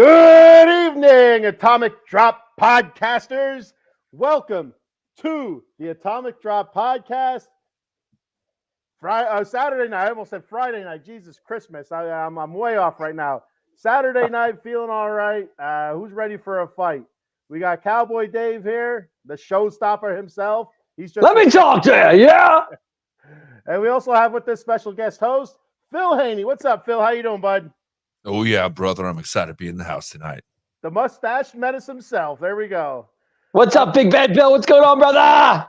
Good evening, Atomic Drop podcasters. Welcome to the Atomic Drop podcast. Saturday night. I almost said Friday night. Jesus Christmas. I'm way off right now. Saturday night, feeling all right. Who's ready for a fight? We got Cowboy Dave here, the showstopper himself. He's just Let me talk to you, yeah. And we also have with this special guest host, Phil Hanney. What's up, Phil? How you doing, bud? Oh, yeah, brother. I'm excited to be in the house tonight. The mustache menace himself. There we go. What's up, Big Bad Bill? What's going on, brother?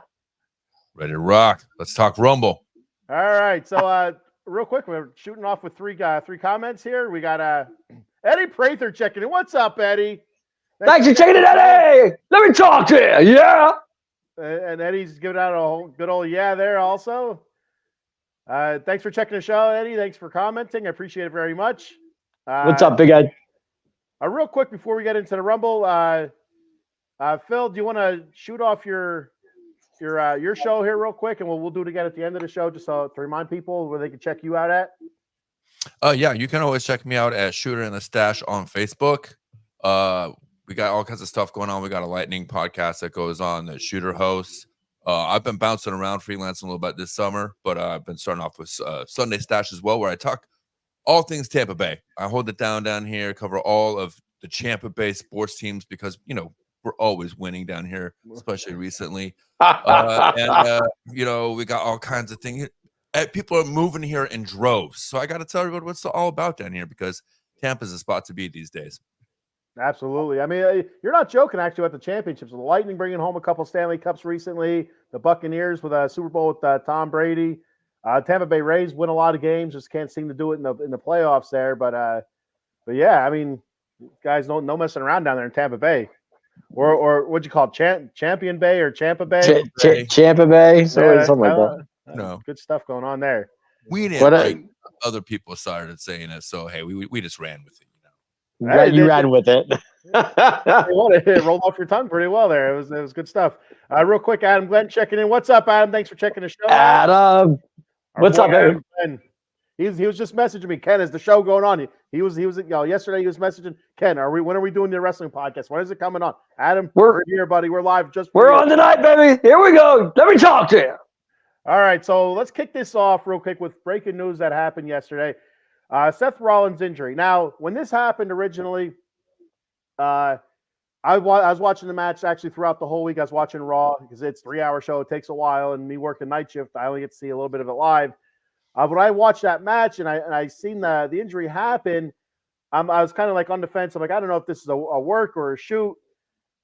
Ready to rock. Let's talk Rumble. All right. So, real quick, we're shooting off with three comments here. We got Eddie Prather checking in. What's up, Eddie? Thanks for checking it out, Eddie. Let me talk to you, yeah. And Eddie's giving out a good old yeah there also. Thanks for checking the show, Eddie. Thanks for commenting. I appreciate it very much. What's up, Big Ed? Real quick before we get into the Rumble, Phil, do you want to shoot off your show here real quick, and we'll do it again at the end of the show, just to remind people where they can check you out at? Yeah, you can always check me out at Shooter and the Stache on Facebook. We got all kinds of stuff going on. We got a lightning podcast that goes on that Shooter hosts. I've been bouncing around freelancing a little bit this summer, but I've been starting off with Sunday Stache as well, where I talk all things Tampa Bay. I hold it down here, cover all of the Tampa Bay sports teams because, you know, we're always winning down here, especially recently. We got all kinds of things. People are moving here in droves. So I got to tell everybody what's all about down here because Tampa's a spot to be these days. Absolutely. I mean, you're not joking, actually, at the championships. The Lightning bringing home a couple Stanley Cups recently. The Buccaneers with a Super Bowl with Tom Brady. Tampa Bay Rays win a lot of games, just can't seem to do it in the playoffs there. But yeah, I mean, guys, no messing around down there in Tampa Bay, or what'd you call it, Champion Bay or Champa Bay? Champa Bay, something like that. No, good stuff going on there. We didn't. Other people started saying it, so hey, we just ran with it. You know, you ran with it. It rolled off your tongue pretty well there. It was good stuff. Real quick, Adam Glenn checking in. What's up, Adam? Thanks for checking the show. Adam. What's up, Adam? He was just messaging me. Ken, is the show going on? He was yesterday he was messaging Ken. When are we doing the wrestling podcast? When is it coming on? Adam, we're here, buddy. We're live we're on tonight, baby. Here we go. Let me talk to you. All right, so let's kick this off real quick with breaking news that happened yesterday. Seth Rollins' injury. Now, when this happened originally, I was watching the match actually throughout the whole week. I was watching Raw because it's a 3-hour show. It takes a while, and me working night shift, I only get to see a little bit of it live. When I watched that match and I seen the injury happen, I was kind of like on the fence. I'm like, I don't know if this is a work or a shoot.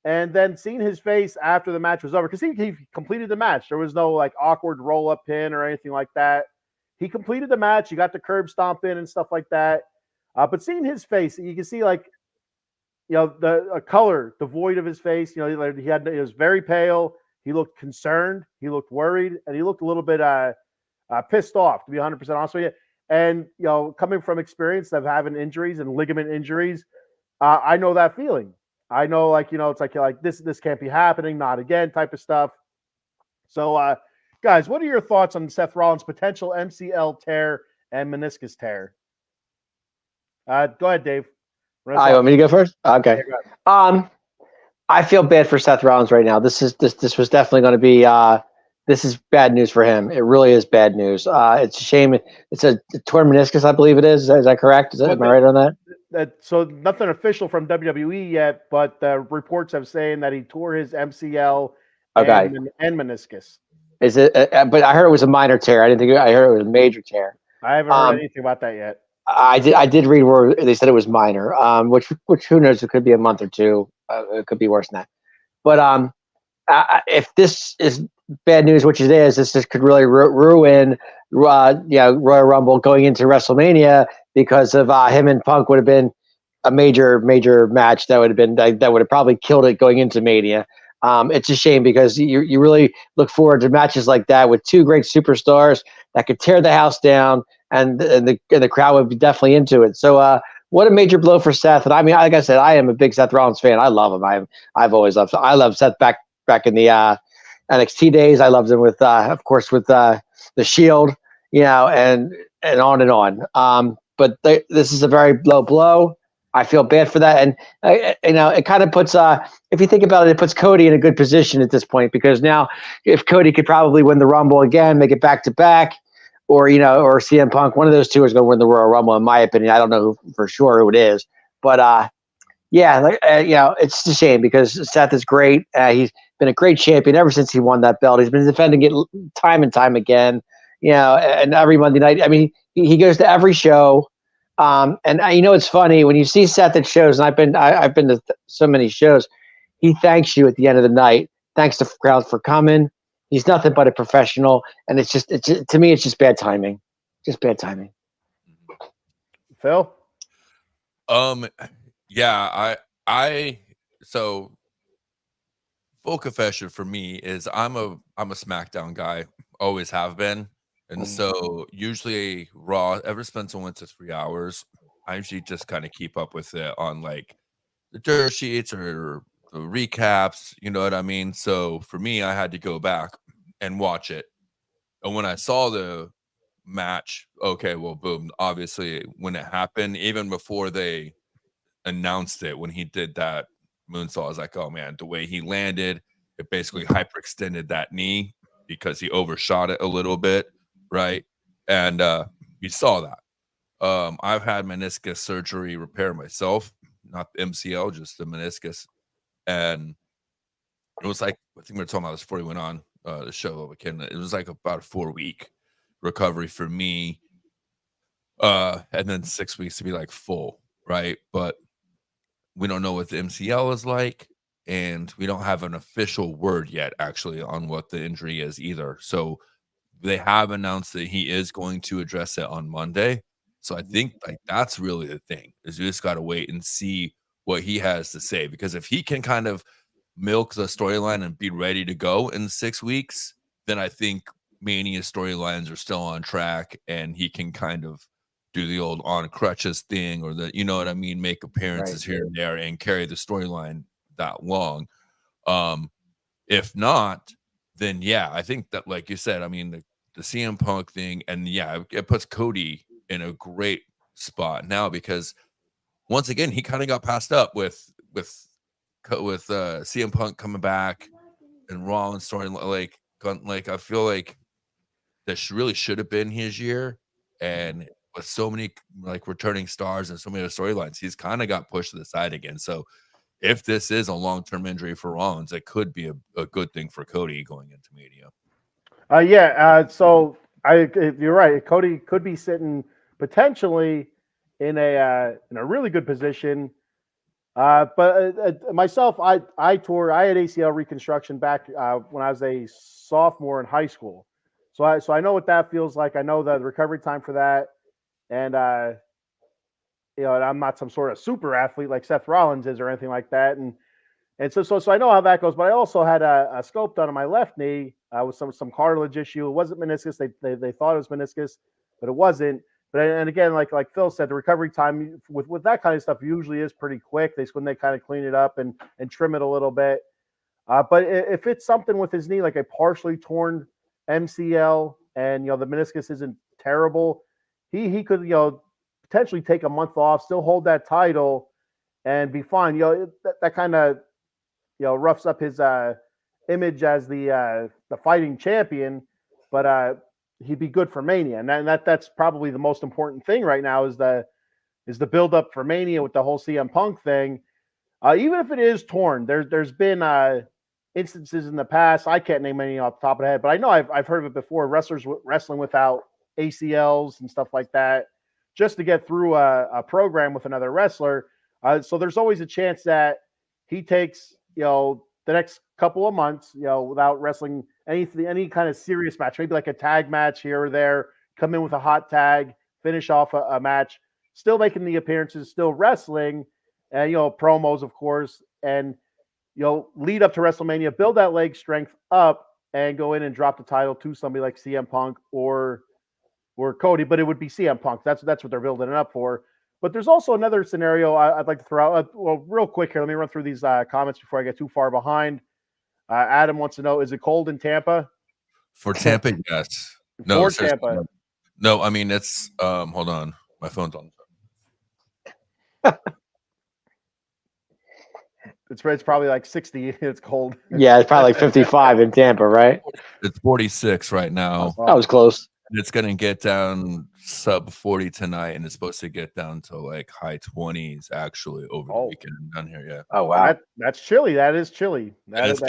And then seeing his face after the match was over, because he completed the match. There was no like awkward roll-up pin or anything like that. He completed the match. He got the curb stomp in and stuff like that. But seeing his face, you can see like, you know, the color devoid of his face. You know, he was very pale. He looked concerned. He looked worried, and he looked a little bit pissed off, to be 100% honest with you. And you know, coming from experience of having injuries and ligament injuries, I know that feeling. I know, like, you know, it's like this can't be happening, not again, type of stuff. So, guys, what are your thoughts on Seth Rollins' potential MCL tear and meniscus tear? Go ahead, Dave. You want me to go first? Okay. I feel bad for Seth Rollins right now. This was definitely going to be this is bad news for him. It really is bad news. It's a shame. It's a torn meniscus, I believe it is. Is that correct? Am I right on that? So nothing official from WWE yet, but reports have saying that he tore his MCL and meniscus. Is it? But I heard it was a minor tear. I heard it was a major tear. I haven't heard anything about that yet. I did read where they said it was minor, which who knows? It could be a month or two. It could be worse than that. But if this is bad news, which it is, this could really ruin Royal Rumble going into WrestleMania, because of him and Punk would have been a major match that would have probably killed it going into Mania. It's a shame because you really look forward to matches like that with two great superstars that could tear the house down, and the crowd would be definitely into it. So what a major blow for Seth. And I mean, like I said, I am a big Seth Rollins fan. I love him. I've always loved him. I love Seth back in the NXT days. I loved him with, of course, with the Shield, you know, and on and on. But this is a very low blow. I feel bad for that, and it kind of puts if you think about it, it puts Cody in a good position at this point, because now if Cody could probably win the Rumble again, make it back to back, or or CM Punk, one of those two is going to win the Royal Rumble, in my opinion. I don't know for sure who it is, but yeah, it's a shame because Seth is great. He's been a great champion ever since he won that belt. He's been defending it time and time again, and every Monday night. I mean, he goes to every show. And it's funny when you see Seth at shows, and I've been to so many shows. He thanks you at the end of the night. Thanks to crowd for coming. He's nothing but a professional, and it's just to me, it's just bad timing. Just bad timing. Phil? Yeah, so full confession for me is I'm a SmackDown guy, always have been. And so usually Raw, ever spent 1 to 3 hours, I usually just kind of keep up with it on like the dirt sheets or the recaps, you know what I mean? So for me, I had to go back and watch it. And when I saw the match, okay, well, boom, obviously when it happened, even before they announced it, when he did that moonsault, I was like, oh man, the way he landed, it basically hyperextended that knee because he overshot it a little bit, right? And you saw that. I've had meniscus surgery repair myself, not the MCL, just the meniscus. And it was like, I think we were talking about this before we went on the show. It was like about a 4-week recovery for me. And then 6 weeks to be like full, right? But we don't know what the MCL is like, and we don't have an official word yet, actually, on what the injury is either. So they have announced that he is going to address it on Monday. So I think like that's really the thing, is you just got to wait and see what he has to say, because if he can kind of milk the storyline and be ready to go in 6 weeks, then I think Mania storylines are still on track, and he can kind of do the old on crutches thing, or the, you know what I mean, make appearances here and there and carry the storyline that long. If not, then yeah, I think that, like you said, I mean, the CM Punk thing, and yeah, it puts Cody in a great spot now, because once again, he kind of got passed up with CM Punk coming back and Rollins story. Like I feel like that really should have been his year, and with so many like returning stars and so many other storylines, he's kind of got pushed to the side again. So if this is a long-term injury for Rollins, it could be a good thing for Cody going into Mania. So you're right. Cody could be sitting potentially in a really good position. But myself, I had ACL reconstruction back when I was a sophomore in high school. So I know what that feels like. I know the recovery time for that, and and I'm not some sort of super athlete like Seth Rollins is or anything like that, and so I know how that goes. But I also had a scope done on my left knee with some cartilage issue. It wasn't meniscus. They thought it was meniscus, but it wasn't. But and again, like Phil said, the recovery time with that kind of stuff usually is pretty quick. When they kind of clean it up and trim it a little bit. But if it's something with his knee, like a partially torn MCL, and the meniscus isn't terrible, he could potentially take a month off, still hold that title, and be fine. That kind of roughs up his image as the fighting champion, but he'd be good for Mania, and that's probably the most important thing right now is the build up for Mania with the whole CM Punk thing. Even if it is torn, there's been instances in the past. I can't name any off the top of the head, but I know I've heard of it before. Wrestlers wrestling without ACLs and stuff like that, just to get through a program with another wrestler. So there's always a chance that he takes the next couple of months without wrestling any kind of serious match, maybe like a tag match here or there, come in with a hot tag, finish off a match, still making the appearances, still wrestling, and promos, of course, and lead up to WrestleMania, build that leg strength up, and go in and drop the title to somebody like CM Punk or Cody. But it would be CM Punk. That's what they're building it up for. But there's also another scenario I'd like to throw out. Well, real quick here, let me run through these comments before I get too far behind. Adam wants to know, is it cold in Tampa? For Tampa, yes. No, For Tampa. No, I mean, it's hold on. My phone's on. It's probably like 60. It's cold. Yeah, it's probably like 55 in Tampa, right? It's 46 right now. That was close. It's gonna get down sub 40 tonight, and it's supposed to get down to like high 20s actually over the weekend down here. Yeah. Oh wow, that's chilly. That is chilly. It's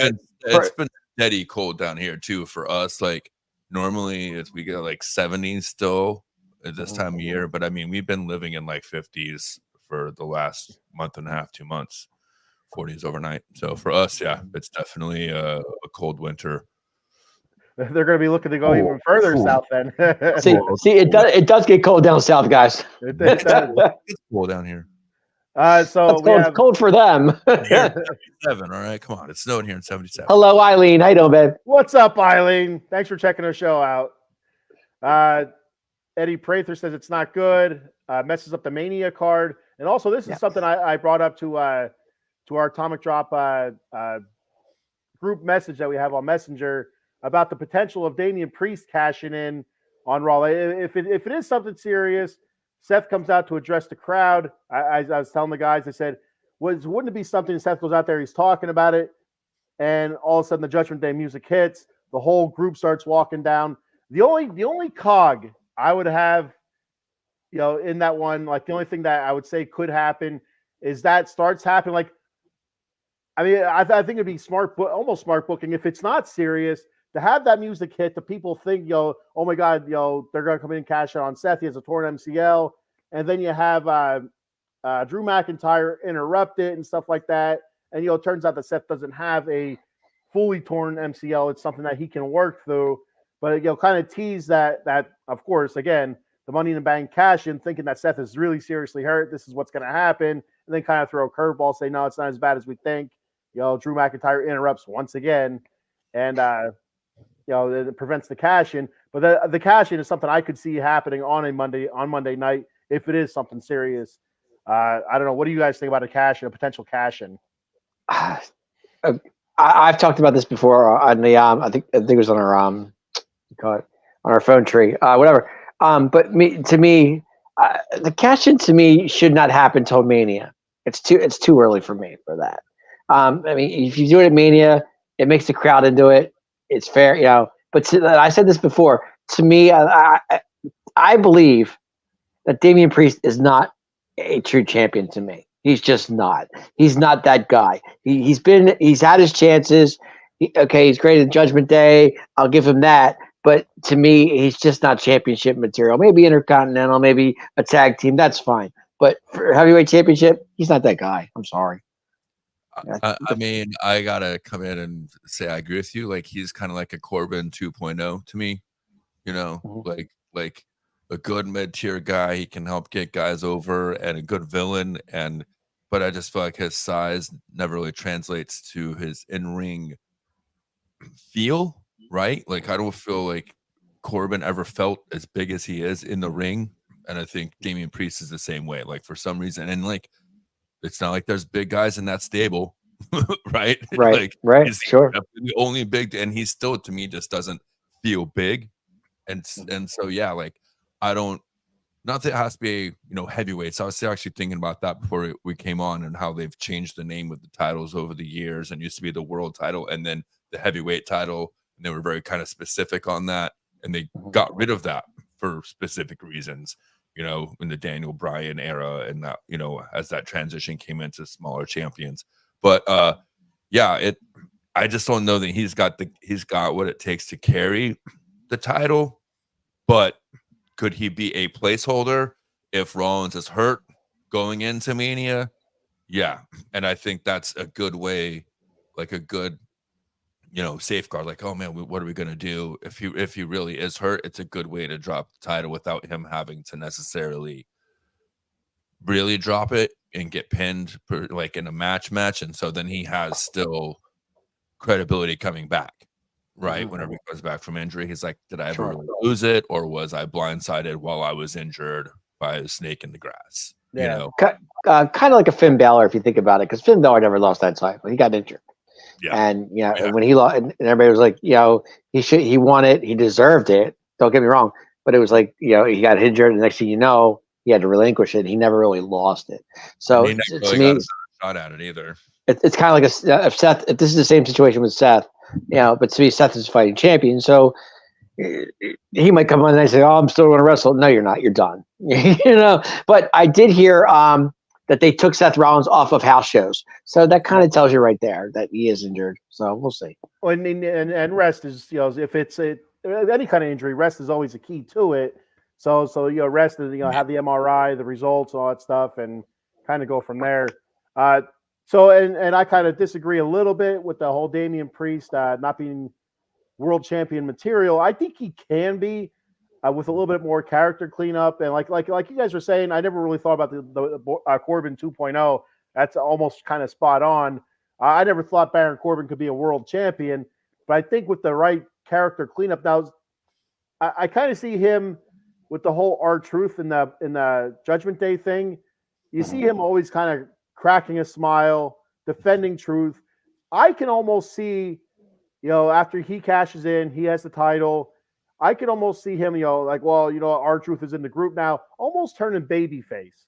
been steady cold down here too for us. Like normally we get like 70s still at this time of year, but I mean we've been living in like 50s for the last month and a half, 2 months, 40s overnight. So for us, yeah, it's definitely a cold winter. They're going to be looking to go even further south then. see, it does get cold down south, guys. It's cold down here. So it's cold for them. 77, all right, come on, it snowed here in 77. Hello, Eileen. How you doing, babe? What's up, Eileen? Thanks for checking our show out. Eddie Prather says it's not good. Messes up the Mania card, and also this is something I brought up to our Atomic Drop group message that we have on Messenger about the potential of Damian Priest cashing in on Raw. If it is something serious, Seth comes out to address the crowd. I was telling the guys, I said, wouldn't it be something Seth goes out there, he's talking about it, and all of a sudden the Judgment Day music hits, the whole group starts walking down. The only cog I would have, in that one, like the only thing that I would say could happen is that starts happening. Like, I mean, I think it'd be almost smart booking if it's not serious to have that music hit. The people think, oh my God, they're gonna come in and cash out on Seth. He has a torn MCL, and then you have Drew McIntyre interrupt it and stuff like that. And it turns out that Seth doesn't have a fully torn MCL. It's something that he can work through. But kind of tease that of course, again, the Money in the Bank cash in, thinking that Seth is really seriously hurt. This is what's going to happen, and then kind of throw a curveball, say no, it's not as bad as we think. Drew McIntyre interrupts once again, and it prevents the cash in. But the cash in is something I could see happening on Monday night if it is something serious. I don't know. What do you guys think about a potential cash in? I've talked about this before on the I think it was on our on our phone tree, whatever. But to me, the cash in to me should not happen till Mania. It's too early for me for that. I mean, if you do it at Mania, it makes the crowd into it. It's fair, But I said this before. To me, I believe that Damian Priest is not a true champion to me. He's just not. He's not that guy. He's had his chances. He's great at Judgment Day. I'll give him that. But to me, he's just not championship material. Maybe Intercontinental, maybe a tag team. That's fine. But for heavyweight championship, he's not that guy. I'm sorry. I mean, I gotta come in and say I agree with you. Like he's kind of like a Corbin 2.0 to me. Like a good mid-tier guy. He can help get guys over, and a good villain. But I just feel like his size never really translates to his in-ring feel. Right? Like I don't feel like Corbin ever felt as big as he is in the ring, and I think Damian Priest is the same way. Like for some reason, and like it's not like there's big guys in that stable, right? Right, like, He's sure. The only big, and he still to me just doesn't feel big, and so yeah, like I don't. Not that it has to be heavyweights. I was actually thinking about that before we came on, and how they've changed the name of the titles over the years, and used to be the world title and then the heavyweight title. They were very kind of specific on that, and they got rid of that for specific reasons, in the Daniel Bryan era, and that, as that transition came into smaller champions. But I just don't know that he's got what it takes to carry the title. But could he be a placeholder if Rollins is hurt going into Mania? Yeah, and I think that's a good way, like a good safeguard. Like, oh man, what are we gonna do if he really is hurt? It's a good way to drop the title without him having to necessarily really drop it and get pinned like in a match, and so then he has still credibility coming back, right? Whenever he comes back from injury, he's like, did I ever really lose it, or was I blindsided while I was injured by a snake in the grass? Kind of like a Finn Balor if you think about it, because Finn Balor never lost that title. He got injured. Yeah. And when he lost, and everybody was like, he won it, he deserved it. Don't get me wrong, but it was like, he got injured, and the next thing you know, he had to relinquish it. He never really lost it. So he never really got a shot at it either. it's kind of like if Seth, if this is the same situation with Seth, but to me, Seth is fighting champion, so he might come on and say, "Oh, I'm still going to wrestle." No, you're not. You're done. But I did hear that they took Seth Rollins off of house shows, so that kind of tells you right there that he is injured. So we'll see. And rest is, if it's any kind of injury, rest is always a key to it. So rest is, have the MRI, the results, all that stuff, and kind of go from there. So I kind of disagree a little bit with the whole Damian Priest not being world champion material. I think he can be with a little bit more character cleanup, and like you guys were saying, I never really thought about the Corbin 2.0. That's almost kind of spot on. I never thought Baron Corbin could be a world champion, but I think with the right character cleanup, now I kind of see him with the whole R-Truth in the Judgment Day thing. You see him always kind of cracking a smile, defending truth. I can almost see, after he cashes in, he has the title. I can almost see him, R-Truth is in the group now, almost turning babyface,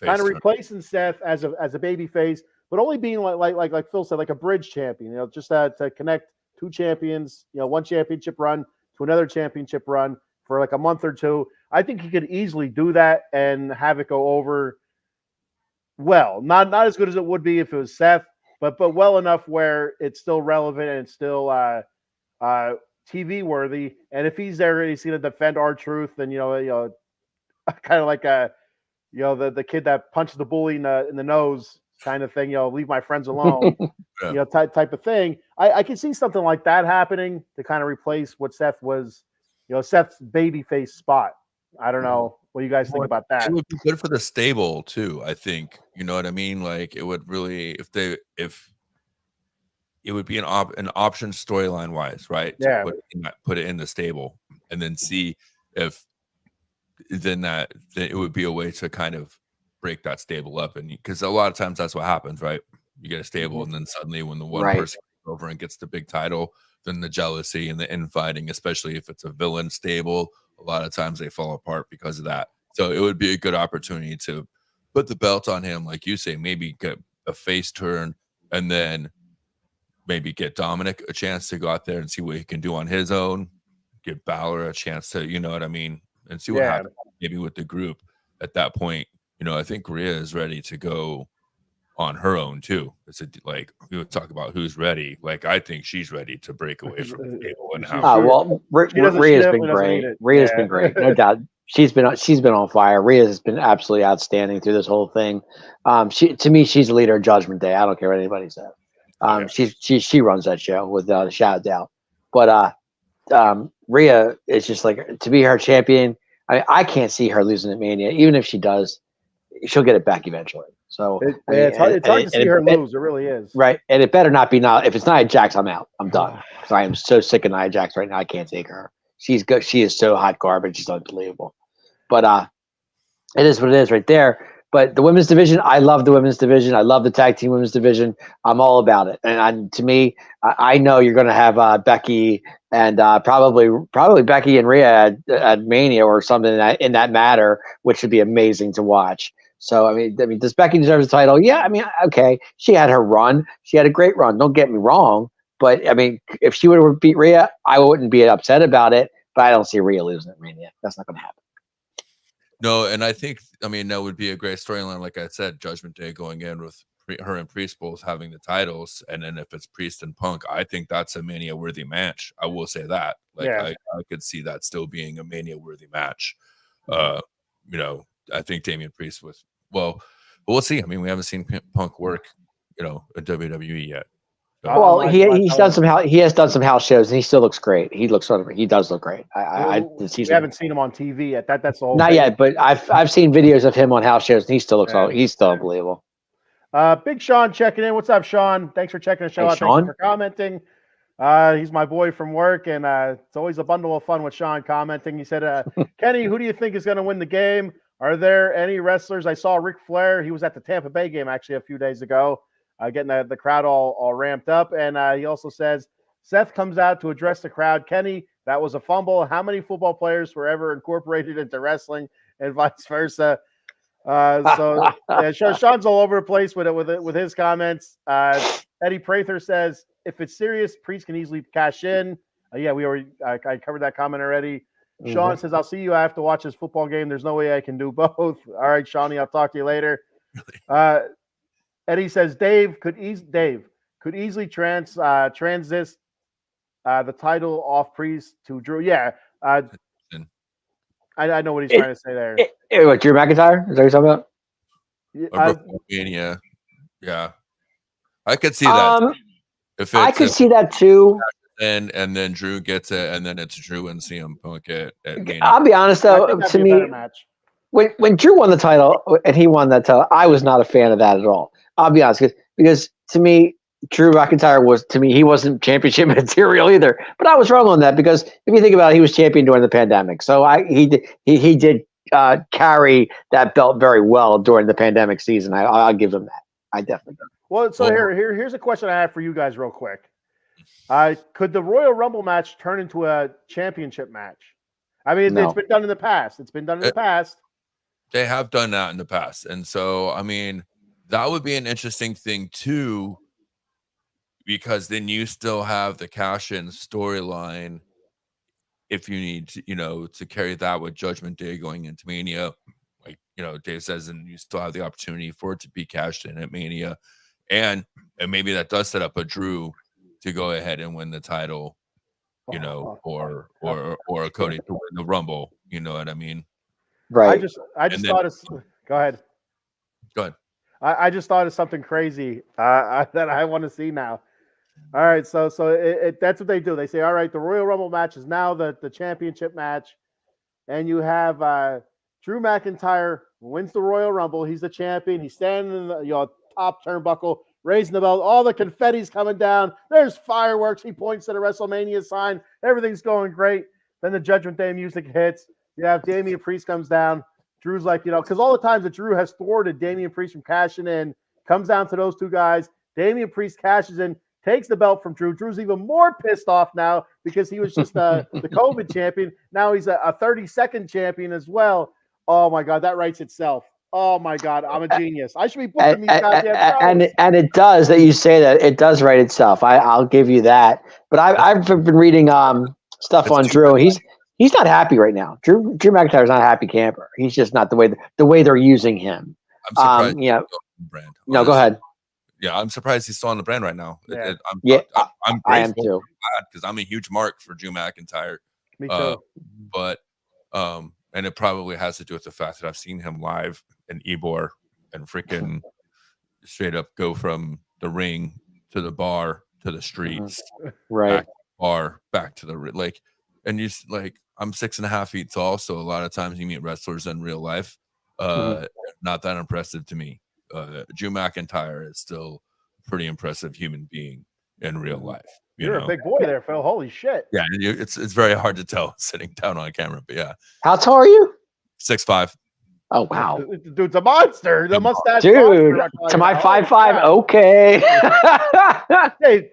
kind of replacing Seth as a babyface, but only being like Phil said, like a bridge champion. Just to connect two champions, one championship run to another championship run for like a month or two. I think he could easily do that and have it go over. Well, not as good as it would be if it was Seth, but well enough where it's still relevant and it's still TV worthy. And if he's there and he's going to defend R-Truth, then kind of like the kid that punched the bully in the nose kind of thing. Leave my friends alone. Yeah. Type of thing. I can see something like that happening to kind of replace what Seth was. Seth's babyface spot. I don't know. What do you guys think about that? It would be good for the stable too, I think. You know what I mean? Like, it would really, if it would be an option storyline wise, right? Yeah. To put it in the stable and then see if then it would be a way to kind of break that stable up. And because a lot of times that's what happens, right? You get a stable, and then suddenly when the one person goes over and gets the big title, then the jealousy and the infighting, especially if it's a villain stable, a lot of times they fall apart because of that. So it would be a good opportunity to put the belt on him, like you say, maybe get a face turn, and then maybe get Dominic a chance to go out there and see what he can do on his own. Give Balor a chance to, you know what I mean, and see what happens maybe with the group at that point. I think Rhea is ready to go on her own too. It's like we would talk about who's ready. Like, I think she's ready to break away from the table and how. Rhea's been great. Rhea's been great, no doubt. She's been on fire. Rhea has been absolutely outstanding through this whole thing. To me, she's the leader of Judgment Day. I don't care what anybody says. She runs that show without a shadow of doubt. But Rhea is just like, to be her champion. I can't see her losing at Mania. Even if she does, she'll get it back eventually. So it's hard to see her lose. It really is. Right, and it better not be if it's Nia Jax, I'm out. I'm done. So I am so sick of Nia Jax right now. I can't take her. She's good. She is so hot garbage. It's unbelievable. But it is what it is right there. But the women's division, I love the women's division. I love the tag team women's division. I'm all about it. And to me, I know you're going to have Becky and probably Becky and Rhea at Mania or something in that matter, which would be amazing to watch. So, I mean, does Becky deserve the title? Yeah, I mean, okay. She had her run. She had a great run. Don't get me wrong. But, I mean, if she would have beat Rhea, I wouldn't be upset about it. But I don't see Rhea losing at Mania. That's not going to happen. No, and I think, that would be a great storyline. Like I said, Judgment Day going in with her and Priest both having the titles. And then if it's Priest and Punk, I think that's a Mania-worthy match. I will say that. I could see that still being a Mania-worthy match. I think Damian Priest was, but we'll see. I mean, we haven't seen Punk work, in WWE yet. So. Well, he has done some house shows, and he still looks great. He does look great. We haven't seen him on TV yet. That's the whole not thing. yet, but I've seen videos of him on house shows, and he still looks he's still unbelievable. Big Sean checking in. What's up, Sean? Thanks for checking the show out. Thanks for commenting. He's my boy from work, and it's always a bundle of fun with Sean commenting. He said, Kenny, who do you think is going to win the game? Are there any wrestlers? I saw Ric Flair. He was at the Tampa Bay game actually a few days ago, getting the crowd all ramped up. And he also says, Seth comes out to address the crowd. Kenny, that was a fumble. How many football players were ever incorporated into wrestling and vice versa? So yeah, Sean's all over the place with his comments. Eddie Prather says if it's serious, Priest can easily cash in. Yeah, I covered that comment already. Sean says I'll see you. I have to watch this football game. There's no way I can do both. All right, Shawnee, I'll talk to you later. Eddie says Dave could easily transit the title off Priest to Drew. Yeah, I know what he's trying to say there. What, Drew McIntyre? Is that what you're talking about? Mania. Yeah, I could see that. I could see that too. And then Drew gets it, and then it's Drew and CM Punk at Mania. I'll be honest though, to me, when Drew won the title and he won that title, I was not a fan of that at all. I'll be honest, because to me, Drew McIntyre he wasn't championship material either. But I was wrong on that because if you think about it, he was champion during the pandemic, so he did carry that belt very well during the pandemic season. I'll give him that. I definitely do. Well, so here's a question I have for you guys, real quick. Could the Royal Rumble match turn into a championship match? I mean, no. It's been done in the past. They have done that in the past, and so I mean, that would be an interesting thing too, because then you still have the cash-in storyline. If you need to, to carry that with Judgment Day going into Mania, like Dave says, and you still have the opportunity for it to be cashed in at Mania, and maybe that does set up a Drew to go ahead and win the title, or a Cody to win the Rumble. You know what I mean? Right. I just thought go ahead. Go ahead. I just thought of something crazy that I want to see now. All right, so that's what they do. They say, all right, the Royal Rumble match is now the championship match, and you have Drew McIntyre wins the Royal Rumble. He's the champion. He's standing in the top turnbuckle, raising the belt. All the confetti's coming down. There's fireworks. He points to the WrestleMania sign. Everything's going great. Then the Judgment Day music hits. You have Damian Priest comes down. Drew's like, because all the times that Drew has thwarted Damian Priest from cashing in, comes down to those two guys. Damian Priest cashes in, takes the belt from Drew. Drew's even more pissed off now because he was just the COVID champion. Now he's a 30-second champion as well. Oh, my God, that writes itself. Oh, my God, I'm a genius. I should be booking these goddamn shows. And it does that you say that. It does write itself. I'll give you that. But I've been reading stuff on Drew. He's not happy right now. Drew McIntyre's not a happy camper. He's just not the way they're using him. I'm surprised. Brand. No, go ahead. Yeah, I'm surprised he's still on the brand right now. Yeah. I'm I am too, because I'm a huge mark for Drew McIntyre. Me too. But and it probably has to do with the fact that I've seen him live in Ybor and freaking straight up go from the ring to the bar to the streets, right? Back to the bar, back to the and you I'm 6.5 feet tall, so a lot of times you meet wrestlers in real life. Not that impressive to me. Drew McIntyre is still a pretty impressive human being in real life. You're a big boy there, Phil. Holy shit. Yeah, it's very hard to tell sitting down on camera, but yeah. How tall are you? 6'5". Oh wow, dude's a monster. The mustache, dude. To my 5'5", okay.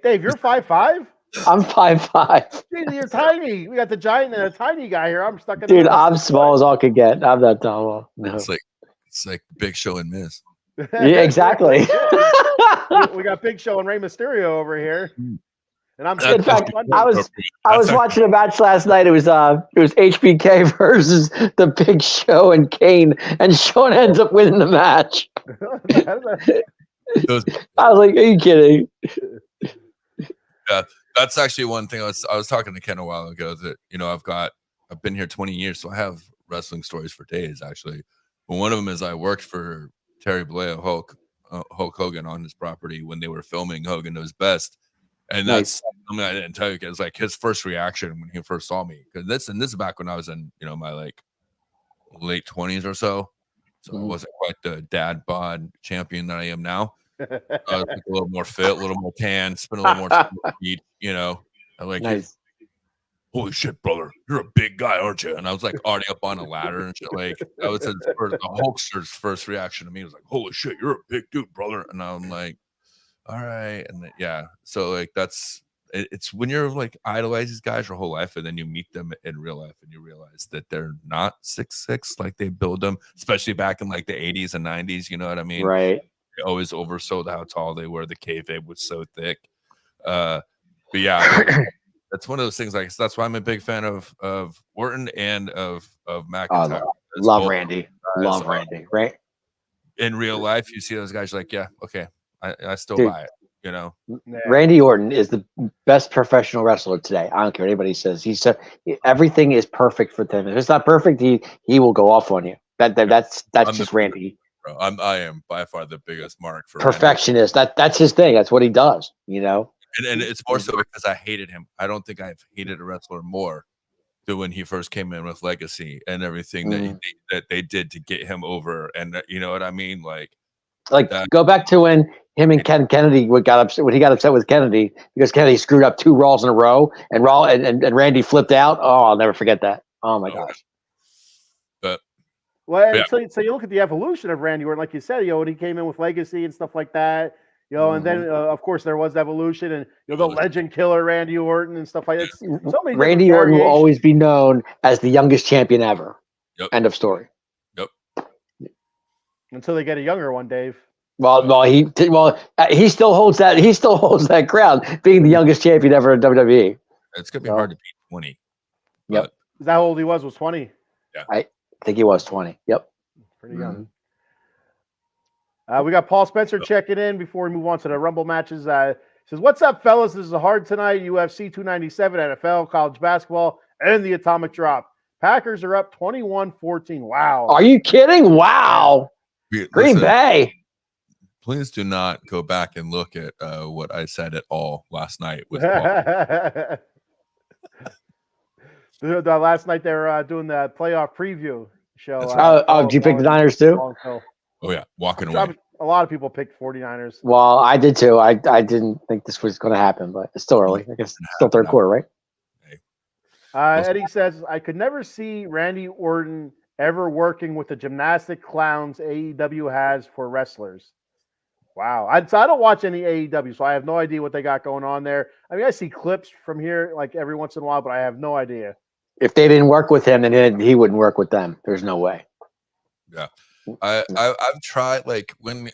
Dave, you're 5'5". I'm 5'5". Dude, you're tiny. We got the giant and a tiny guy here. I'm stuck in. Dude, I'm small as all could get. I'm not tall. No. It's like Big Show and Miz. Yeah, exactly. we got Big Show and Rey Mysterio over here. And I'm in fact, I was watching a match last night. It was HBK versus the Big Show and Kane, and Shawn ends up winning the match. I was like, "Are you kidding?" Yeah, that's actually one thing. I was talking to Ken a while ago that I've been here 20 years, so I have wrestling stories for days actually. But one of them is I worked for Terry Bollea, Hulk Hogan on his property when they were filming Hogan Knows Best. And that's something I didn't tell you, because his first reaction when he first saw me, because this is back when I was in my late 20s or so. So I wasn't quite the dad bod champion that I am now. I was a little more fit, a little more tan, spent a little more time on feet, I nice. Holy shit, brother, you're a big guy, aren't you? And I was already up on a ladder and shit. That was the Hulkster's first reaction to me. Was like, holy shit, you're a big dude, brother. And I'm like, all right. And so that's it's when you're like idolize these guys your whole life, and then you meet them in real life, and you realize that they're not 6'6" like they build them, especially back in like the 80s and 90s. You know what I mean? Right. They always oversold how tall they were. The kayfabe was so thick. But yeah, that's one of those things. Like that's why I'm a big fan of Orton and of McIntyre. Love Randy. Love Randy. Right. In real life, you see those guys, you're like, yeah, okay, I still Dude, buy it. You know, Randy Orton is the best professional wrestler today. I don't care what anybody says. Everything is perfect for him. If it's not perfect, he will go off on you. That's just Randy. Bro, I am by far the biggest mark for perfectionist. That's his thing. That's what he does. You know, and it's more so because I hated him. I don't think I've hated a wrestler more than when he first came in with Legacy and everything that they did to get him over. And you know what I mean? Like go back to when him and Ken Kennedy got upset when he got upset with Kennedy because Kennedy screwed up 2 Raws in a row and Randy flipped out. Oh, I'll never forget that. Oh my gosh. So you look at the evolution of Randy Orton, like you said, when he came in with Legacy and stuff like that, and then of course there was evolution, and the legend killer Randy Orton and stuff like that. So many Randy Orton will always be known as the youngest champion ever. Yep. End of story. Yep. Until they get a younger one, Dave. Well, he still holds that. He still holds that crown, being the youngest champion ever in WWE. It's gonna be hard to beat 20. Yep. Is that how old he was? Was 20? Yeah. I think he was 20. Yep. Pretty young. We got Paul Spencer checking in before we move on to the Rumble matches. Says, "What's up, fellas? This is a hard tonight. UFC 297, NFL, college basketball, and the atomic drop. Packers are up 21-14. Wow. Are you kidding? Wow. Green Bay. Please do not go back and look at what I said at all last night with Paul. Last night they were doing the playoff preview show. Did you pick the Niners too? Oh yeah, walking away. A lot of people picked 49ers. Well, I did too. I didn't think this was going to happen, but it's still early. I guess it's still third quarter, right? Eddie says, I could never see Randy Orton ever working with the gymnastic clowns AEW has for wrestlers. Wow. So I don't watch any AEW, so I have no idea what they got going on there. I mean, I see clips from here like every once in a while, but I have no idea. If they didn't work with him, then he wouldn't work with them. There's no way. Yeah. I've tried, like when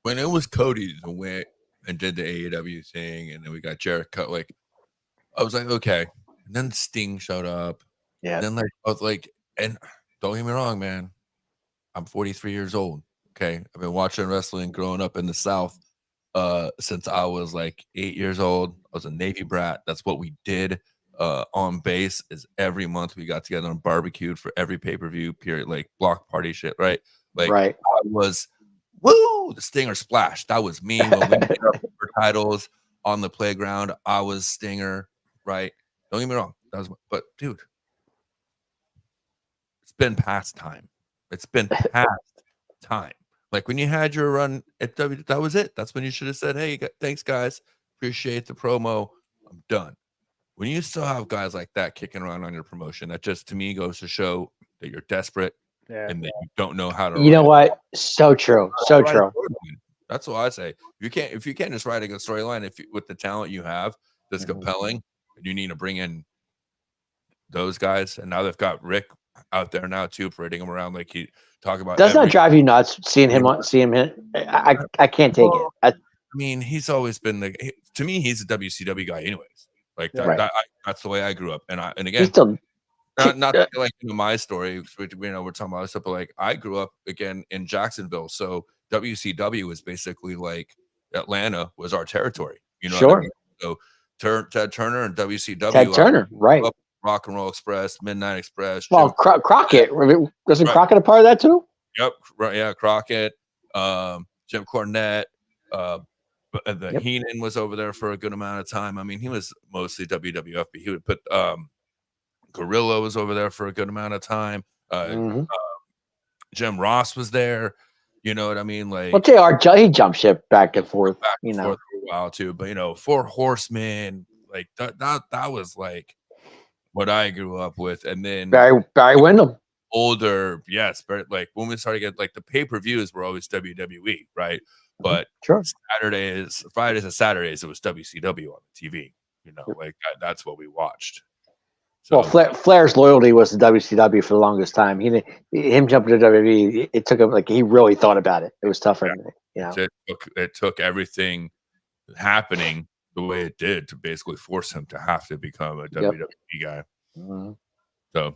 it was Cody that went and did the AEW thing, and then we got Jericho. Like I was like, okay. And then Sting showed up. Yeah. And then I was like, and don't get me wrong, man. I'm 43 years old. Okay. I've been watching wrestling growing up in the South since I was like 8 years old. I was a Navy brat. That's what we did on base is every month we got together and barbecued for every pay-per-view period, like block party shit, right? Like right. I was the Stinger Splash. That was me when we made up for titles on the playground. I was Stinger, right? Don't get me wrong. But dude, it's been past time. It's been past time. Like when you had your run at W, that was it. That's when you should have said, hey, thanks guys. Appreciate the promo. I'm done. When you still have guys like that kicking around on your promotion, that just to me goes to show that you're desperate and that you don't know how to. You know what? So true. So true. That's what I say. If you can't just write a good storyline, with the talent you have that's compelling, and you need to bring in those guys, and now they've got Rick out there now too, parading him around like he talk about. Does not drive you nuts seeing him? I can't take it. I mean, he's always been to me, he's a WCW guy, anyways. Like that, that's the way I grew up, and again, still, not like my story. We're talking about stuff, but like I grew up again in Jacksonville, so WCW was basically like Atlanta was our territory. You know, sure. What I mean? So Ted Turner and WCW. Ted Turner, right? Rock and Roll Express, Midnight Express. Well, Crockett wasn't Crockett a part of that too? Yep. Right. Yeah. Crockett, Jim Cornette, Heenan was over there for a good amount of time. I mean, he was mostly WWF, but he would put Gorilla was over there for a good amount of time. Jim Ross was there. You know what I mean? Like, well, JR, he jumped ship back and forth, for a while too. But Four Horsemen, like that was like what I grew up with. And then Barry Windham. Older, yes, but like when we started to get like the pay-per-views were always WWE, right? But sure. Fridays and Saturdays, it was WCW on the TV. That's what we watched. So, well, Flair's loyalty was to WCW for the longest time. Him jumping to WWE, it took him like he really thought about it. It was tough for him. It took everything happening the way it did to basically force him to have to become a WWE guy. Mm-hmm. So,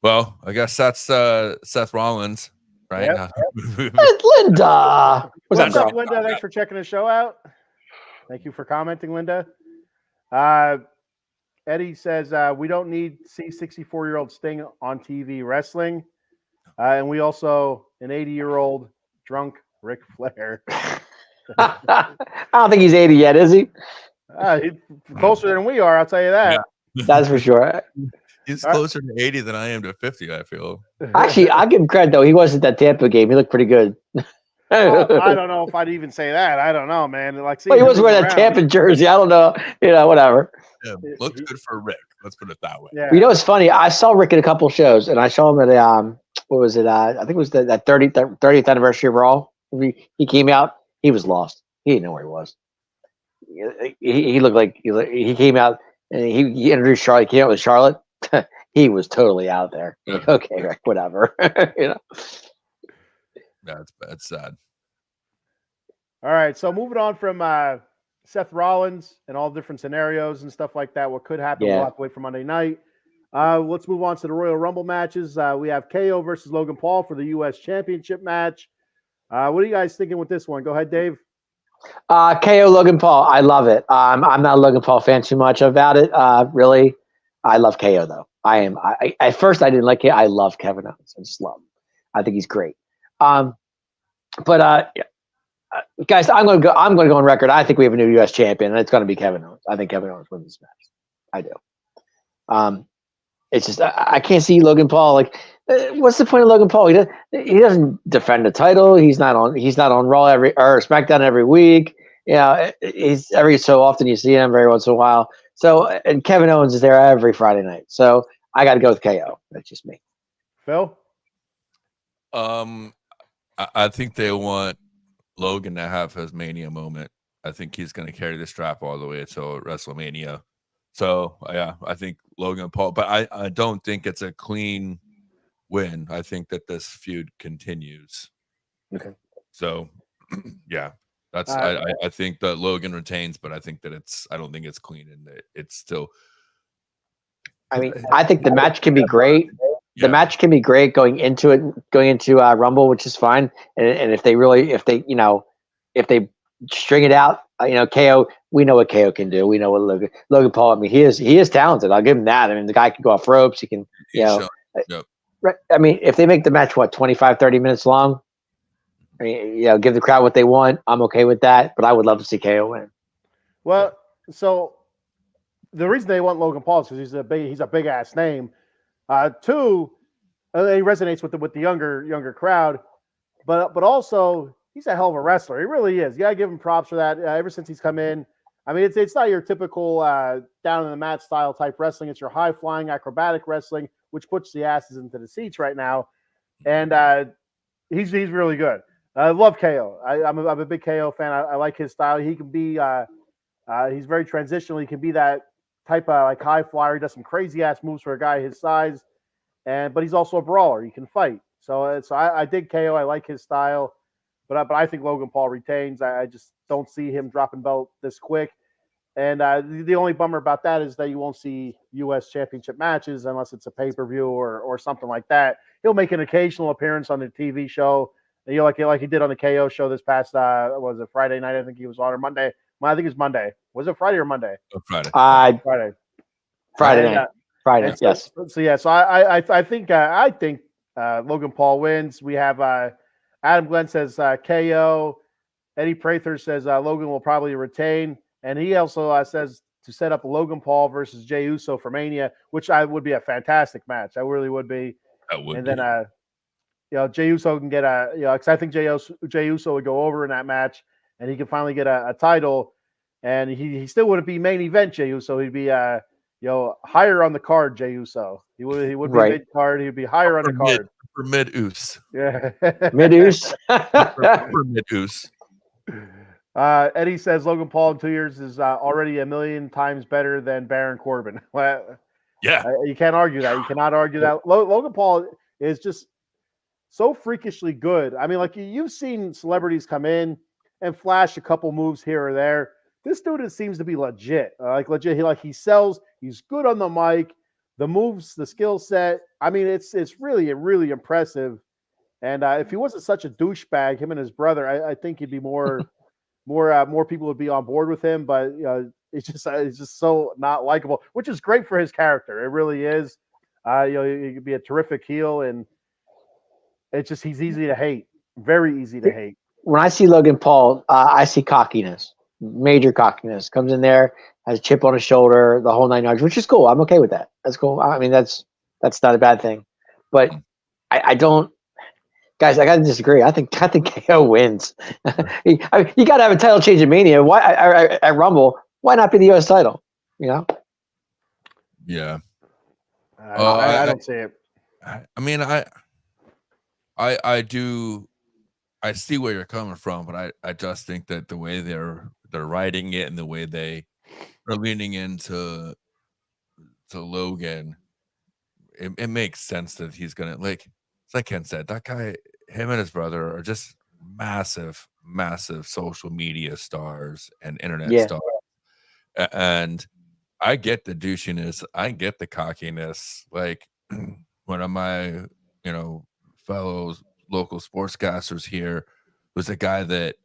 well, I guess that's Seth Rollins, right? Yep. Linda, what's up, Linda? Thanks for checking the show out. Thank you for commenting, Linda. Eddie says we don't need to see 64-year-old Sting on TV wrestling, and we also an 80-year-old drunk Ric Flair. I don't think he's 80 yet, is he? He's closer than we are, I'll tell you that. Yeah. That's for sure. He's closer to 80 than I am to 50, I feel. Actually, I'll give him credit, though. He wasn't that Tampa game. He looked pretty good. I don't know if I'd even say that. I don't know, man. Like, he was wearing that Tampa jersey. I don't know. Whatever. Yeah, looks good for Rick. Let's put it that way. Yeah. It's funny. I saw Rick at a couple shows, and I saw him at what was it? I think it was that 30th anniversary of Raw. He came out. He was lost. He didn't know where he was. He looked like he came out and he introduced Charlotte. He came out with Charlotte. He was totally out there. Like, okay, Rick, whatever. That's sad. All right, so moving on from Seth Rollins and all different scenarios and stuff like that. What could happen? We'll have to wait for Monday night. Let's move on to the Royal Rumble matches. We have KO versus Logan Paul for the U.S. Championship match. What are you guys thinking with this one? Go ahead, Dave. KO Logan Paul. I love it. I'm not a Logan Paul fan too much about it. Really, I love KO though. I am. At first, I didn't like it. I love Kevin Owens. I just love him. I think he's great. Guys, I'm going to go on record. I think we have a new U.S. champion, and it's going to be Kevin Owens. I think Kevin Owens wins this match. I do. It's just I can't see Logan Paul. Like, what's the point of Logan Paul? He doesn't defend the title. He's not on Raw or SmackDown every week. He's every so often you see him every once in a while. So, and Kevin Owens is there every Friday night. So I got to go with KO. That's just me. Phil? I think they want Logan to have his Mania moment. I think he's going to carry the strap all the way until WrestleMania. So, yeah, I think Logan Paul. But I don't think it's a clean win. I think that this feud continues. Okay. So, yeah, that's I think that Logan retains, but I think that I don't think it's clean and it's still. I mean, I think the match can be great. The match can be great going into Rumble, which is fine. And if they string it out, KO, we know what KO can do. We know what Logan Paul. I mean, he is talented. I'll give him that. I mean, the guy can go off ropes. He can, Right. I mean, if they make the match 25, 30 minutes long, I mean, give the crowd what they want. I'm okay with that. But I would love to see KO win. Well, so the reason they want Logan Paul is because he's a big ass name. Two, he resonates with the younger crowd, but also he's a hell of a wrestler. He really is. You gotta give him props for that. Ever since he's come in, I mean, it's not your typical down in the mat style type wrestling. It's your high flying acrobatic wrestling, which puts the asses into the seats right now, and he's really good. I love KO. I'm a big KO fan. I like his style. He can be he's very transitional. He can be that type of like high flyer. He does some crazy ass moves for a guy his size, but he's also a brawler. He can fight. So I dig KO. I like his style, but I think Logan Paul retains. I just don't see him dropping belt this quick. And the only bummer about that is that you won't see U.S. championship matches unless it's a pay-per-view or something like that. He'll make an occasional appearance on the TV show, like he did on the KO show this past was it Friday night? I think he was on, or Monday. I think it was Monday. Was it Friday or Monday? Friday. Friday night. Friday. Yes. So I think Logan Paul wins. We have Adam Glenn says KO. Eddie Prather says Logan will probably retain, and he also says to set up Logan Paul versus Jey Uso for Mania, which would be a fantastic match. That really would be. Then Jey Uso can get because I think Jey Uso would go over in that match, and he can finally get a title, and he still wouldn't be main event Jey Uso. He'd be higher on the card. Jey Uso. He would be mid card. He'd be higher on the card. For mid-oos. Yeah. Mid-oos. For mid-oos. Eddie says Logan Paul in 2 years is already a million times better than Baron Corbin. Well, Yeah. you can't argue that. You cannot argue that. Logan Paul is just so freakishly good. I mean, like you've seen celebrities come in and flash a couple moves here or there. This dude seems to be legit. Like legit. He sells. He's good on the mic. The moves, the skill set. I mean, it's really impressive. And if he wasn't such a douchebag, him and his brother, I think he'd be more people would be on board with him. But it's just so not likable, which is great for his character. It really is. He could be a terrific heel, and it's just he's easy to hate, very easy to hate. When I see Logan Paul, I see cockiness, major cockiness. Comes in there, has a chip on his shoulder, the whole 9 yards, which is cool. I'm okay with that. That's cool. I mean, that's not a bad thing. But I don't. Guys, I got to disagree. I think KO wins. You got to have a title change in Mania. Why at Rumble? Why not be the U.S. title? You know? Yeah. I don't see it. I mean, I do. I see where you're coming from, but I just think that the way they're writing it and the way they are leaning into Logan, it makes sense that he's gonna like. It's like Ken said, that guy, him and his brother are just massive social media stars and internet stars. And I get the douchiness, I get the cockiness. Like one of my, fellow local sportscasters here was a guy that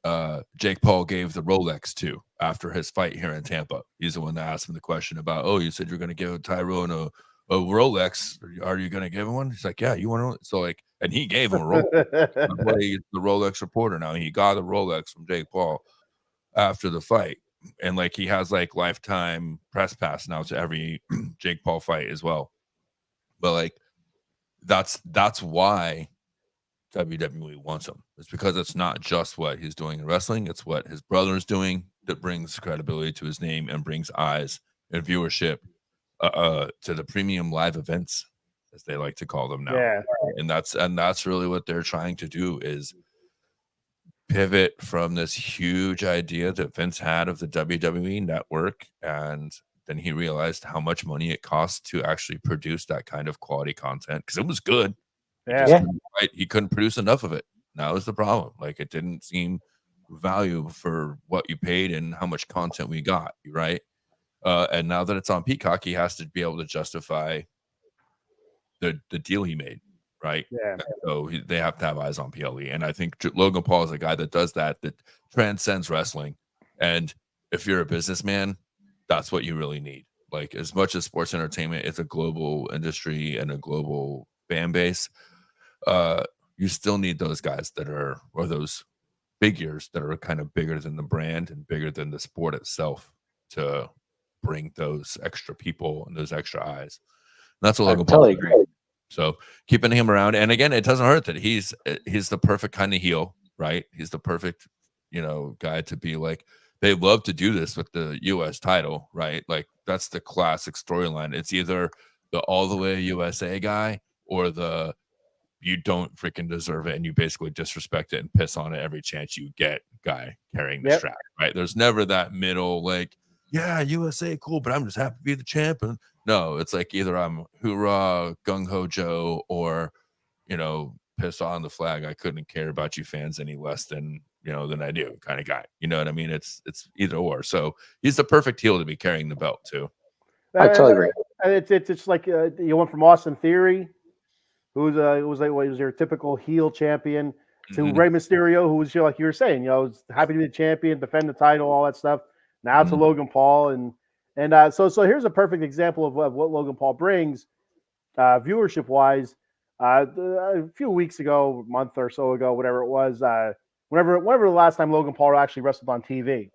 Jake Paul gave the Rolex to after his fight here in Tampa. He's the one that asked him the question about, oh, you said you're going to give Tyrone a Rolex. Are you going to give him one? He's like, yeah, you want to? So like, and he gave him a Rolex. He's the Rolex reporter now. He got a Rolex from Jake Paul after the fight. And like, he has like lifetime press pass now to every Jake Paul fight as well. But like, that's why WWE wants him. It's because it's not just what he's doing in wrestling. It's what his brother is doing that brings credibility to his name and brings eyes and viewership to the premium live events, as they like to call them now. Yeah. And that's really what they're trying to do, is pivot from this huge idea that Vince had of the WWE network, and then he realized how much money it costs to actually produce that kind of quality content, because it was good. He couldn't produce enough of it. That was the problem. Like, it didn't seem value for what you paid and how much content we got, right? And now that it's on Peacock, he has to be able to justify the deal he made, right? Yeah. And so they have to have eyes on PLE, and I think Logan Paul is a guy that does that transcends wrestling. And if you're a businessman, that's what you really need. Like, as much as sports entertainment, it's a global industry and a global fan base. You still need those guys or those figures that are kind of bigger than the brand and bigger than the sport itself to bring those extra people and those extra eyes. And that's what Logan Paul totally agree. So keeping him around, and again, it doesn't hurt that he's the perfect kind of heel, right? He's the perfect, guy to be like. They love to do this with the U.S. title, right? Like, that's the classic storyline. It's either the all the way USA guy or the you don't freaking deserve it and you basically disrespect it and piss on it every chance you get guy carrying the strap, right? There's never that middle, like, yeah, USA, cool, but I'm just happy to be the champ. And no, it's like either I'm hoorah, gung-ho Joe, or, piss on the flag. I couldn't care about you fans any less than I do kind of guy. You know what I mean? It's either or. So he's the perfect heel to be carrying the belt too. I totally agree. It's like you went from Austin Theory, who was your typical heel champion, to Rey Mysterio, who was like you were saying, was happy to be the champion, defend the title, all that stuff. Now to Logan Paul, and so here's a perfect example of what Logan Paul brings, viewership wise. A few weeks ago, a month or so ago, whatever it was, whenever the last time Logan Paul actually wrestled on TV,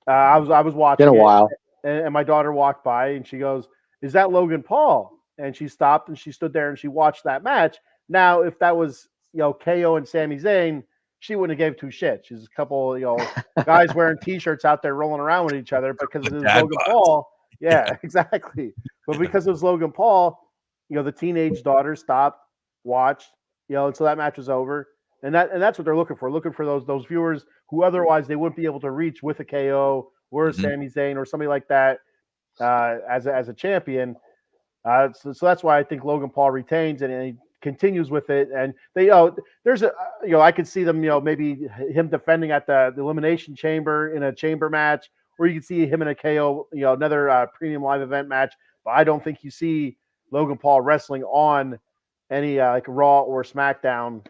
I was watching. Been a while, and my daughter walked by and she goes, "Is that Logan Paul?" And she stopped and she stood there and she watched that match. Now, if that was KO and Sami Zayn, she wouldn't have gave two shits. She's a couple guys wearing T-shirts out there rolling around with each other because it was Logan Paul. Yeah, exactly. But because it was Logan Paul, the teenage daughter stopped, watched, until that match was over. and that's what they're looking for. Looking for those viewers who otherwise they wouldn't be able to reach with a KO or a Sami Zayn or somebody like that as a champion. So that's why I think Logan Paul retains and he continues with it. And they, there's a, I could see them, maybe him defending at the Elimination Chamber in a chamber match, or you can see him in a KO, another premium live event match. But I don't think you see Logan Paul wrestling on any like Raw or SmackDown,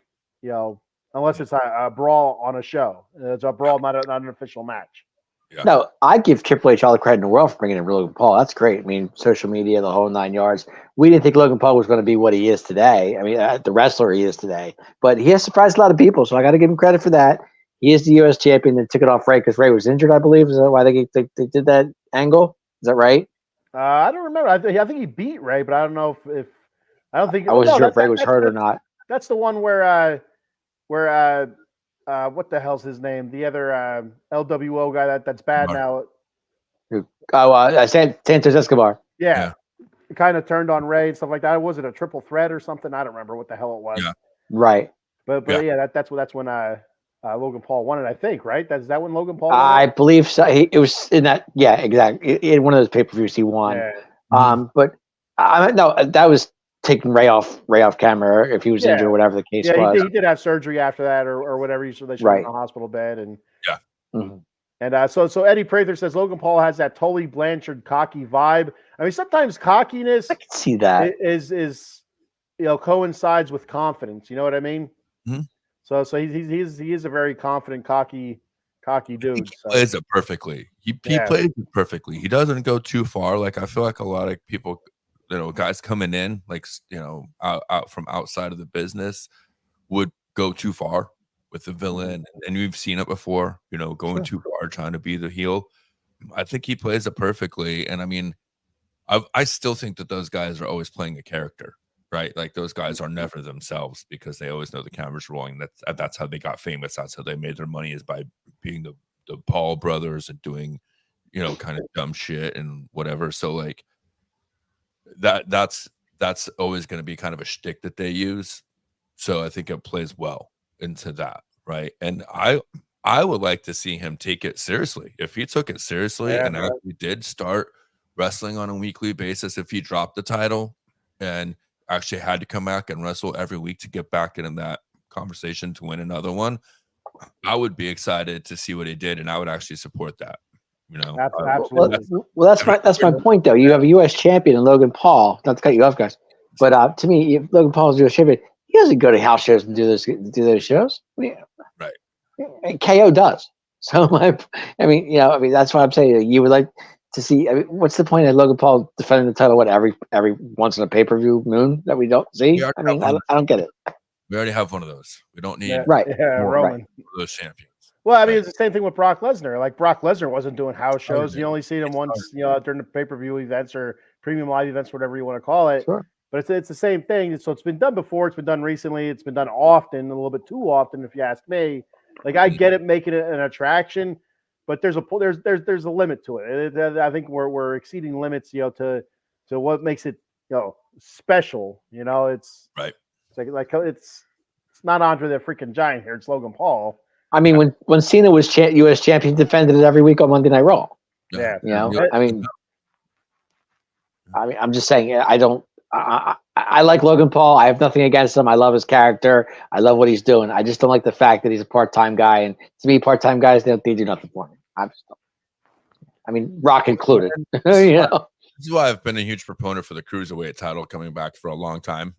unless it's a brawl on a show. It's a brawl, not an official match. Yeah. No, I give Triple H all the credit in the world for bringing in Logan Paul. That's great. I mean, social media, the whole 9 yards. We didn't think Logan Paul was going to be what he is today. I mean, the wrestler he is today. But he has surprised a lot of people, so I got to give him credit for that. He is the U.S. champion that took it off Ray because Ray was injured, I believe. Is that why they did that angle? Is that right? I don't remember. I think he beat Ray, but I don't know if I don't think. I wasn't sure if Ray was hurt or not. That's the one where what the hell's his name? The other LWO guy that's bad now. Santos Escobar. Yeah. It kind of turned on Ray and stuff like that. Was it a triple threat or something? I don't remember what the hell it was. Yeah. Right. But that's when Logan Paul won it, I think, right? Is that when Logan Paul won I believe so. It was in that, yeah, exactly. In one of those pay-per-views he won. Yeah. But no, that was taking Ray off camera if he was injured or whatever the case was. He did have surgery after that or whatever. So they showed him in a hospital bed. And and so Eddie Prather says Logan Paul has that Tully Blanchard cocky vibe. I mean, sometimes cockiness I can see that is coincides with confidence. You know what I mean? Mm-hmm. So he is a very confident, cocky dude. He plays it perfectly. He plays it perfectly. He doesn't go too far. Like I feel like a lot of people, guys coming in, like out from outside of the business, would go too far with the villain, and we've seen it before. Going too far, trying to be the heel. I think he plays it perfectly, and I mean, I still think that those guys are always playing a character. Right, like those guys are never themselves because they always know the camera's rolling. That's how they got famous. That's how they made their money, is by being the Paul brothers and doing, kind of dumb shit and whatever. So like that's always going to be kind of a shtick that they use. So I think it plays well into that, right? And I would like to see him take it seriously. If he took it seriously and actually did start wrestling on a weekly basis, if he dropped the title and actually had to come back and wrestle every week to get back into that conversation to win another one, I would be excited to see what he did, and I would actually support that. Absolutely. Well, that's my point, though. You have a U.S. champion in Logan Paul. Not to cut you off, guys, but to me, if Logan Paul is a U.S. champion, he doesn't go to house shows and do those shows. Right. And KO does. So that's why I'm saying you would like to see. I mean, what's the point of Logan Paul defending the title? What, every once in a pay-per-view moon that we don't see? I mean, I don't get it. We already have one of those. We don't need Roman those champions. Well, I mean, it's the same thing with Brock Lesnar. Like Brock Lesnar wasn't doing house shows. You only see him once, during the pay-per-view events or premium live events, whatever you want to call it. Sure. But it's the same thing. So it's been done before. It's been done recently. It's been done often, a little bit too often, if you ask me. Like I get it, making it an attraction. But there's a limit to it. I think we're exceeding limits, to what makes it, special. It's right. It's like it's not Andre the freaking Giant here. It's Logan Paul. I mean, when Cena was U.S. champion, defended it every week on Monday Night Raw. Yeah. I mean, I'm just saying. I like Logan Paul. I have nothing against him. I love his character. I love what he's doing. I just don't like the fact that he's a part-time guy. And to me, part-time guys, they do nothing for me. Rock included. This is why I've been a huge proponent for the Cruiserweight title coming back for a long time,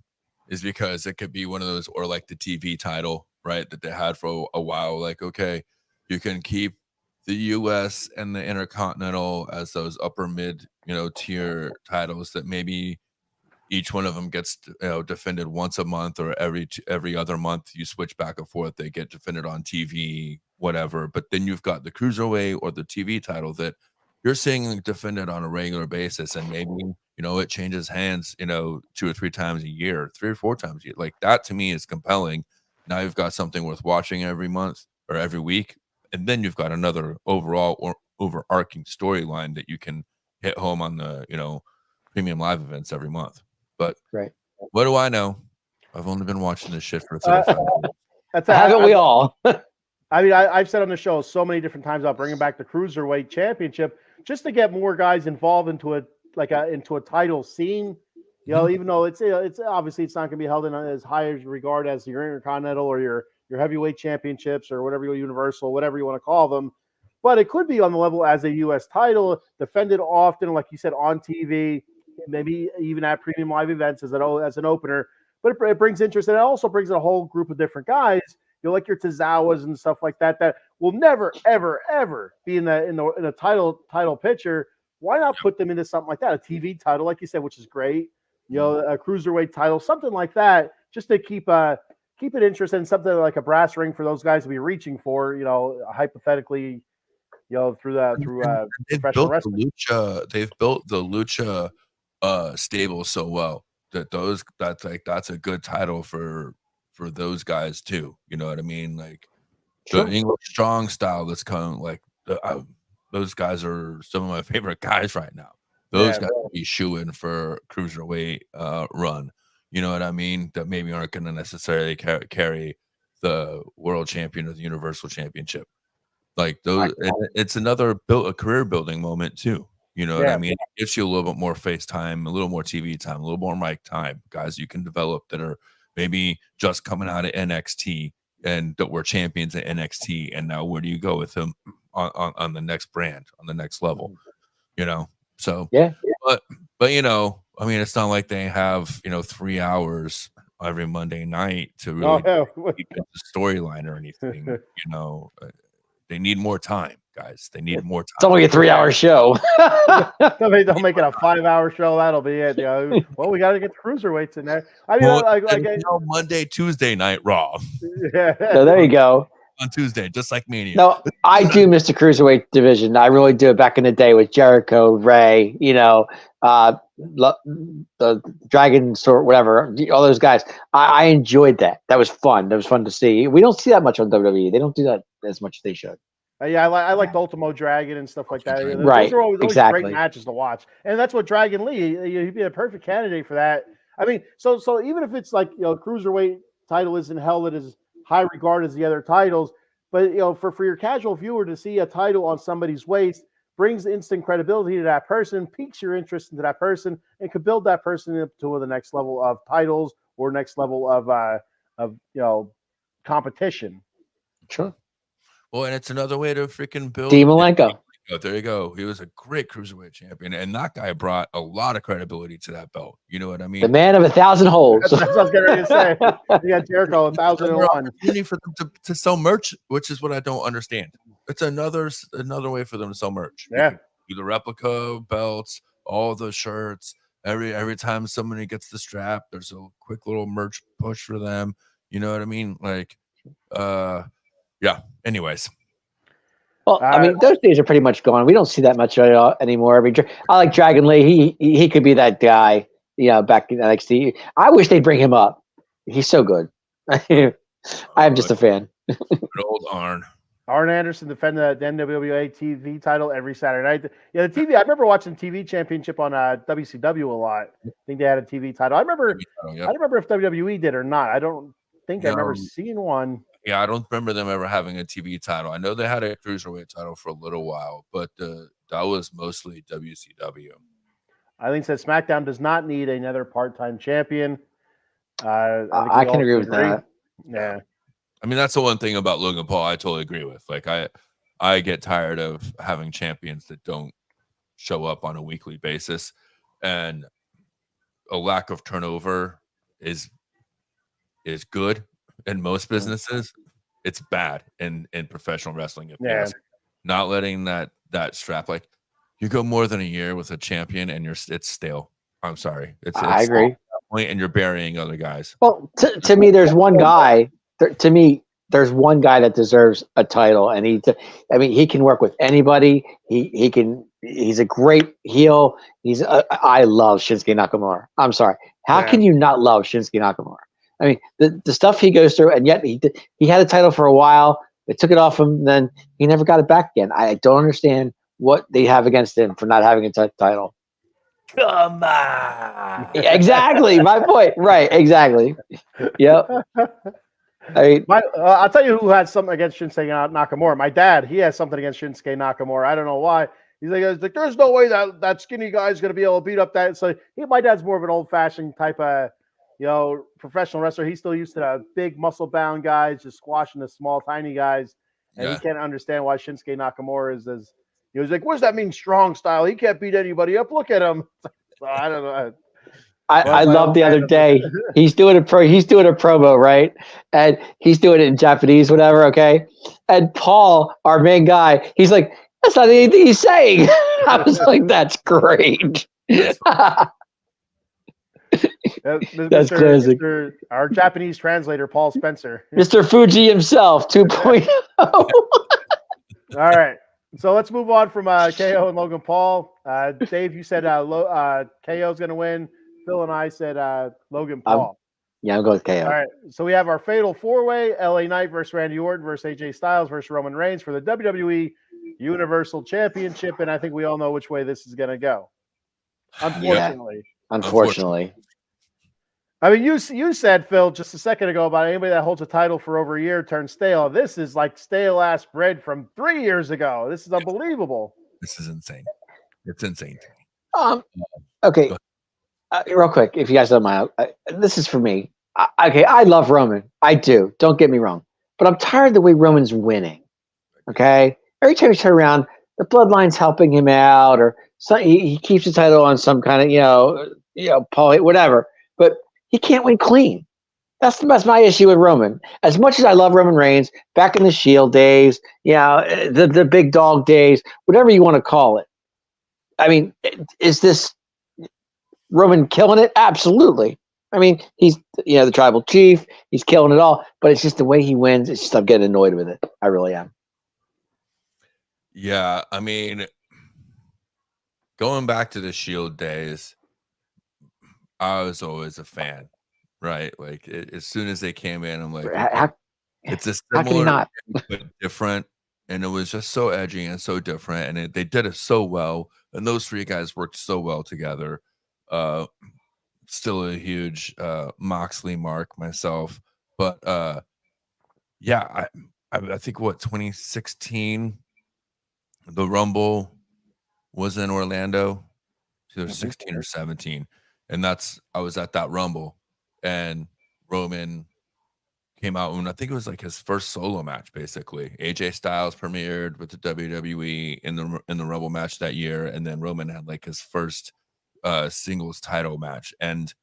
is because it could be one of those, or like the TV title, right, that they had for a while. Like, okay, you can keep the U.S. and the Intercontinental as those upper mid, tier titles that maybe each one of them gets defended once a month, or every other month you switch back and forth. They get defended on TV, whatever. But then you've got the Cruiserweight or the TV title that you're seeing defended on a regular basis, and maybe it changes hands 2 or 3 times a year, 3 or 4 times a year. Like that to me is compelling. Now you've got something worth watching every month or every week, and then you've got another overall or overarching storyline that you can hit home on the premium live events every month. But right, what do I know? I've only been watching this shit for 35 minutes. Haven't we all? I mean, I've said on the show so many different times about bringing back the Cruiserweight Championship just to get more guys involved into a title scene. You know, even though it's obviously it's not going to be held in as high as regard as your Intercontinental or your heavyweight championships or whatever, Universal, whatever you want to call them, but it could be on the level as a U.S. title, defended often, like you said, on TV, maybe even at premium live events as an opener. But it brings interest, and it also brings a whole group of different guys. Like your Tozawas and stuff like that will never, ever, ever be in a title picture. Why not put them into something like that, a TV title, like you said, which is great. You know, a cruiserweight title, something like that, just to keep it interesting, something like a brass ring for those guys to be reaching for. You know, hypothetically, through professional wrestling. They've built the Lucha stable so well that that's a good title for those guys too. You know what I mean? Like the English strong style that's coming. Like those guys are some of my favorite guys right now. Those guys will be shooing for cruiserweight run. You know what I mean? That maybe aren't going to necessarily carry the world champion or the universal championship. Like those, it's another a career building moment too. You know what I mean? It gives you a little bit more face time, a little more TV time, a little more mic time. Guys you can develop that are maybe just coming out of NXT and that were champions at NXT, and now where do you go with them on the next brand, on the next level? You know, so but you know, I mean, it's not like they have 3 hours every Monday night to really keep the storyline or anything. You know, they need more time, guys. They need more time. It's only a 3-hour show. Don't make it a 5-hour show. That'll be it. Well, we got to get the cruiserweights in there. I mean, Monday, Tuesday night Raw. So there you go. On Tuesday, just like Mania. No, I do miss the cruiserweight division. I really do. Back in the day with Jericho, Ray, the Dragon Sword, whatever, all those guys. I enjoyed that. That was fun. That was fun to see. We don't see that much on WWE. They don't do that as much as they should. I like Ultimo Dragon and stuff like that. Right, Those are always exactly. great matches to watch, and that's what Dragon Lee. He'd be a perfect candidate for that. I mean, so even if it's like cruiserweight title isn't held as high regard as the other titles, but for your casual viewer to see a title on somebody's waist brings instant credibility to that person, piques your interest into that person, and could build that person up to the next level of titles or next level of competition. Sure. Well, and it's another way to freaking build. Dean Malenko. There you go. He was a great cruiserweight champion, and that guy brought a lot of credibility to that belt. You know what I mean? The man of 1,000 holds. That's what I was getting ready to say. You got Jericho 1,001. Opportunity for them to sell merch, which is what I don't understand. It's another way for them to sell merch. Yeah, do the replica belts, all the shirts. Every time somebody gets the strap, there's a quick little merch push for them. You know what I mean? Like, yeah. Anyways. Well, I mean, those days are pretty much gone. We don't see that much anymore. I mean, I like Dragon Lee. He could be that guy, back in NXT. I wish they'd bring him up. He's so good. I'm just a fan. Good old Arn. Arn Anderson defend the NWA TV title every Saturday night. Yeah, the TV. I remember watching TV Championship on WCW a lot. I think they had a TV title. I remember if WWE did or not. I don't think I remember seeing one. Yeah, I don't remember them ever having a TV title. I know they had a cruiserweight title for a little while, but that was mostly WCW. Eileen said SmackDown does not need another part-time champion. I can agree with that. Yeah. I mean, that's the one thing about Logan Paul I totally agree with. Like, I get tired of having champions that don't show up on a weekly basis, and a lack of turnover is good. In most businesses, it's bad in professional wrestling. Not letting that strap, like, you go more than a year with a champion and it's stale. I'm sorry. I agree. Point, and you're burying other guys. Well, to me, there's one guy. There's one guy that deserves a title, and he can work with anybody. He's a great heel. I love Shinsuke Nakamura. I'm sorry. How can you not love Shinsuke Nakamura? I mean, the stuff he goes through, and yet he had a title for a while. They took it off him, then he never got it back again. I don't understand what they have against him for not having a title. Come on. Exactly, my point. Right, exactly. Yep. I'll tell you who had something against Shinsuke Nakamura. My dad, he has something against Shinsuke Nakamura. I don't know why. He's like, there's no way that skinny guy is going to be able to beat up that. So my dad's more of an old-fashioned type of, professional wrestler. He's still used to the big muscle-bound guys just squashing the small, tiny guys. And he can't understand why Shinsuke Nakamura is as, he was like, what does that mean, strong style? He can't beat anybody up. Look at him. So I don't know. I love the other day. He's doing a promo, right? And he's doing it in Japanese, whatever. Okay. And Paul, our main guy, he's like, that's not anything he's saying. I was like, that's great. That's classic. Our Japanese translator, Paul Spencer. Mr. Fuji himself, 2.0. All right. So let's move on from KO and Logan Paul. Dave, you said KO is going to win. Phil and I said Logan Paul. I'll go with KO. All right. So we have our fatal four-way: LA Knight versus Randy Orton versus AJ Styles versus Roman Reigns for the WWE Universal Championship. And I think we all know which way this is going to go. Unfortunately. Unfortunately. I mean, you said, Phil, just a second ago about anybody that holds a title for over a year turns stale. This is like stale-ass bread from 3 years ago. This is unbelievable. This is insane. It's insane. Okay. Real quick, if you guys don't mind, this is for me. I love Roman. I do. Don't get me wrong. But I'm tired of the way Roman's winning. Okay? Every time he turns around, the bloodline's helping him out, or he keeps the title on some kind of, Paul, whatever. But he can't win clean. That's my issue with Roman. As much as I love Roman Reigns, back in the Shield days, the big dog days, whatever you want to call it. I mean, is this Roman killing it? Absolutely. I mean, he's the tribal chief. He's killing it all. But it's just the way he wins. It's just I'm getting annoyed with it. I really am. Yeah, I mean, going back to the Shield days, I was always a fan, right? Like as soon as they came in, I'm like, it's a similar but different, and it was just so edgy and so different, and they did it so well, and those three guys worked so well together. Still a huge Moxley mark myself, but yeah, I think 2016, the Rumble was in Orlando, either 16 or 17. And I was at that Rumble, and Roman came out, and I think it was like his first solo match, basically. AJ Styles premiered with the WWE in the Rumble match that year, and then Roman had like his first singles title match. And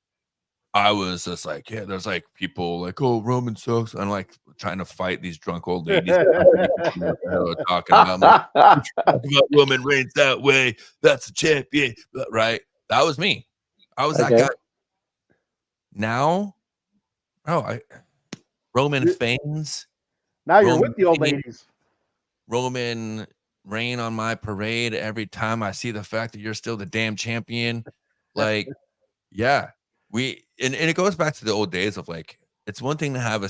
I was just like, yeah, there's like people like, oh, Roman sucks. I'm like trying to fight these drunk old ladies talking about Roman Reigns that way. That's a champion, right? That was me. I was that guy. Now, Roman feigns. Now you're with the old ladies. Roman rain on my parade every time I see the fact that you're still the damn champion. Like, yeah, and it goes back to the old days of like, it's one thing to have a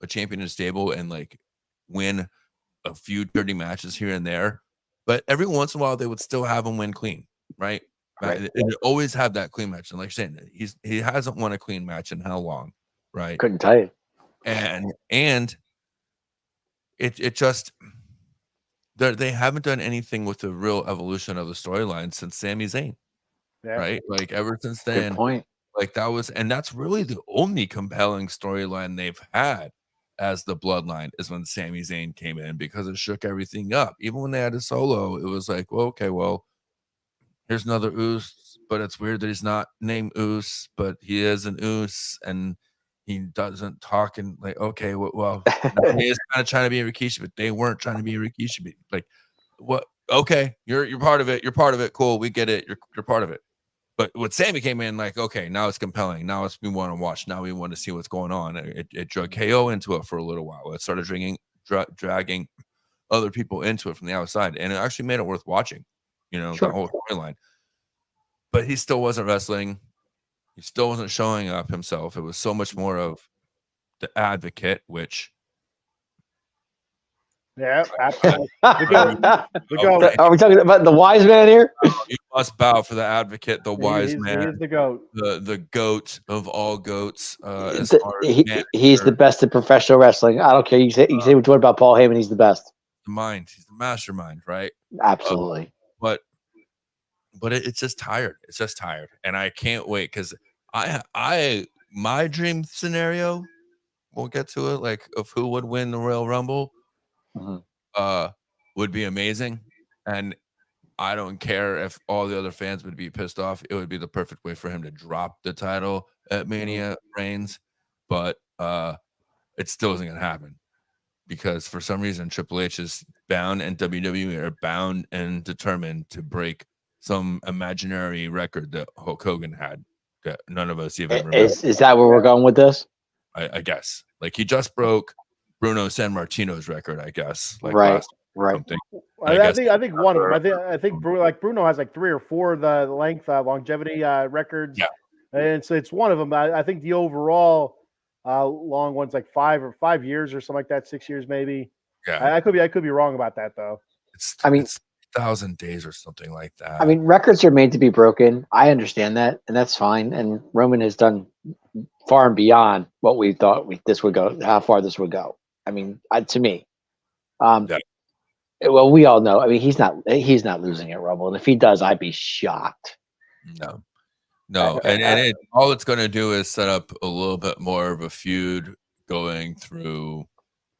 champion in a stable and like win a few dirty matches here and there, but every once in a while they would still have him win clean, right? Right. And always have that clean match. And like you're saying, he hasn't won a clean match in how long, right? Couldn't tell you. And it just they haven't done anything with the real evolution of the storyline since Sami Zayn, right? Like ever since then. Good point. Like that's really the only compelling storyline they've had as the bloodline is when Sami Zayn came in, because it shook everything up. Even when they had a solo, it was like, well, okay, well, here's another Uce, but it's weird that he's not named Uce, but he is an Uce, and he doesn't talk. And like, okay, well, he is kind of trying to be a Rikishi, but they weren't trying to be a Rikishi. Like, what? Okay, you're part of it. You're part of it. Cool, we get it. You're part of it. But when Sammy came in, like, okay, now it's compelling. Now we want to watch. Now we want to see what's going on. It drug KO into it for a little while. It started dragging other people into it from the outside, and it actually made it worth watching. Sure. The whole storyline. But he still wasn't wrestling. He still wasn't showing up himself. It was so much more of the advocate, which Yeah, absolutely. The goat. Are we talking about the wise man here? You must bow for the advocate, the wise He man, is the goat. the goat of all goats. As far as He's the best at professional wrestling. I don't care. You say what you want about Paul Heyman. He's the best. the mind. He's the mastermind, right? Absolutely. But it's just tired. It's just tired, and I can't wait because my dream scenario. We'll get to it, like of who would win the Royal Rumble. Would be amazing, and I don't care if all the other fans would be pissed off. It would be the perfect way for him to drop the title at Mania Reigns, but it still isn't gonna happen because for some reason Triple H is bound and WWE are bound and determined to break some imaginary record that Hulk Hogan had that none of us even remember. Is that where we're going with this? I guess like he just broke Bruno Sammartino's record, I guess. Like right. Something. I think one of them. I think Bruno has like 3 or 4 of the longevity records. Yeah, and so it's one of them. I think the overall long one's like 5 years or something like that, 6 years maybe. Yeah, I could be wrong about that though. It's 1,000 days or something like that. I mean, records are made to be broken. I understand that, and that's fine. And Roman has done far and beyond what we thought this would go. How far this would go. I mean, to me, well, we all know. I mean, he's not losing at Rumble, and if he does, I'd be shocked. No, and all it's going to do is set up a little bit more of a feud going through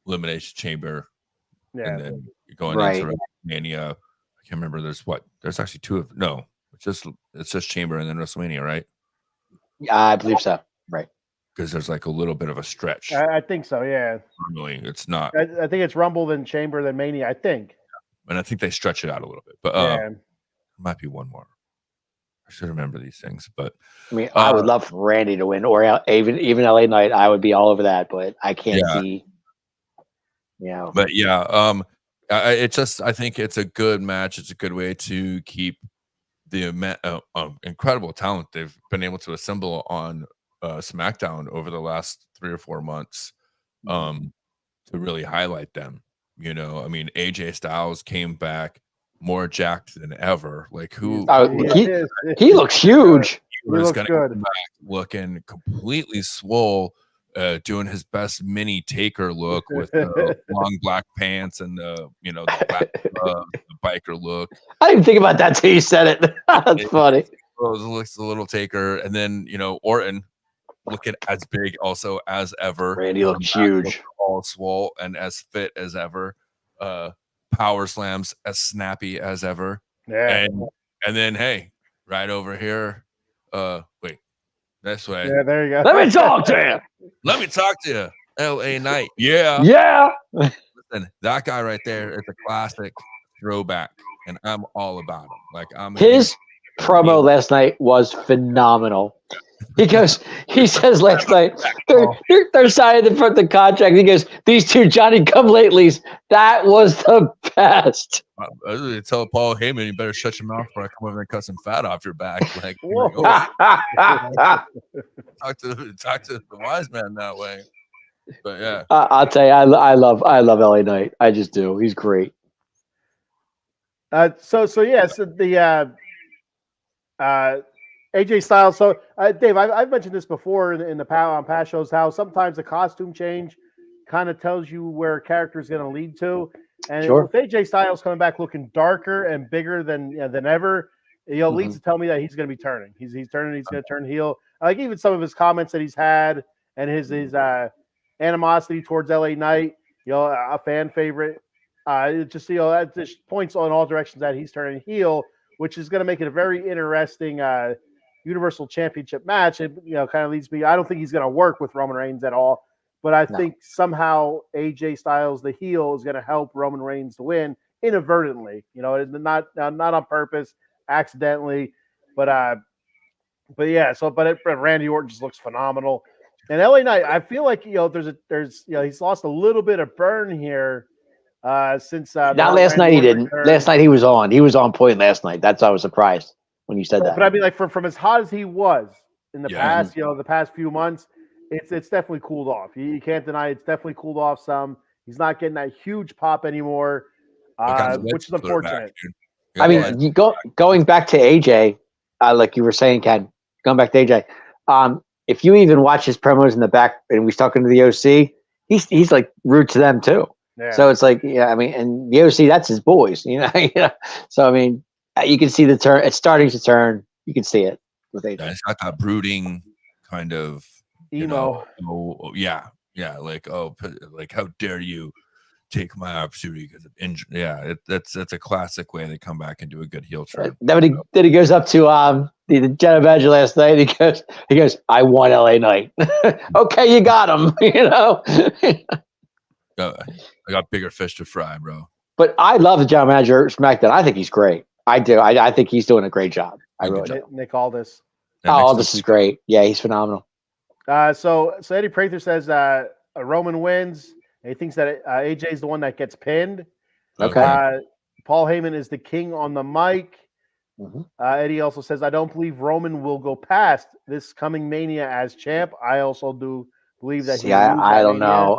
Elimination Chamber, and then going into WrestleMania. I can't remember. There's actually 2 of it's just Chamber and then WrestleMania, right? Yeah, I believe so. Right. Because there's like a little bit of a stretch. I think so. Yeah. Normally, it's not. I think it's Rumble, then Chamber, then Mania. I think. And I think they stretch it out a little bit, but there might be one more. I should remember these things, but I mean, I would love for Randy to win, or even LA Knight. I would be all over that, but I can't see. Yeah. But I think it's a good match. It's a good way to keep the incredible talent they've been able to assemble on SmackDown over the last 3 or 4 months to really highlight them. You know, I mean, AJ Styles came back more jacked than ever. Like he looks huge. He looks good. Come back looking completely swole, doing his best mini Taker look with the long black pants and the black the biker look. I didn't think about that till you said it. That's funny. Looks a little Taker, and then Orton looking as big also as ever. Randy looks huge, all swole and as fit as ever. Power slams as snappy as ever. Yeah. And then hey, right over here. Wait, this way. Yeah, there you go. Let me talk to you. LA Knight. Yeah. Yeah. Listen, that guy right there is a classic throwback, and I'm all about him. Like his promo last night was phenomenal. He says last night they're signing the contract. He goes, these 2 Johnny come latelys. That was the best. I tell Paul Heyman, you better shut your mouth before I come over and cut some fat off your back. Like, talk to the wise man that way. But yeah, I'll tell you, I love LA Knight. I just do. He's great. So the AJ Styles. So Dave, I've mentioned this before in the on past shows, how sometimes the costume change kind of tells you where a character is going to lead to. And with AJ Styles coming back looking darker and bigger than ever, leads to tell me that he's going to be turning. He's turning. He's going to turn heel. Like even some of his comments that he's had and his animosity towards LA Knight, a fan favorite. It just that just points on all directions that he's turning heel, which is going to make it a very interesting Universal Championship match. It kind of leads me. I don't think he's going to work with Roman Reigns at all, but I think somehow AJ Styles, the heel, is going to help Roman Reigns to win inadvertently. Not on purpose, accidentally, but yeah. But Randy Orton just looks phenomenal, and LA Knight. I feel like there's he's lost a little bit of burn here. Since not last night he didn't. Last night he was on. He was on point last night. That's why I was surprised when you said that. But I mean, like from as hot as he was in the past, the past few months, it's definitely cooled off. You can't deny it's definitely cooled off some. He's not getting that huge pop anymore, which is unfortunate. I mean, going back to AJ, like you were saying, Ken, going back to AJ, if you even watch his promos in the back, and he's talking to the OC, he's like rude to them too. Yeah. So it's like, yeah, I mean, and the OC, that's his boys, you know. So I mean, you can see the turn. It's starting to turn. You can see it with AJ. Yeah, it's got that brooding kind of emo. Yeah, like how dare you take my opportunity because of injury. Yeah, that's a classic way they come back and do a good heel turn. Then he goes up to the general manager last night. He goes, I won LA Knight. Okay, you got him. You know. I got bigger fish to fry, bro. But I love the general manager of SmackDown. I think he's great. I do. I think he's doing a great job. I really do. Nick Aldis. Aldis is great. Yeah, he's phenomenal. So Eddie Prather says Roman wins. He thinks that AJ is the one that gets pinned. Okay. Paul Heyman is the king on the mic. Mm-hmm. Eddie also says, I don't believe Roman will go past this coming Mania as champ. I also do believe that. I don't know.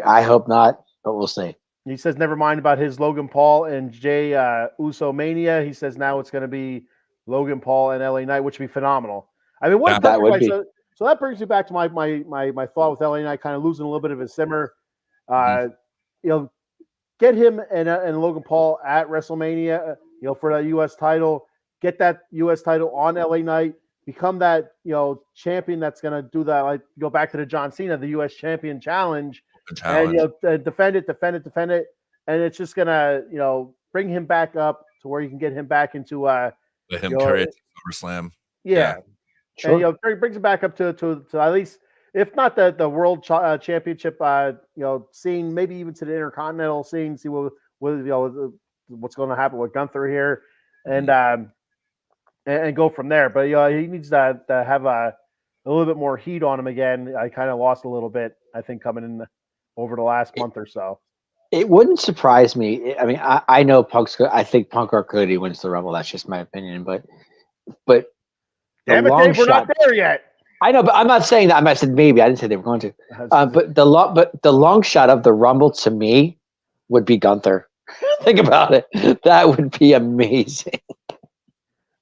I hope not, but we'll see. He says, never mind about his Logan Paul and Jay Uso Mania. He says now it's going to be Logan Paul and LA Knight, which would be phenomenal. I mean, that would be. So that brings me back to my thought with LA Knight kind of losing a little bit of his simmer. Get him and Logan Paul at WrestleMania, for the U.S. title. Get that U.S. title on LA Knight. Become that champion that's gonna do that. Like go back to the John Cena, the U.S. Champion challenge, and defend it, and it's just gonna bring him back up to where you can get him back into let him carry it to SummerSlam. Yeah. Sure. And brings it back up to at least, if not the world championship, scene, maybe even to the intercontinental scene. See what's going to happen with Gunther here, and go from there. But he needs to have a little bit more heat on him again. I kind of lost a little bit, I think, coming in over the last month or so. It wouldn't surprise me. I mean, I know Punk's good. I think Punk or Cody wins the Rumble. That's just my opinion, but. Damn it, Dave, we're not there yet. I know, but I'm not saying that. I said maybe. I didn't say they were going to. But the long shot of the Rumble to me would be Gunther. Think about it. That would be amazing.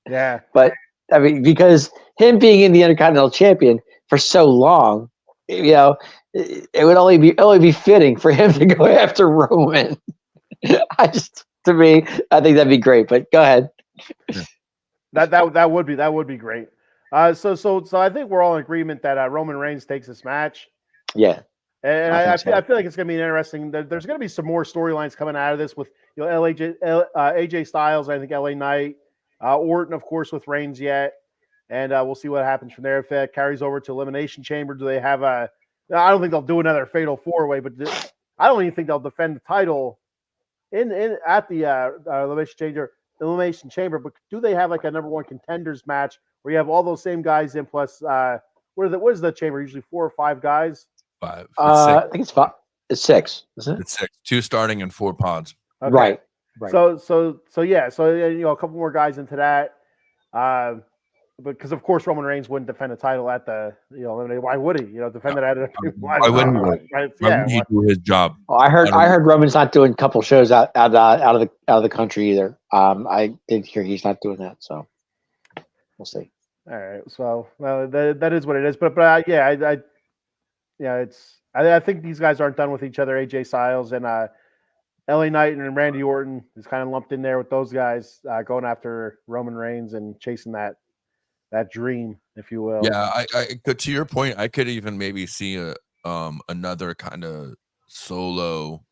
Yeah. But I mean, because him being in the Intercontinental Champion for so long, it would only be fitting for him to go after Roman. To me, I think that'd be great. But go ahead. That would be great. So I think we're all in agreement that Roman Reigns takes this match. Yeah, and I feel like it's going to be interesting. There's going to be some more storylines coming out of this with AJ Styles. I think LA Knight, Orton, of course, with Reigns yet, and we'll see what happens from there. If that carries over to Elimination Chamber, do they have I don't think they'll do another Fatal 4-Way, but I don't even think they'll defend the title at the Elimination Chamber, but do they have like a number one contenders match where you have all those same guys in plus what is the chamber? Usually 4 or 5 guys? 5. I think it's 5. It's 6, isn't it? It's 6. 2 starting and 4 pods. Okay. Right. So yeah. So a couple more guys into that. Because of course Roman Reigns wouldn't defend a title at the why would he defend it at it? Why wouldn't he do his job? Oh, I heard Roman's not doing a couple shows out of the country either. I did hear he's not doing that, so we'll see. All right, so that is what it is. But I think these guys aren't done with each other. AJ Styles and LA Knight and Randy Orton is kind of lumped in there with those guys going after Roman Reigns and chasing that dream, if you will. Yeah, I to your point, I could even maybe see another kind of solo.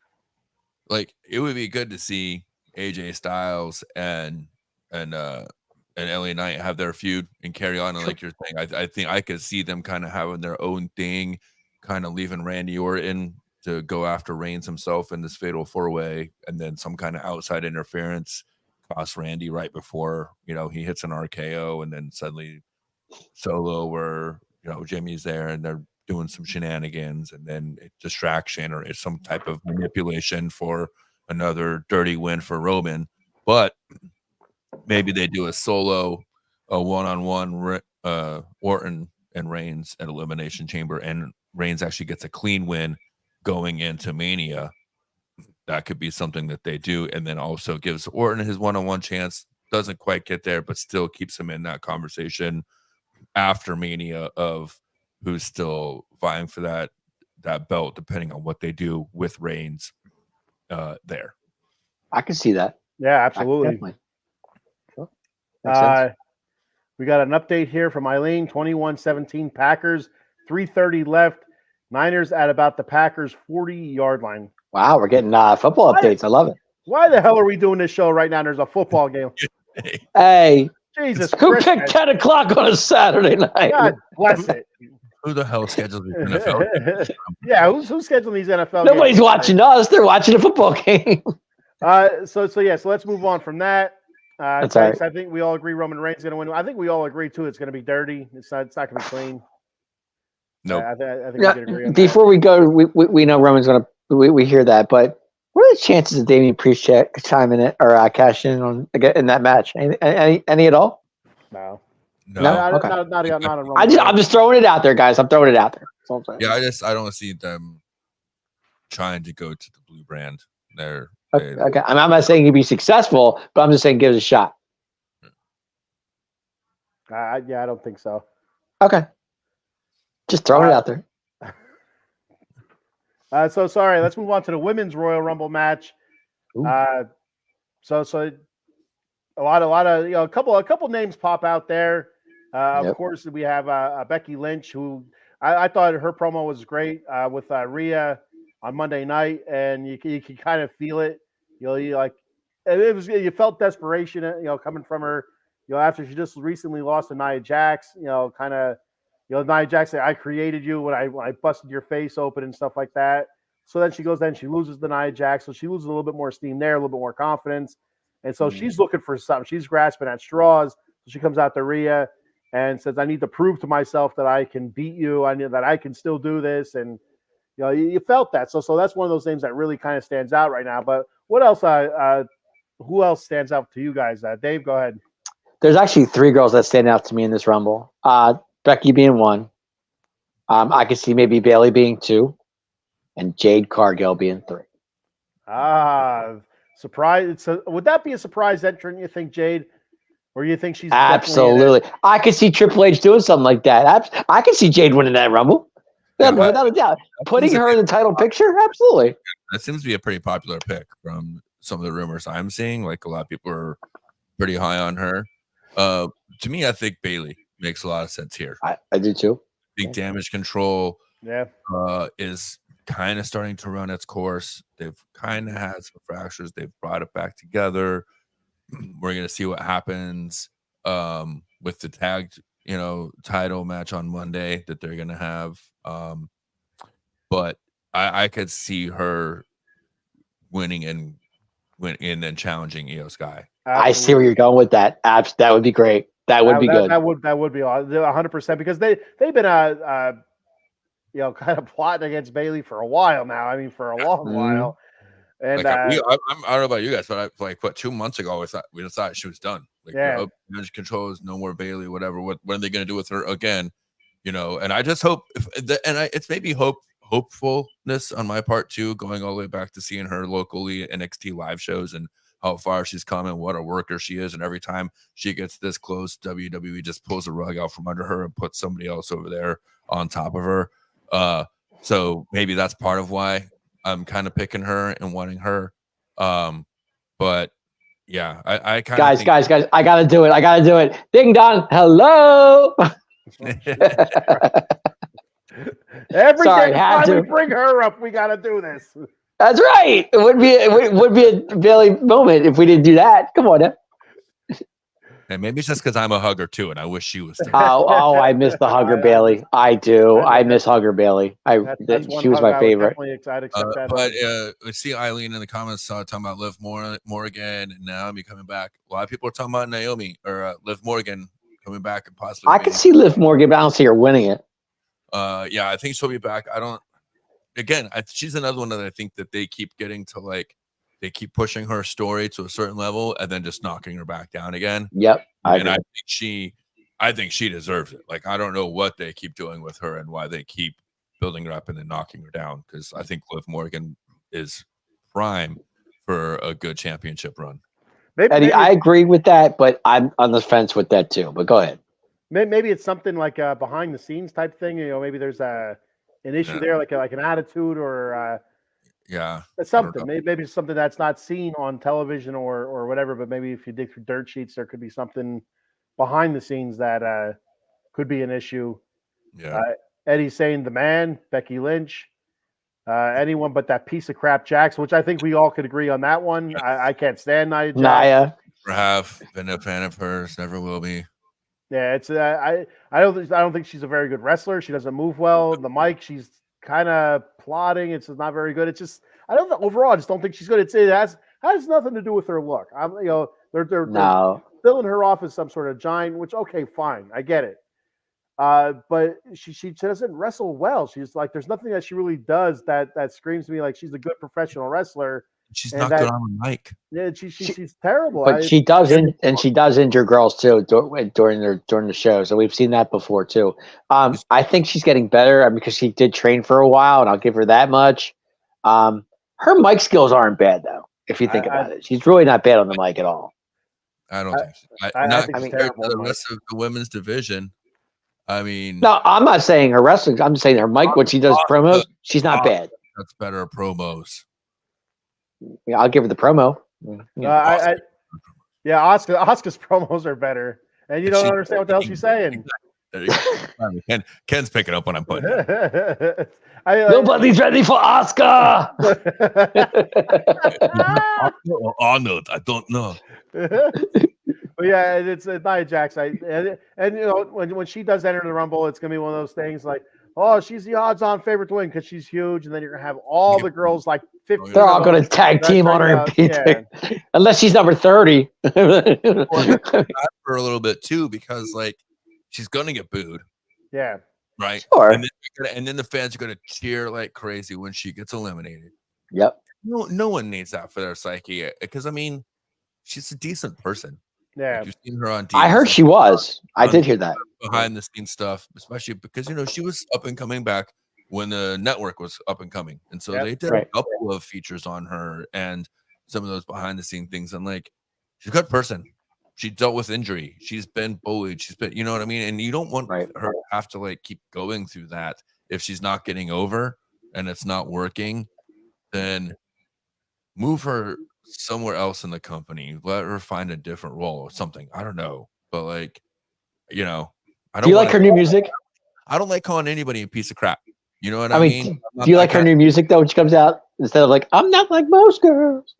Like it would be good to see AJ Styles and LA Knight have their feud and carry on. And like you're saying, I think I could see them kind of having their own thing, kind of leaving Randy Orton to go after Reigns himself in this Fatal 4-Way, and then some kind of outside interference cost Randy right before he hits an RKO, and then suddenly Solo where Jimmy's there and they're doing some shenanigans, and then distraction or it's some type of manipulation for another dirty win for Roman. But maybe they do a one-on-one Orton and Reigns at Elimination Chamber, and Reigns actually gets a clean win going into Mania, that could be something that they do, and then also gives Orton his one-on-one chance. Doesn't quite get there, but still keeps him in that conversation after Mania of who's still vying for that belt, depending on what they do with Reigns there. I can see that. Yeah, absolutely. Sure. Makes sense. We got an update here from Eileen, 21-17 Packers, 3:30 left. Niners at about the Packers' 40-yard line. Wow, we're getting football updates. I love it. Why the hell are we doing this show right now? There's a football game. Hey, Jesus who Christ. picked 10 o'clock on a Saturday night? God bless it. Who the hell schedules these NFL? Yeah, who's scheduling these NFL Nobody's games? watching us. They're watching a football game. So let's move on from that. That's all right. I think we all agree Roman Reigns is going to win. I think we all agree too. It's going to be dirty. It's not going to be clean. No, I think we can agree on Before we go, we know Roman's going to. We hear that, but what are the chances of Damian Priest chime in it or cash in on in that match? Any at all? that. no. Okay. Not on Roman. I'm just throwing it out there, guys. I'm throwing it out there. That's all I'm saying. Yeah, I don't see them trying to go to the blue brand. Okay. I'm not saying he'd be successful, but I'm just saying give it a shot. I don't think so. Okay. Just throwing it out there. So sorry. Let's move on to the women's Royal Rumble match. Ooh. So a lot of a couple names pop out there. Of course, we have Becky Lynch, who I thought her promo was great with Rhea on Monday night, and you can kind of feel it. You felt desperation, coming from her. After she just recently lost to Nia Jax, Nia Jax said, "I created you when I busted your face open" and stuff like that. So then she goes, she loses to Nia Jax, so she loses a little bit more steam there, a little bit more confidence, and so she's looking for something. She's grasping at straws. So she comes out to Rhea and says, "I need to prove to myself that I can beat you. I know that I can still do this." And you felt that. So that's one of those things that really kind of stands out right now. But what else? Who else stands out to you guys? Dave, go ahead. There's actually 3 girls that stand out to me in this Rumble. Becky being 1. I could see maybe Bayley being 2, and Jade Cargill being 3. Surprise! Would that be a surprise entrant? You think Jade, or you think she's absolutely? I could see Triple H doing something like that. I could see Jade winning that Rumble. Yeah, without a doubt. Putting her in the title picture, absolutely. That seems to be a pretty popular pick from some of the rumors I'm seeing. Like a lot of people are pretty high on her. To me, I think Bayley makes a lot of sense here. I do too. Big damage control. Yeah. Is kind of starting to run its course. They've kind of had some fractures. They've brought it back together. We're gonna see what happens with the tagged, title match on Monday that they're gonna have. But I could see her winning and challenging Io Sky. Absolutely. I see where you're going with that. That would be great. That would be good. That would be 100% because they've been kind of plotting against Bayley for a while now. I mean, for a long while. And I don't know about you guys, but 2 months ago we thought she was done. Damage control is no more Bayley. Whatever. What are they going to do with her again? And I just hope, it's maybe hopefulness on my part too, going all the way back to seeing her locally NXT live shows and how far she's come and what a worker she is. And every time she gets this close, WWE just pulls a rug out from under her and puts somebody else over there on top of her. So maybe that's part of why I'm kind of picking her and wanting her. But yeah, I kind of guys, I gotta do it. Ding dong, hello. Every time we bring her up, we gotta do this. That's right. It would be a Bayley moment if we didn't do that. Come on, and maybe it's just because I'm a hugger too, and I wish she was too. I miss the hugger Bayley. I do. I miss hugger Bayley. She was my favorite. But we see Eileen in the comments talking about Liv Morgan and Naomi coming back. A lot of people are talking about Naomi or Liv Morgan coming back and possibly. I can see Liv Morgan, but I don't see her winning it. Yeah, I think she'll be back. She's another one that I think that they keep getting to they keep pushing her story to a certain level and then just knocking her back down again. Yep. I think she deserves it. I don't know what they keep doing with her and why they keep building her up and then knocking her down. Because I think Liv Morgan is prime for a good championship run. Eddie, I agree with that, but I'm on the fence with that too. But go ahead. Maybe it's something like a behind the scenes type thing. Maybe there's an issue there, like an attitude or something. Maybe it's something that's not seen on television or whatever. But maybe if you dig through dirt sheets, there could be something behind the scenes that could be an issue. Yeah. Eddie's saying the man, Becky Lynch. Anyone but that piece of crap Jax, which I think we all could agree on that one. I can't stand Nia Jax. Nia. Never have been a fan of hers. Never will be. Yeah, it's I don't think she's a very good wrestler. She doesn't move well. The mic, she's kind of plodding. It's not very good. It's just I don't know. Overall, I just don't think she's good. It has nothing to do with her look. They're filling her off as some sort of giant. Which okay, fine, I get it. But she doesn't wrestle well. She's like, there's nothing that she really does that screams to me like she's a good professional wrestler. She's not good on the mic. Yeah, she's terrible. But she does, she does injure girls too during the show. So we've seen that before too. I think she's getting better because she did train for a while, and I'll give her that much. Her mic skills aren't bad though, if you think about it. She's really not bad on the mic at all. I don't think so. Not compared to the rest of the women's division. I mean, no, I'm not saying her wrestling. I'm saying her mic when she does promos. She's not bad. That's better promos. Yeah, I'll give her the promo. Asuka's promos are better, and you don't understand what the hell she's saying. Ken's picking up what I'm putting down. Nobody's ready for Asuka. Arnold, I don't know. But yeah, it's Nia Jax. And when she does enter the Rumble, it's gonna be one of those things like, oh, she's the odds-on favorite to win because she's huge, and then you're gonna have all the girls like 50. They're all gonna tag team on her and beat her, unless she's number 30. For a little bit too, because like she's gonna get booed. Yeah. Right. Sure. And then the fans are gonna cheer like crazy when she gets eliminated. Yep. No one needs that for their psyche because I mean, she's a decent person. Yeah, like you've seen her on TV. I heard she was. I did hear that behind the scenes stuff, especially because she was up and coming back when the network was up and coming, and so they did a couple of features on her and some of those behind the scene things. And like, she's a good person. She dealt with injury. She's been bullied. She's been, you know what I mean. And you don't want her to have to like keep going through that if she's not getting over and it's not working. Then move her somewhere else in the company, let her find a different role or something. I don't know, but like, I don't. Do you like her new music? I don't like calling anybody a piece of crap. You know what I mean? Do you like her new music though when she comes out instead of like I'm not like most girls?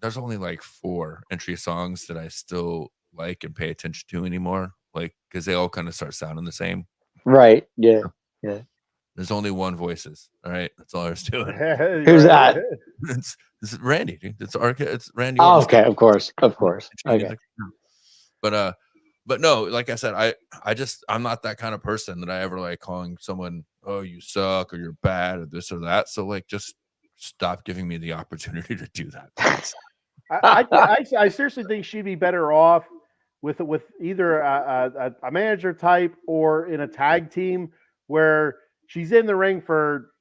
There's only like 4 entry songs that I still like and pay attention to anymore, like because they all kind of start sounding the same. Right? Yeah. Yeah. There's only one voices. All right, that's all there's to it. Who's that? It's Randy, dude. It's Randy. Oh, okay, of course. Okay. But no, like I said, I'm not that kind of person that I ever like calling someone, oh, you suck or you're bad or this or that. So like, just stop giving me the opportunity to do that. I seriously think she'd be better off with either a manager type or in a tag team where she's in the ring for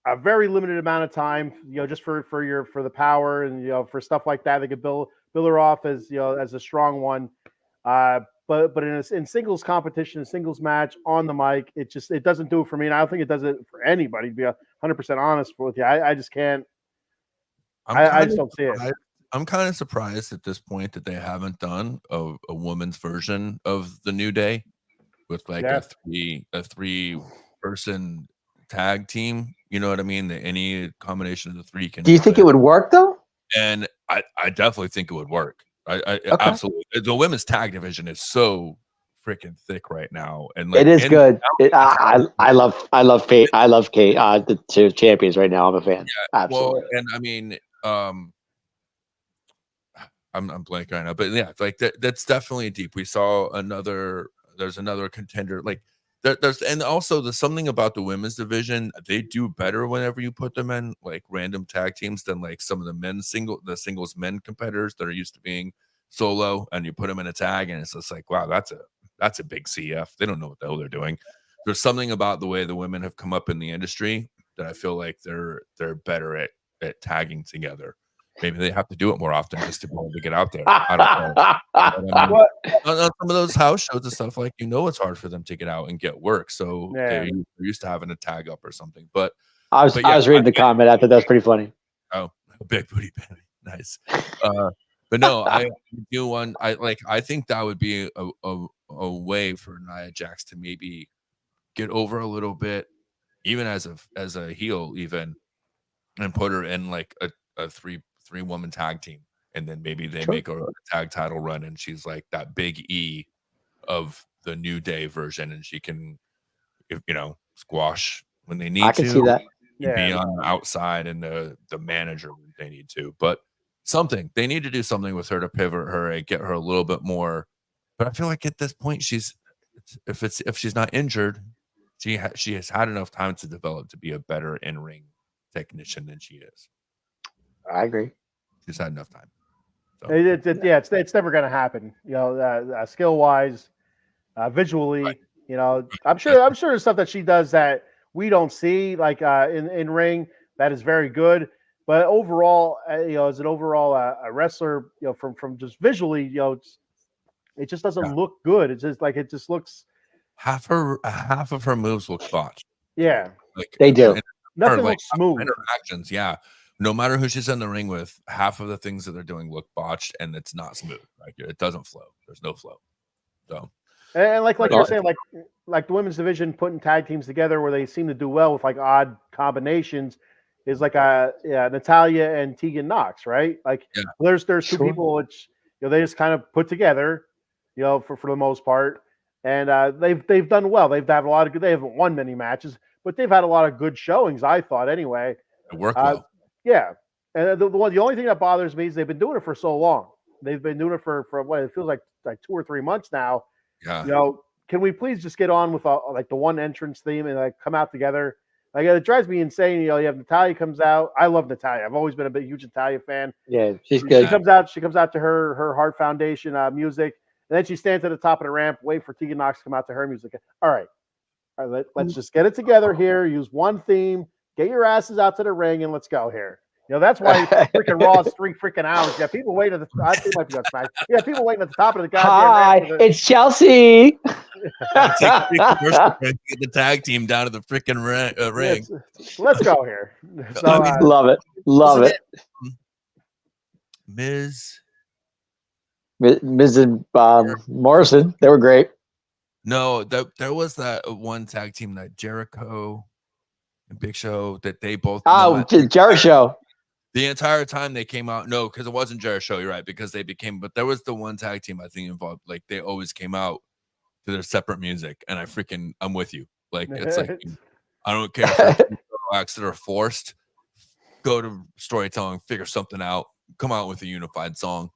a very limited amount of time, just for the power and for stuff like that. They could build her off as as a strong one. But in singles competition, a singles match on the mic, it doesn't do it for me, and I don't think it does it for anybody. To be 100% honest with you, I just can't. I just don't see it. I'm kind of surprised at this point that they haven't done a women's version of the New Day with like a 3-person tag team. You know what I mean? That any combination of the 3 can. Do you think it would work though? And I definitely think it would work. I absolutely. The women's tag division is so freaking thick right now, and like, it is good. I love Kate. The 2 champions right now. I'm a fan. Yeah, absolutely. Well, and I mean, I'm blanking right now, but yeah, like that's definitely deep. We saw there's another contender like there's, and also there's something about the women's division. They do better whenever you put them in like random tag teams than like some of the singles men competitors that are used to being solo, and you put them in a tag and it's just like, wow, that's a big CF. They don't know what the hell they're doing. There's something about the way the women have come up in the industry that I feel like they're better at at tagging together. Maybe they have to do it more often just to be able to get out there. I don't know. I mean, on some of those house shows and stuff, like, it's hard for them to get out and get work. So they're used to having a tag up or something. But I was reading the comment. I thought that was pretty funny. Oh, big booty baby, nice. But no, I do one. I think that would be a way for Nia Jax to maybe get over a little bit, even as a heel, even, and put her in like a three woman tag team, and then maybe they make a tag title run, and she's like that big E of the New Day version, and she can, squash when they need to. I can see that. Be on the outside and the manager when they need to, but they need to do something with her to pivot her and get her a little bit more. But I feel like at this point, if she's not injured, she has had enough time to develop to be a better in-ring technician than she is. I agree. She's had enough time. So. It's never going to happen. Skill wise, visually, right. I'm sure there's stuff that she does that we don't see, like in ring, that is very good. But overall, as an overall a wrestler, from just visually, it just doesn't look good. It's just like, it just looks. Half of her moves look botched. Yeah, like, they do. Nothing looks smooth. Interactions, yeah. No matter who she's in the ring with, half of the things that they're doing look botched, and it's not smooth. Like, it doesn't flow. There's no flow. So. And like you're saying, like the women's division putting tag teams together where they seem to do well with like odd combinations is like Natalya and Tegan Knox, right? Like there's two people which they just kind of put together, for the most part, and they've done well. They've had a lot of good. They haven't won many matches, but they've had a lot of good showings, I thought, anyway. It worked well. Yeah, and the only thing that bothers me is they've been doing it for so long. They've been doing it for what it feels like 2 or 3 months now. Yeah. Can we please just get on with like the one entrance theme and like come out together? Like, it drives me insane. You have Natalya comes out. I love Natalya. I've always been a huge Natalya fan. Yeah, she's good. She comes out to her Heart Foundation music, and then she stands at the top of the ramp, wait for Tegan Knox to come out to her music. All right, let's just get it together here. Use one theme. Get your asses out to the ring and let's go here. That's why freaking Raw is 3 freaking hours. Yeah, people waiting at the. I think it might be on Smash. Yeah, people waiting at the top of the goddamn. Hi, it's Chelsea. Get the tag team down to the freaking ring. Let's go here. So, love it. Miz and Morrison, they were great. No, there was that one tag team, that Jericho and Big Show, that they both. Jericho. The entire time they came out, no, because it wasn't Jericho. You're right, because they became. But there was the one tag team I think involved. Like, they always came out to their separate music, and I'm with you. Like, it's like, I don't care if it's acts that are forced. Go to storytelling, figure something out, come out with a unified song.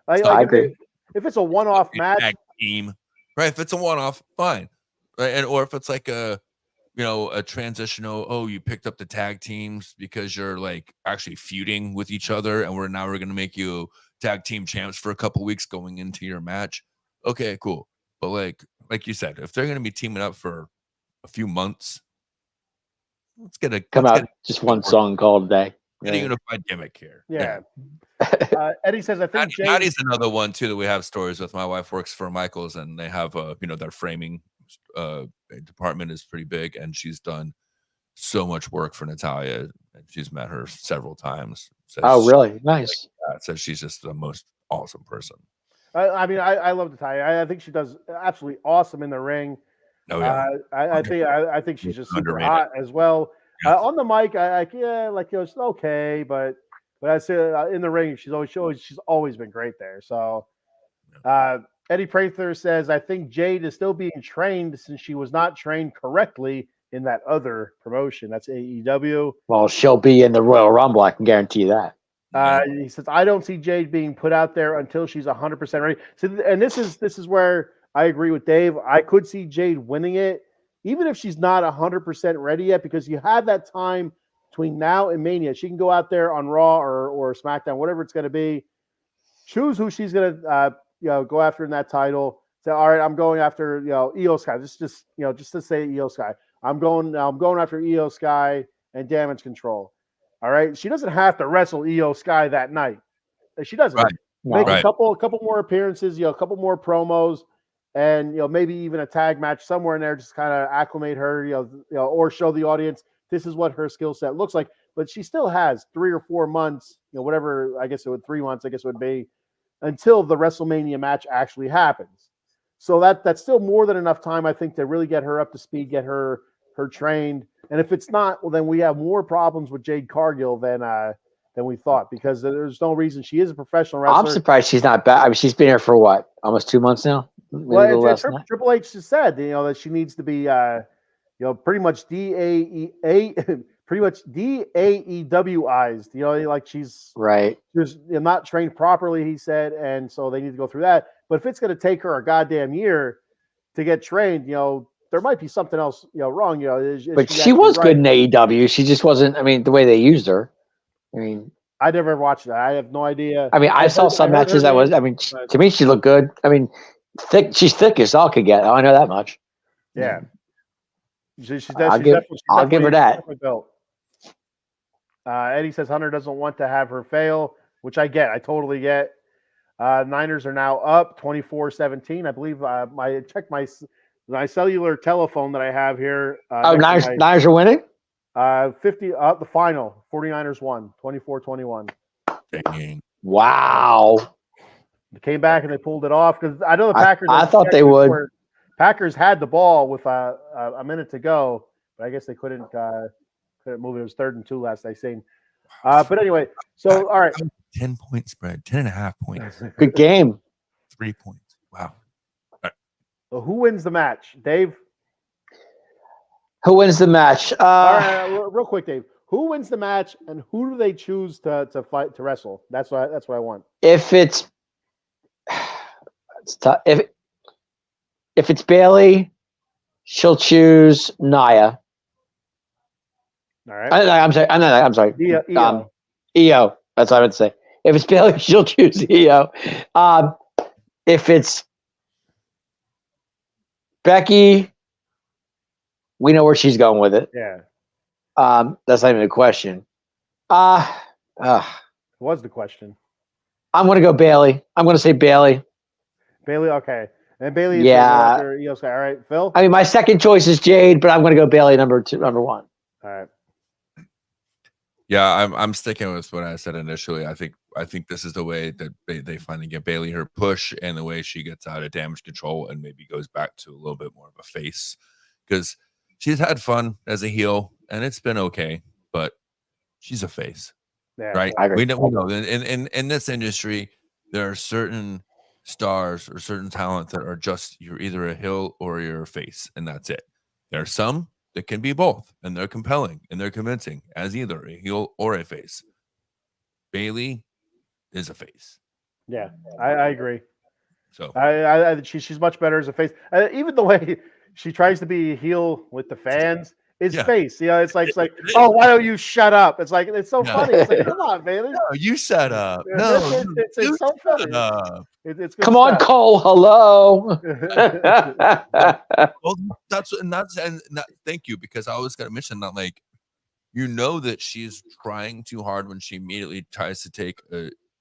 I agree. If it's a one-off match, tag team, right? If it's a one-off, fine, right? Or if it's like a transitional, you picked up the tag teams because you're like actually feuding with each other, and we're going to make you tag team champs for a couple weeks going into your match. Okay, cool. But like you said, if they're going to be teaming up for a few months, let's get just one song called a day. Get a unified gimmick here. Yeah. Eddie says, I think Maddie's another one too that we have stories with. My wife works for Michaels, and they have their framing department is pretty big, and she's done so much work for Natalya, and she's met her several times. Really? Nice. So she's just the most awesome person. I love Natalya. I think she does absolutely awesome in the ring. Oh yeah. I think she's just super hot as well. Yeah. On the mic, it's okay, but I say in the ring, she's always been great there. So, Eddie Prather says, I think Jade is still being trained since she was not trained correctly in that other promotion. That's AEW. Well, she'll be in the Royal Rumble. I can guarantee you that. He says, I don't see Jade being put out there until she's 100% ready. So, and this is where I agree with Dave. I could see Jade winning it, even if she's not 100% ready yet, because you have that time between now and Mania. She can go out there on Raw or SmackDown, whatever it's going to be, choose who she's going to go after in that title. Say, all right, I'm going after Io Sky. Just to say Io Sky. I'm going after Io Sky and Damage Control. All right, she doesn't have to wrestle Io Sky that night. She doesn't. Right. Make Right. a couple more appearances, a couple more promos, and maybe even a tag match somewhere in there, just kind of acclimate her, or show the audience this is what her skill set looks like. But she still has 3 or 4 months, whatever. I guess it would 3 months. I guess it would be until the WrestleMania match actually happens. So that's still more than enough time, I think, to really get her up to speed, get her trained. And if it's not, well, then we have more problems with Jade Cargill than we thought, because there's no reason. She is a professional wrestler. I'm surprised she's not back. I mean, she's been here for what, almost 2 months now. Maybe a little less than that. Triple H just said, that she needs to be, pretty much DAEWized. Like she's right. She's not trained properly, he said, and so they need to go through that. But if it's going to take her a goddamn year to get trained, there might be something else, wrong. But she was good in AEW. She just wasn't. I mean, the way they used her. I mean, I never watched that. I have no idea. I mean, I saw some matches that was. I mean, to me, she looked good. I mean, thick. She's thick as all could get. I know that much. Yeah. I'll give her that. Eddie says Hunter doesn't want to have her fail, which I get. I totally get. Niners are now up 24-17. I believe I checked my cellular telephone that I have here. Niners are winning? 50 the final. 49ers won 24-21. Wow. They came back and they pulled it off, because I know the Packers. I thought they would. Packers had the ball with a minute to go, but I guess they couldn't move it. It was 3rd and 2 last I seen. But anyway, so all right. 10-point spread, 10.5 points. Good game. 3 points. Wow. Right. So who wins the match, Dave? Who wins the match? All right, real quick, Dave. Who wins the match, and who do they choose to fight, to wrestle? That's what I want. If it's tough. If it's Bailey, she'll choose Nia. All right. I'm sorry. Io. That's what I would say. If it's Bailey, she'll choose Io. If it's Becky, we know where she's going with it. Yeah. That's not even a question. What was the question? I'm going to go Bailey. I'm going to say Bailey. Bailey, okay. And Bailey, yeah. All right, Phil. I mean, my second choice is Jade, but I'm going to go Bailey number 1. All right. Yeah, I'm sticking with what I said initially. I think this is the way that they finally get Bailey her push, and the way she gets out of damage control and maybe goes back to a little bit more of a face, because she's had fun as a heel and it's been okay, but she's a face, right? We know in this industry there are certain stars or certain talent that are just, you're either a heel or you're a face, and that's it. There are some that can be both, and they're compelling and they're convincing as either a heel or a face. Bailey is a face. Yeah, I agree. So she's much better as a face. Even the way she tries to be a heel with the fans is face. It's like, oh, why don't you shut up? It's like, it's so funny. It's like, come on, Bailey. No, you shut up. No, it's so funny. It's good come on, stuff. Cole. Hello. Well, thank you, because I was going to mention that, like, that she's trying too hard when she immediately tries to take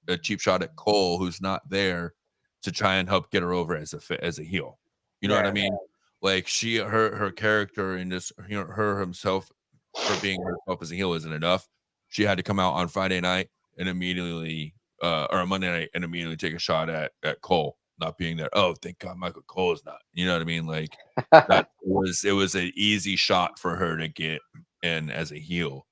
a cheap shot at Cole, who's not there, to try and help get her over as a heel. You know what I mean? Like, her character and just her herself, for being herself as a heel isn't enough. She had to come out on Friday night and immediately or Monday night and immediately take a shot at Cole not being there. Oh, thank God Michael Cole is not. You know what I mean? Like, it was an easy shot for her to get in as a heel.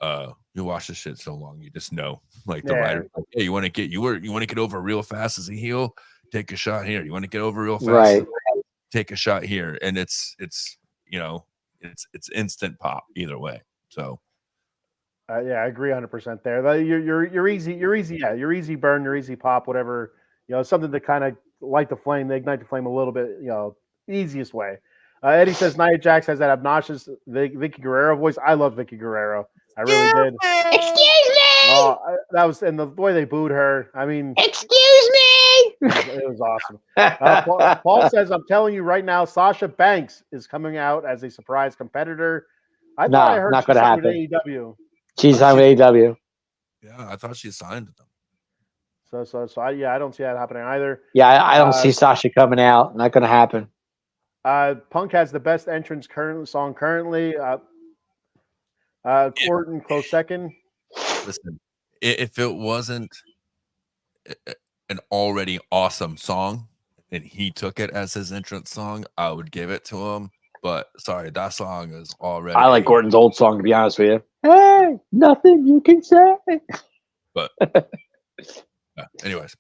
You watch this shit so long, you just know. Like, the writer, like, hey, you want to get over real fast as a heel? Take a shot here. You want to get over real fast? Right. Take a shot here, and it's instant pop either way. So I agree 100% there. You're easy. You're easy. Yeah, you're easy burn. You're easy pop. Whatever. Something to kind of light the flame. They ignite the flame a little bit. Easiest way. Eddie says Nia Jax has that obnoxious Vicky Guerrero voice. I love Vicky Guerrero. I really did. Excuse me. That was, and the way they booed her. I mean, excuse me. It was awesome. Paul says, I'm telling you right now, Sasha Banks is coming out as a surprise competitor. I thought I heard not going to happen. AEW. She's signed with AEW. Yeah, I thought she signed with them. So I don't see that happening either. Yeah, I don't see Sasha coming out. Not going to happen. Punk has the best entrance song currently. Orton close second. Listen, if it wasn't an already awesome song and he took it as his entrance song, I would give it to him. But sorry, that song is already. I like Orton's old song, to be honest with you. Hey, nothing you can say. But anyways,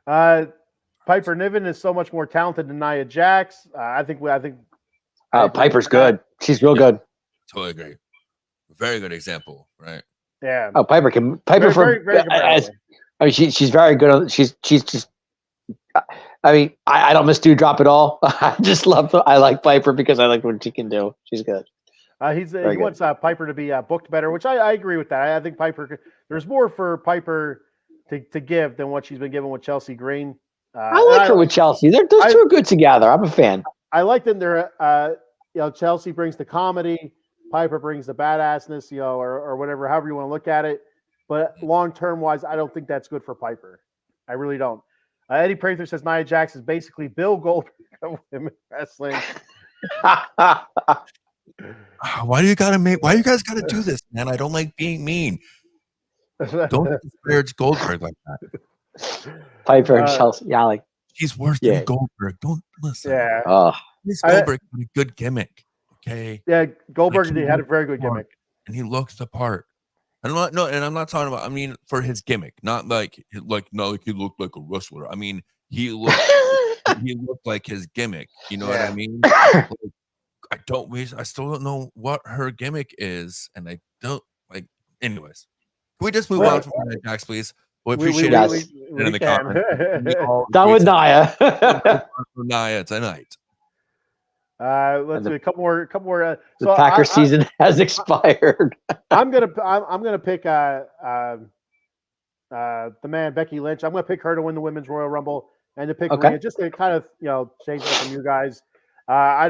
Piper Niven is so much more talented than Nia Jax. I think. Piper's good. She's real good. Totally agree. Very good example, right? Yeah. Oh, Piper I mean, she's very good. She's just. I mean, I don't miss Doudrop at all. I like Piper because I like what she can do. She's good. He wants Piper to be booked better, which I agree with that. I think Piper. There's more for Piper to give than what she's been given with Chelsea Green. I like her with Chelsea. Those two are good together. I'm a fan. I like them. They're Chelsea brings the comedy, Piper brings the badassness, or whatever, however you want to look at it. But long term wise, I don't think that's good for Piper. I really don't. Eddie Prather says Nia Jax is basically Bill Goldberg of women wrestling. Why you guys gotta do this, man? I don't like being mean. Don't disparage Goldberg like that. Piper and Chelsea. Yeah, like he's worse than Goldberg. Don't listen. Yeah. Goldberg had a good gimmick. Okay. Yeah, Goldberg had a very good gimmick. And he looks the part. And I'm not talking about, I mean, for his gimmick, not like he looked like a wrestler. I mean, he looked like his gimmick. You know what I mean? I still don't know what her gimmick is, and I don't like. Anyways, can we just move on from Nia Jax, please? We appreciate it. In the comments. Done with Nia. Nia tonight. Let's do a couple more. The Packer season has expired. I'm gonna pick the man Becky Lynch. I'm gonna pick her to win the Women's Royal Rumble and to pick Rhea, just to kind of change it up from you guys. I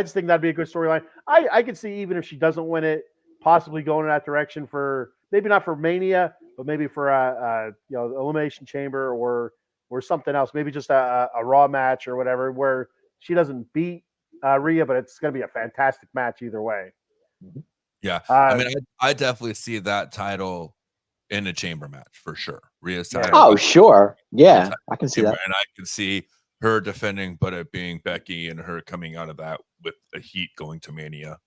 just think that'd be a good storyline. I could see, even if she doesn't win it, possibly going in that direction for maybe not for Mania, but maybe for Elimination Chamber or something else. Maybe just a Raw match or whatever, where she doesn't beat Rhea, but it's going to be a fantastic match either way. Yeah, I mean, I definitely see that title in a chamber match for sure. Rhea's title. Oh, sure. Yeah, I can see that. And I can see her defending, but it being Becky and her coming out of that with a heat going to Mania.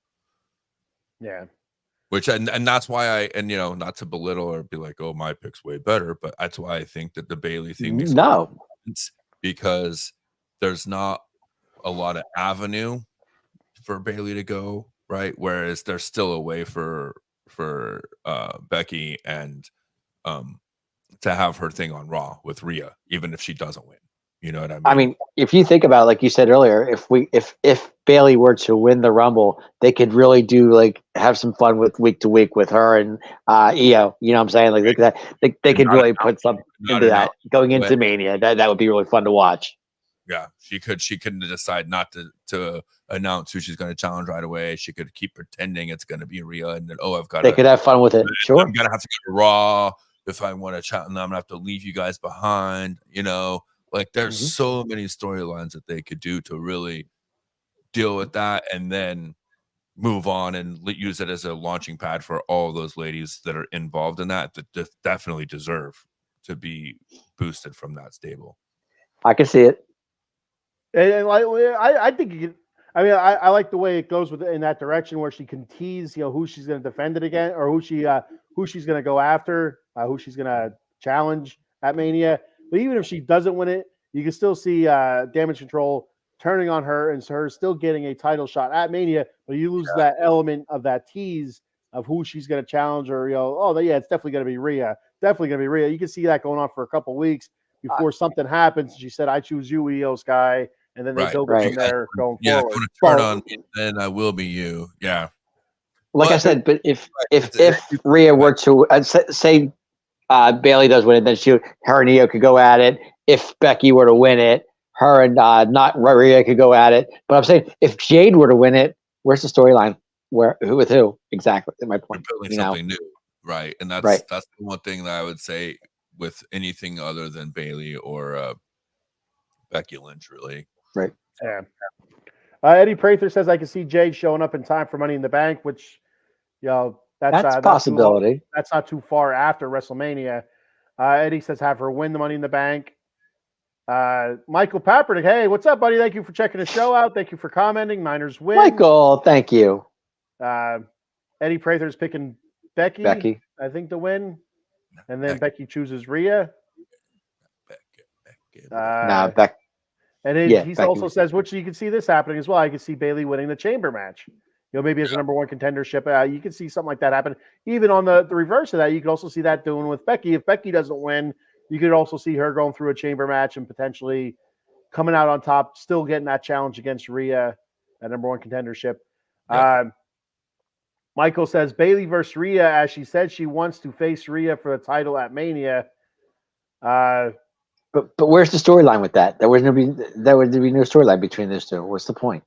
Yeah. Which and that's why not to belittle or be like, oh, my pick's way better, but that's why I think that the Bayley thing makes sense, because there's not a lot of avenue for Bayley to go, right? Whereas there's still a way for Becky and to have her thing on Raw with Rhea, even if she doesn't win. You know what I mean? I mean, if you think about it, like you said earlier, if Bayley were to win the Rumble, they could really have some fun with week to week with her and Io. You know what I'm saying? Like, look at that. They could really put something into that going into Mania. That would be really fun to watch. Yeah, she could decide not to announce who she's going to challenge right away. She could keep pretending it's going to be Rhea, and then they could have fun with it. Sure, I'm gonna have to go to Raw if I want to chat, and I'm gonna have to leave you guys behind. Like there's so many storylines that they could do to really deal with that, and then move on and use it as a launching pad for all those ladies that are involved in that definitely deserve to be boosted from that stable. I can see it. And I think I like the way it goes in that direction, where she can tease, who she's going to defend it again, or who she's going to go after, who she's going to challenge at Mania. But even if she doesn't win it, you can still see Damage Control turning on her and her still getting a title shot at Mania. But you lose that element of that tease of who she's going to challenge, or it's definitely going to be Rhea. Definitely going to be Rhea. You can see that going on for a couple weeks before something happens. She said, "I choose you, Io Sky." And then they build it from there going forward. Turn on, then I will be you. Yeah. Like I said, but if Rhea were to say Bayley does win it, then her and Io could go at it. If Becky were to win it, her and not Rhea could go at it. But I'm saying if Jade were to win it, where's the storyline? who with who exactly? My You're point. building something new, right? And that's Right. that's the one thing that I would say with anything other than Bailey or Becky Lynch, really. Right. Yeah. Eddie Prather says I can see Jade showing up in time for Money in the Bank, which that's a possibility. That's not too far after WrestleMania. Eddie says have her win the Money in the Bank. Michael Papernick, hey, what's up, buddy? Thank you for checking the show out. Thank you for commenting. Niners win. Michael, thank you. Eddie Prather's picking Becky, I think, to win. And then Becky chooses Rhea. Becky. And he also says, which you can see this happening as well. I can see Bailey winning the chamber match. Maybe as a number one contendership. You can see something like that happen. Even on the reverse of that, you could also see that doing with Becky. If Becky doesn't win, you could also see her going through a chamber match and potentially coming out on top, still getting that challenge against Rhea, that number one contendership. Yeah. Michael says Bailey versus Rhea, as she said she wants to face Rhea for the title at Mania. But where's the storyline with that? There would be no storyline between those two. What's the point?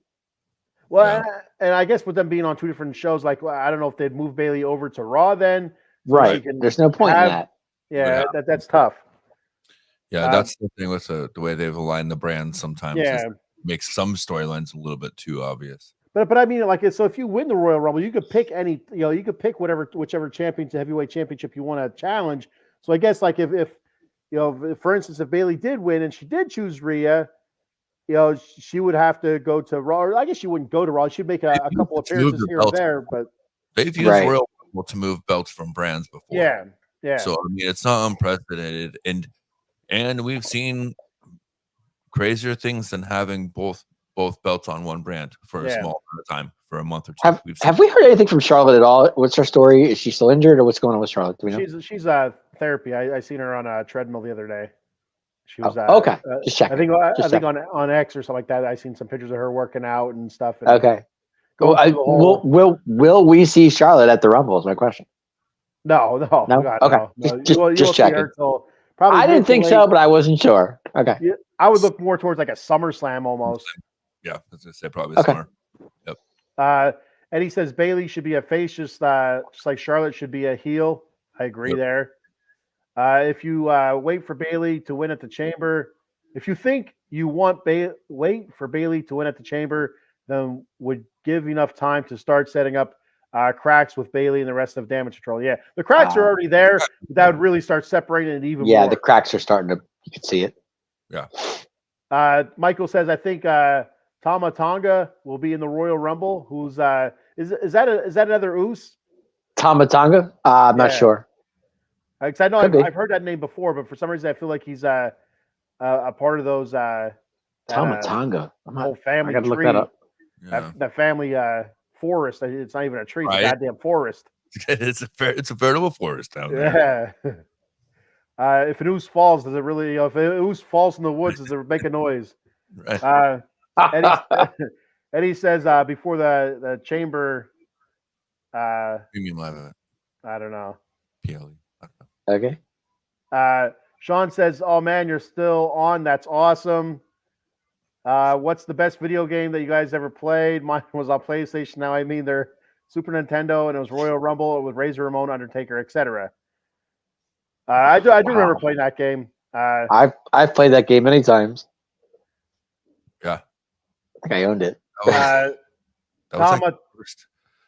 Well, and I guess with them being on two different shows, like I don't know if they'd move Bailey over to Raw then. So right. There's no point in that. Yeah, that's tough. Yeah, that's the thing with the way they've aligned the brands sometimes. Yeah. Makes some storylines a little bit too obvious. But I mean, so if you win the Royal Rumble, you could pick you could pick whichever heavyweight championship you want to challenge. So I guess if for instance, if Bailey did win and she did choose Rhea, she would have to go to Raw. Or I guess she wouldn't go to Raw. She'd make a couple appearances here and there. But they've used Royal Rumble to move belts from brands before. Yeah. So I mean, it's not unprecedented, and we've seen crazier things than having both belts on one brand for a small amount of time, for a month or two. Have we heard anything from Charlotte at all? What's her story? Is she still injured, or what's going on with Charlotte? Do we know? She's therapy. I seen her on a treadmill the other day. She was okay. Just checking. I think on X or something like that. I seen some pictures of her working out and stuff. And okay. Will we see Charlotte at the Rumble? Is my question. No. God, okay. No. Just checking. I didn't think so, but I wasn't sure. Okay. Yeah, I would look more towards like a SummerSlam almost. Yeah, I was gonna say probably summer. Yep. Eddie says Bailey should be a face, just like Charlotte should be a heel. I agree there. If you wait for Bailey to win at the Chamber, if you think you want wait for Bailey to win at the Chamber, then would give enough time to start setting up cracks with Bailey and the rest of Damage Control. Yeah, the cracks are already there. That would really start separating it even more. Yeah, the cracks are starting to. You can see it. Yeah. Michael says, I think Tama Tonga will be in the Royal Rumble. Who's is that another Uce? Tama Tonga? I'm not sure. Because I know I've heard that name before, but for some reason I feel like he's a part of those Tama Tonga. Whole family I gotta tree. Look that up. Yeah. That family forest. It's not even a tree; it's a goddamn forest. It's a veritable forest down there. Yeah. If an Uce falls, does it really? If an Uce falls in the woods, does it make a noise? Right. Eddie says before the Chamber. Premium live event. I don't know. PLE. Okay. Sean says, "Oh man, you're still on. That's awesome. What's the best video game that you guys ever played? Mine was on PlayStation. Now I mean they're Super Nintendo, and it was Royal Rumble with Razor Ramon, Undertaker, etc." I do remember playing that game. I've played that game many times. Yeah, I think I owned it. That was like first.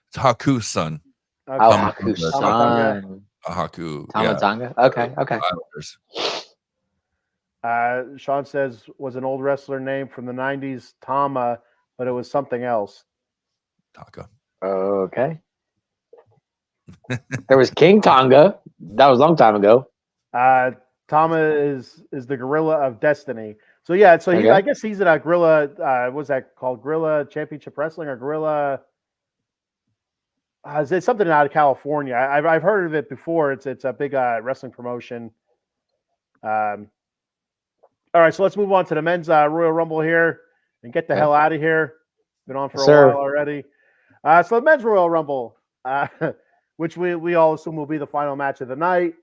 It's Haku's son. Okay. Haku's son. Haku. Tama Tonga. Okay. Sean says was an old wrestler name from the 90s, Tama, but it was something else. Taka. Okay. There was King Tonga. That was a long time ago. Tama is the Gorilla of Destiny. So yeah, I guess he's in a Gorilla. What's that called? Gorilla Championship Wrestling or Gorilla? Is it something out of California? I've heard of it before. It's a big wrestling promotion. All right, so let's move on to the men's Royal Rumble here and get the hell out of here. Been on for a while already. So the men's Royal Rumble, which we all assume will be the final match of the night.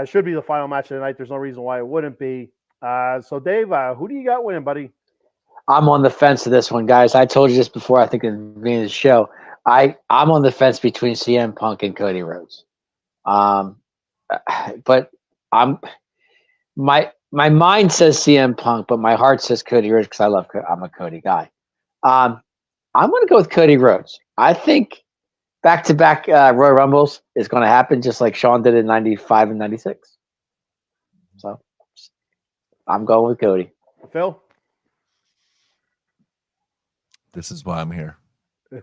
Should be the final match of the night. There's no reason why it wouldn't be. So Dave, who do you got winning, buddy? I'm on the fence of this one, guys. I told you this before, I think, in the beginning of the show. I'm on the fence between CM Punk and Cody Rhodes. But my mind says CM Punk, but my heart says Cody Rhodes because I'm a Cody guy. I'm going to go with Cody Rhodes. I think back-to-back Royal Rumbles is going to happen just like Shawn did in 95 and 96. So I'm going with Cody. Phil? This is why I'm here.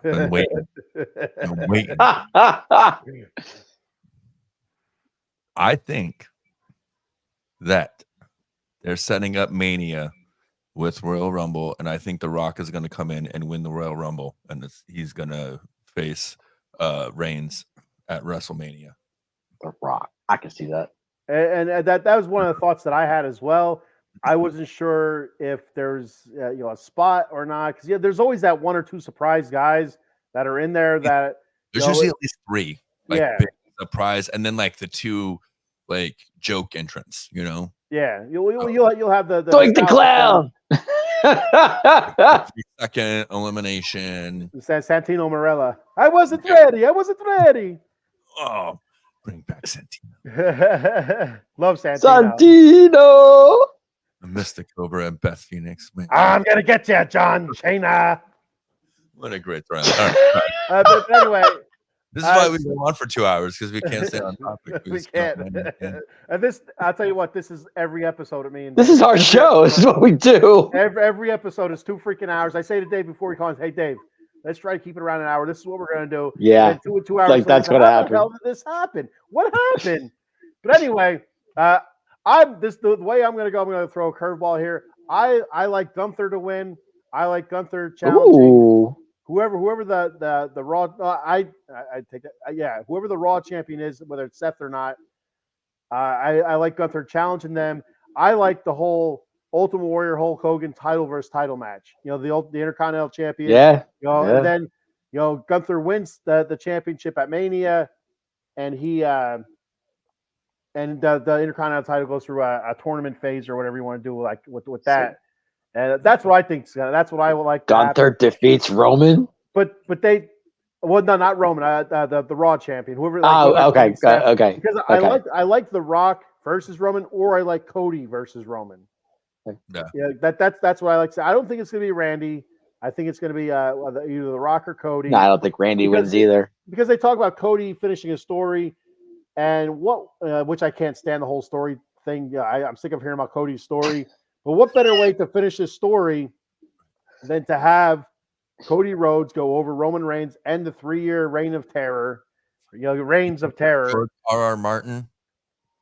I'm waiting. I'm waiting. I think that they're setting up Mania with Royal Rumble, and I think The Rock is going to come in and win the Royal Rumble, and he's going to face Reigns at WrestleMania. The Rock. I can see that. And that was one of the thoughts that I had as well. I wasn't sure if there's a spot or not because there's always that one or two surprise guys that are in there that there's usually at least three, big surprise, and then like the two like joke entrants, Yeah, you'll have the Doink the Clown. 3-second elimination. Santino Marella. I wasn't ready. Oh, bring back Santino. Love Santino. Santino. Mystic Cobra and Beth Phoenix. Man. I'm gonna get you, John Cena. What a great round. Right. But anyway, this is why we go on for 2 hours because we can't stay on topic. We can't. And this, I'll tell you what, this is every episode of me. And this is our show. This is what we do. Every episode is 2 freaking hours. I say to Dave before he calls, hey Dave, let's try to keep it around an hour. This is what we're gonna do. Yeah. 2 hours. Like that's gonna happen. How the hell did this happen? What happened? But anyway, the way I'm gonna go. I'm gonna throw a curveball here. I like Gunther to win. I like Gunther challenging. Ooh. Whoever the Raw, I take that. Yeah, whoever the Raw champion is, whether it's Seth or not, I like Gunther challenging them. I like the whole Ultimate Warrior Hulk Hogan title versus title match. The Intercontinental Champion. Yeah. And then Gunther wins the championship at Mania, and he and the Intercontinental title goes through a tournament phase or whatever you want to do like with that. And that's what I think. That's what I would like. Gunther defeats Roman, but they, well, no, not Roman. The Raw champion, whoever. Okay. Because I like The Rock versus Roman, or I like Cody versus Roman. Yeah, that's what I like to say. I don't think it's gonna be Randy. I think it's gonna be either The Rock or Cody. No, I don't think Randy wins either. Because they talk about Cody finishing his story, and which I can't stand the whole story thing. I'm sick of hearing about Cody's story. But what better way to finish his story than to have Cody Rhodes go over Roman Reigns and the 3-year reign of terror, reigns of terror. R.R. Martin,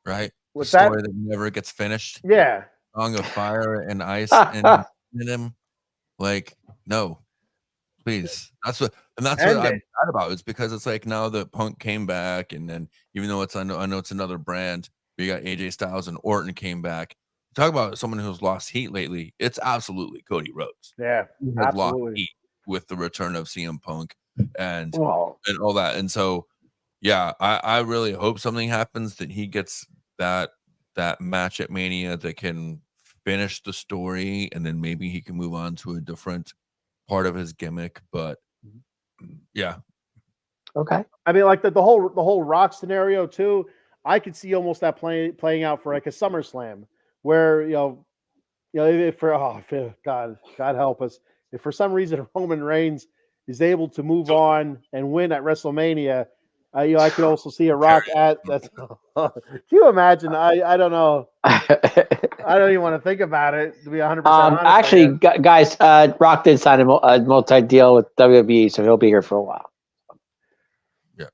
right? What's the story that never gets finished. Yeah. Song of Fire and Ice and him. Like, no, please. That's what I'm mad about. It's because it's like now that Punk came back, and then even though I know it's another brand, but you got AJ Styles and Orton came back. Talk about someone who's lost heat lately. It's absolutely Cody Rhodes. Yeah, he has lost heat with the return of CM Punk and all that. And so, yeah, I really hope something happens that he gets that match at Mania that can finish the story, and then maybe he can move on to a different part of his gimmick. But yeah, okay. I mean, like the whole Rock scenario too. I could see almost that playing out for like a SummerSlam. Where if God help us, if for some reason Roman Reigns is able to move on and win at WrestleMania, I could also see a Rock at that. Can you imagine? I don't know. I don't even want to think about it. To be 100% honest. Actually, guys, Rock did sign a multi-deal with WWE, so he'll be here for a while. Yeah,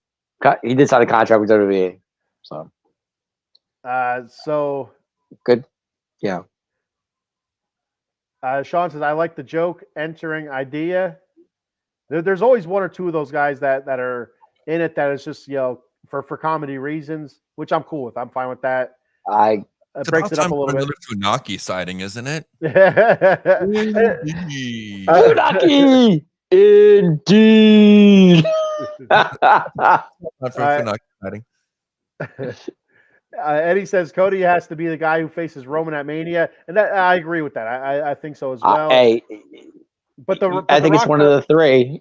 he did sign a contract with WWE. So good. Yeah. Sean says, I like the joke entering idea. There's always one or two of those guys that are in it that is just, for comedy reasons, which I'm cool with. I'm fine with that. It breaks it up a little bit. Another Funaki sighting, isn't it? Funaki! Indeed! Not for Funaki sighting. Eddie says Cody has to be the guy who faces Roman at Mania, and that I agree with that. I think so as well. I think it's one of the three.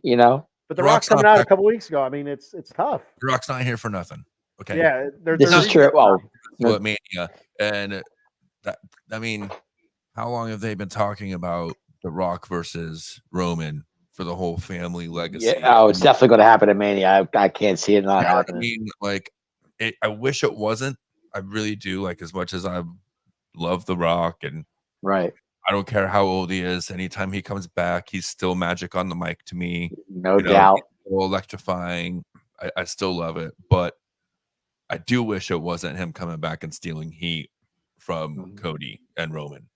But The The Rock's Rock's not coming out a back. couple weeks ago. I mean, it's tough. The Rock's not here for nothing. Okay. Yeah, This is true. Well, What Mania, and that, I mean, how long have they been talking about The Rock versus Roman for the whole family legacy? yeah, oh, it's definitely going to happen at Mania. I can't see it not You know what I happening. mean, like, I wish it wasn't. I really do. Like, as much as I love The Rock, and Right. I don't care how old he is. Anytime he comes back, he's still magic on the mic to me. No doubt. He's still electrifying. I still love it, but I do wish it wasn't him coming back and stealing heat from Cody and Roman.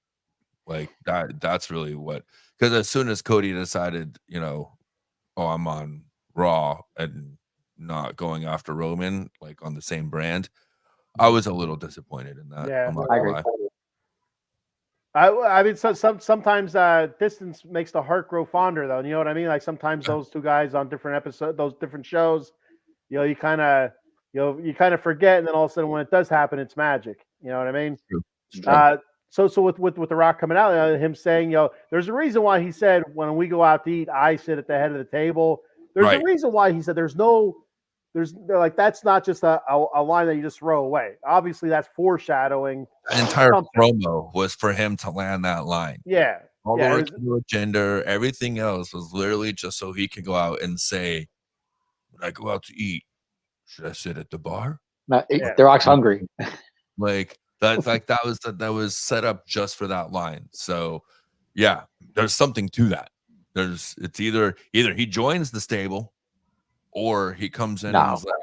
Like that's really what, because as soon as Cody decided, oh, I'm on Raw and not going after Roman, like on the same brand, I was a little disappointed in that. Yeah, I'm not I gonna agree. lie. I mean, sometimes distance makes the heart grow fonder, though. You know what I mean? Like sometimes those two guys on different episodes, those different shows, you kind of forget, and then all of a sudden when it does happen, it's magic. You know what I mean? It's true. So with The Rock coming out, him saying, there's a reason why he said when we go out to eat, I sit at the head of the table. There's Right. a reason why he said they're like, that's not just a line that you just throw away. Obviously, that's foreshadowing. The entire something. promo was for him to land that line. Yeah. All the work to do with gender, everything else was literally just so he could go out and say, when I go out to eat, should I sit at the bar? The Rock's hungry. Like that's like that was set up just for that line. So yeah, there's something to that. It's either he joins the stable or he comes in and is like,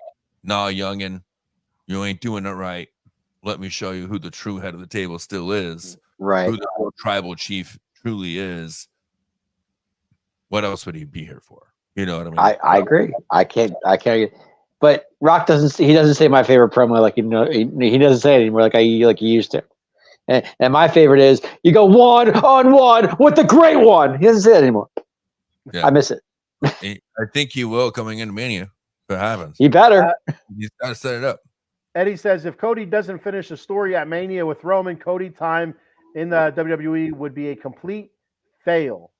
nah, youngin, you ain't doing it right. Let me show you who the true head of the table still is. Right. Who the real tribal chief truly is. What else would he be here for? You know what I mean? I agree. I can't. But Rock doesn't say my favorite promo like he doesn't say it anymore like he used to. And my favorite is you go 1-on-1 with the great one. He doesn't say it anymore. Yeah. I miss it. I think he will coming into Mania if it happens. He better. He's got to set it up. Eddie says if Cody doesn't finish the story at Mania with Roman, Cody time in the WWE would be a complete fail.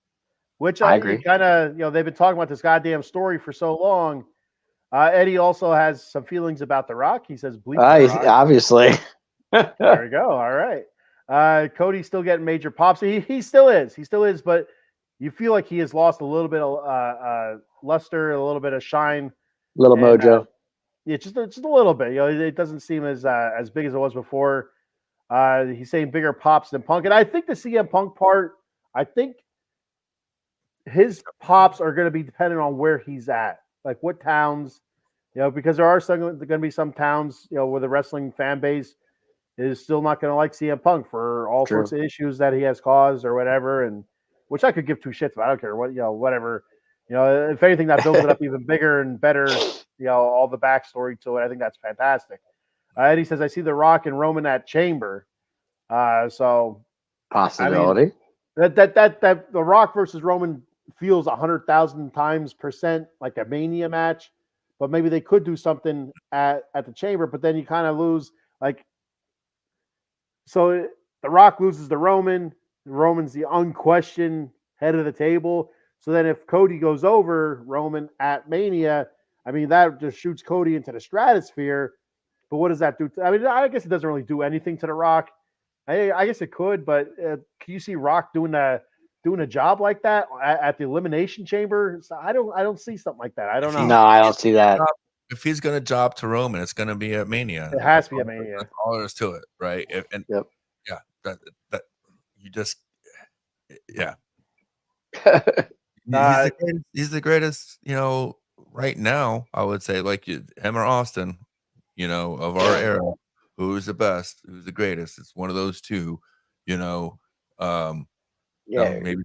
Which I agree. Kind of, they've been talking about this goddamn story for so long. Eddie also has some feelings about The Rock. He says, bleep The Rock. Obviously. There we go. All right. Cody's still getting major pops. He still is. He still is, but you feel like he has lost a little bit of luster, a little bit of shine. Little mojo. Yeah, just a little bit. It doesn't seem as big as it was before. He's saying bigger pops than Punk. And I think the CM Punk part, I think his pops are going to be dependent on where he's at. Like what towns, because there are going to be some towns, where the wrestling fan base is still not going to like CM Punk for all sorts of issues that he has caused or whatever. And which I could give two shits about. I don't care what, whatever. If anything, that builds it up even bigger and better, all the backstory to it. I think that's fantastic. Eddie says, I see The Rock and Roman at Chamber. So possibility. I mean, that The Rock versus Roman feels 100,000% like a Mania match, but maybe they could do something at the Chamber, but then you kind of lose so The Rock loses to Roman. Roman's the unquestioned head of the table. So then if Cody goes over Roman at Mania, I mean, that just shoots Cody into the stratosphere. But what does that do? I guess it doesn't really do anything to The Rock. I guess it could, but can you see Rock doing a job like that at the Elimination Chamber? So I don't see something like that. I don't know. No, I don't see that. If he's going to job to Roman, it's going to be at Mania. It has to be at Mania. That's all there is to it, right? Yeah, that you just, yeah. He's the greatest, right now, I would say, like him or Austin, of our era. Who's the best? Who's the greatest? It's one of those two, Yeah. Maybe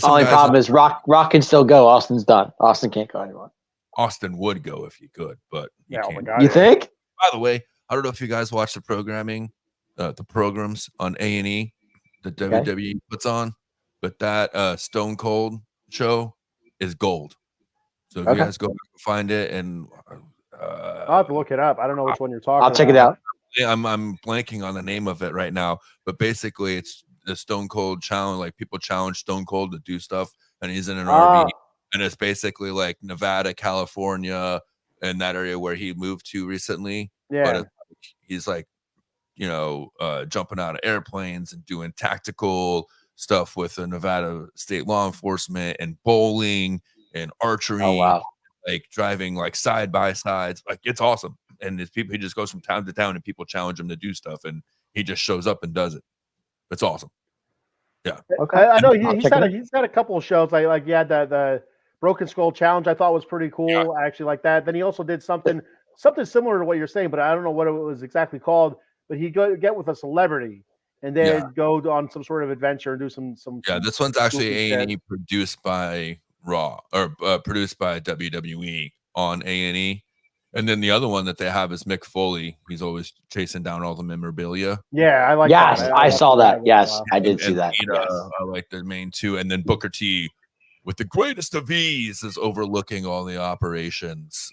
some only guys problem is Rock can still go. Austin's done. Austin can't go anymore. Austin would go if he could, but he Oh my can't. God, you think? By the way, I don't know if you guys watch the programming, the programs on A&E that WWE puts on, but that Stone Cold show is gold. So if you guys go back and find it, and I'll have to look it up. I don't know which one you're talking about. I'll check it out. Yeah, I'm blanking on the name of it right now, but basically it's the Stone Cold challenge. Like people challenge Stone Cold to do stuff, and he's in an RV and it's basically like Nevada, California, and that area where he moved to recently. Yeah. But he's like, jumping out of airplanes and doing tactical stuff with the Nevada state law enforcement and bowling and archery. Oh wow. Like driving like side by sides. Like it's awesome. And it's people, he just goes from town to town and people challenge him to do stuff and he just shows up and does it. It's awesome. Yeah. Okay. I know I'll he's check had it out. he's had a couple of shows like he had the Broken Skull Challenge. I thought was pretty cool. Yeah. I actually like that. Then he also did something similar to what you're saying, but I don't know what it was exactly called. But he get with a celebrity and then go on some sort of adventure and do some. Yeah, this one's actually goofy shit. A&E produced by Raw or produced by WWE on A&E. And then the other one that they have is Mick Foley. He's always chasing down all the memorabilia. Yeah, I like Yes, that. I saw that. Yes, Wow. I did see And that. Lita, Yes. I like the main two. And then Booker T, with the greatest of ease, is overlooking all the operations.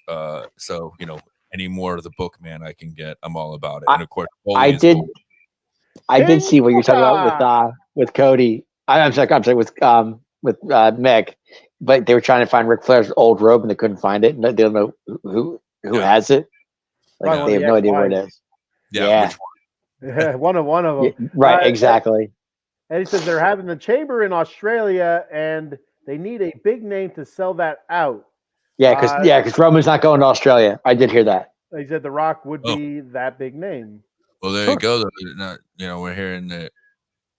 So, any more of the Bookman I can get, I'm all about it. And of course, Foley I is did. cool. I did King see what you're talking Booker! about with Cody. I'm sorry, with Mick, but they were trying to find Ric Flair's old robe and they couldn't find it. And they don't know who has it. Like Probably they have one no of the idea where it X-Files. is. Yeah. Yeah. Which one? Yeah, one of them. Yeah, right, exactly. And he says they're having the chamber in Australia and they need a big name to sell that out. Yeah, because Roman's not going to Australia. I did hear that. He said The Rock would Oh. be that big name. Well, there you go. We're hearing that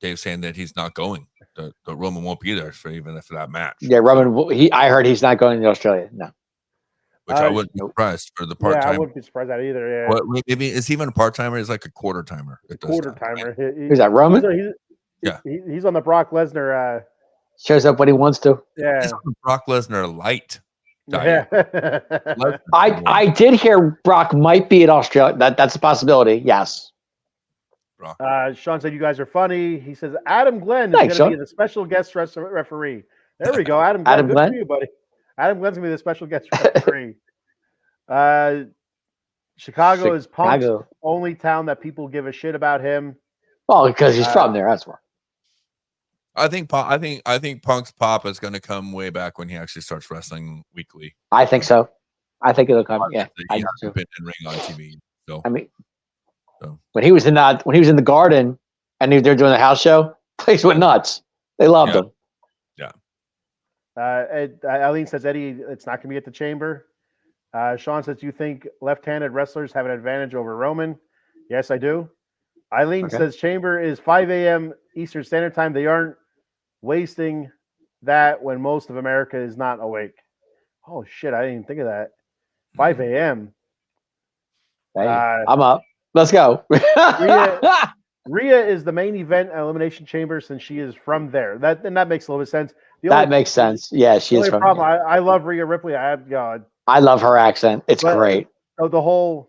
Dave saying that he's not going. The Roman won't be there for that match. Yeah, Roman. I heard he's not going to Australia. No. Which I wouldn't be surprised for the part Yeah, I time. wouldn't be surprised at either. Yeah, What maybe is he even a part timer? He's like a quarter timer. quarter timer. Who's that? Roman? He's on the Brock Lesnar. Shows up when he wants to. Yeah, He's on the Brock Lesnar light. yeah. I did hear Brock might be in Australia. That's a possibility. Yes. Brock. Sean said you guys are funny. He says Adam Glenn is Thanks, going to be Sean. the special guest referee. There we go, Adam Glenn. Adam Good Glenn? for you, buddy. Adam Glenn's going to be the special guest referee. Chicago is Punk's only town that people give a shit about him. Well, because he's from there. That's why. I think Punk's pop is going to come way back when he actually starts wrestling weekly. I think so. I think it'll come. Yeah, He I do hasn't too. been in ring on TV. So I mean, So. when he was in the Garden and they're doing the house show, place went nuts. They loved him. Eileen says Eddie, it's not going to be at the chamber. Sean says, do you think left-handed wrestlers have an advantage over Roman? Yes, I do. Eileen says chamber is 5 a.m. Eastern Standard Time. They aren't wasting that when most of America is not awake. Oh, shit. I didn't even think of that. 5 a.m. Hey, I'm up. Let's go. Rhea is the main event at Elimination Chamber since she is from there. That makes a little bit of sense. That makes sense. Yeah, she is from problem. I love Rhea Ripley. I love her accent. It's great. So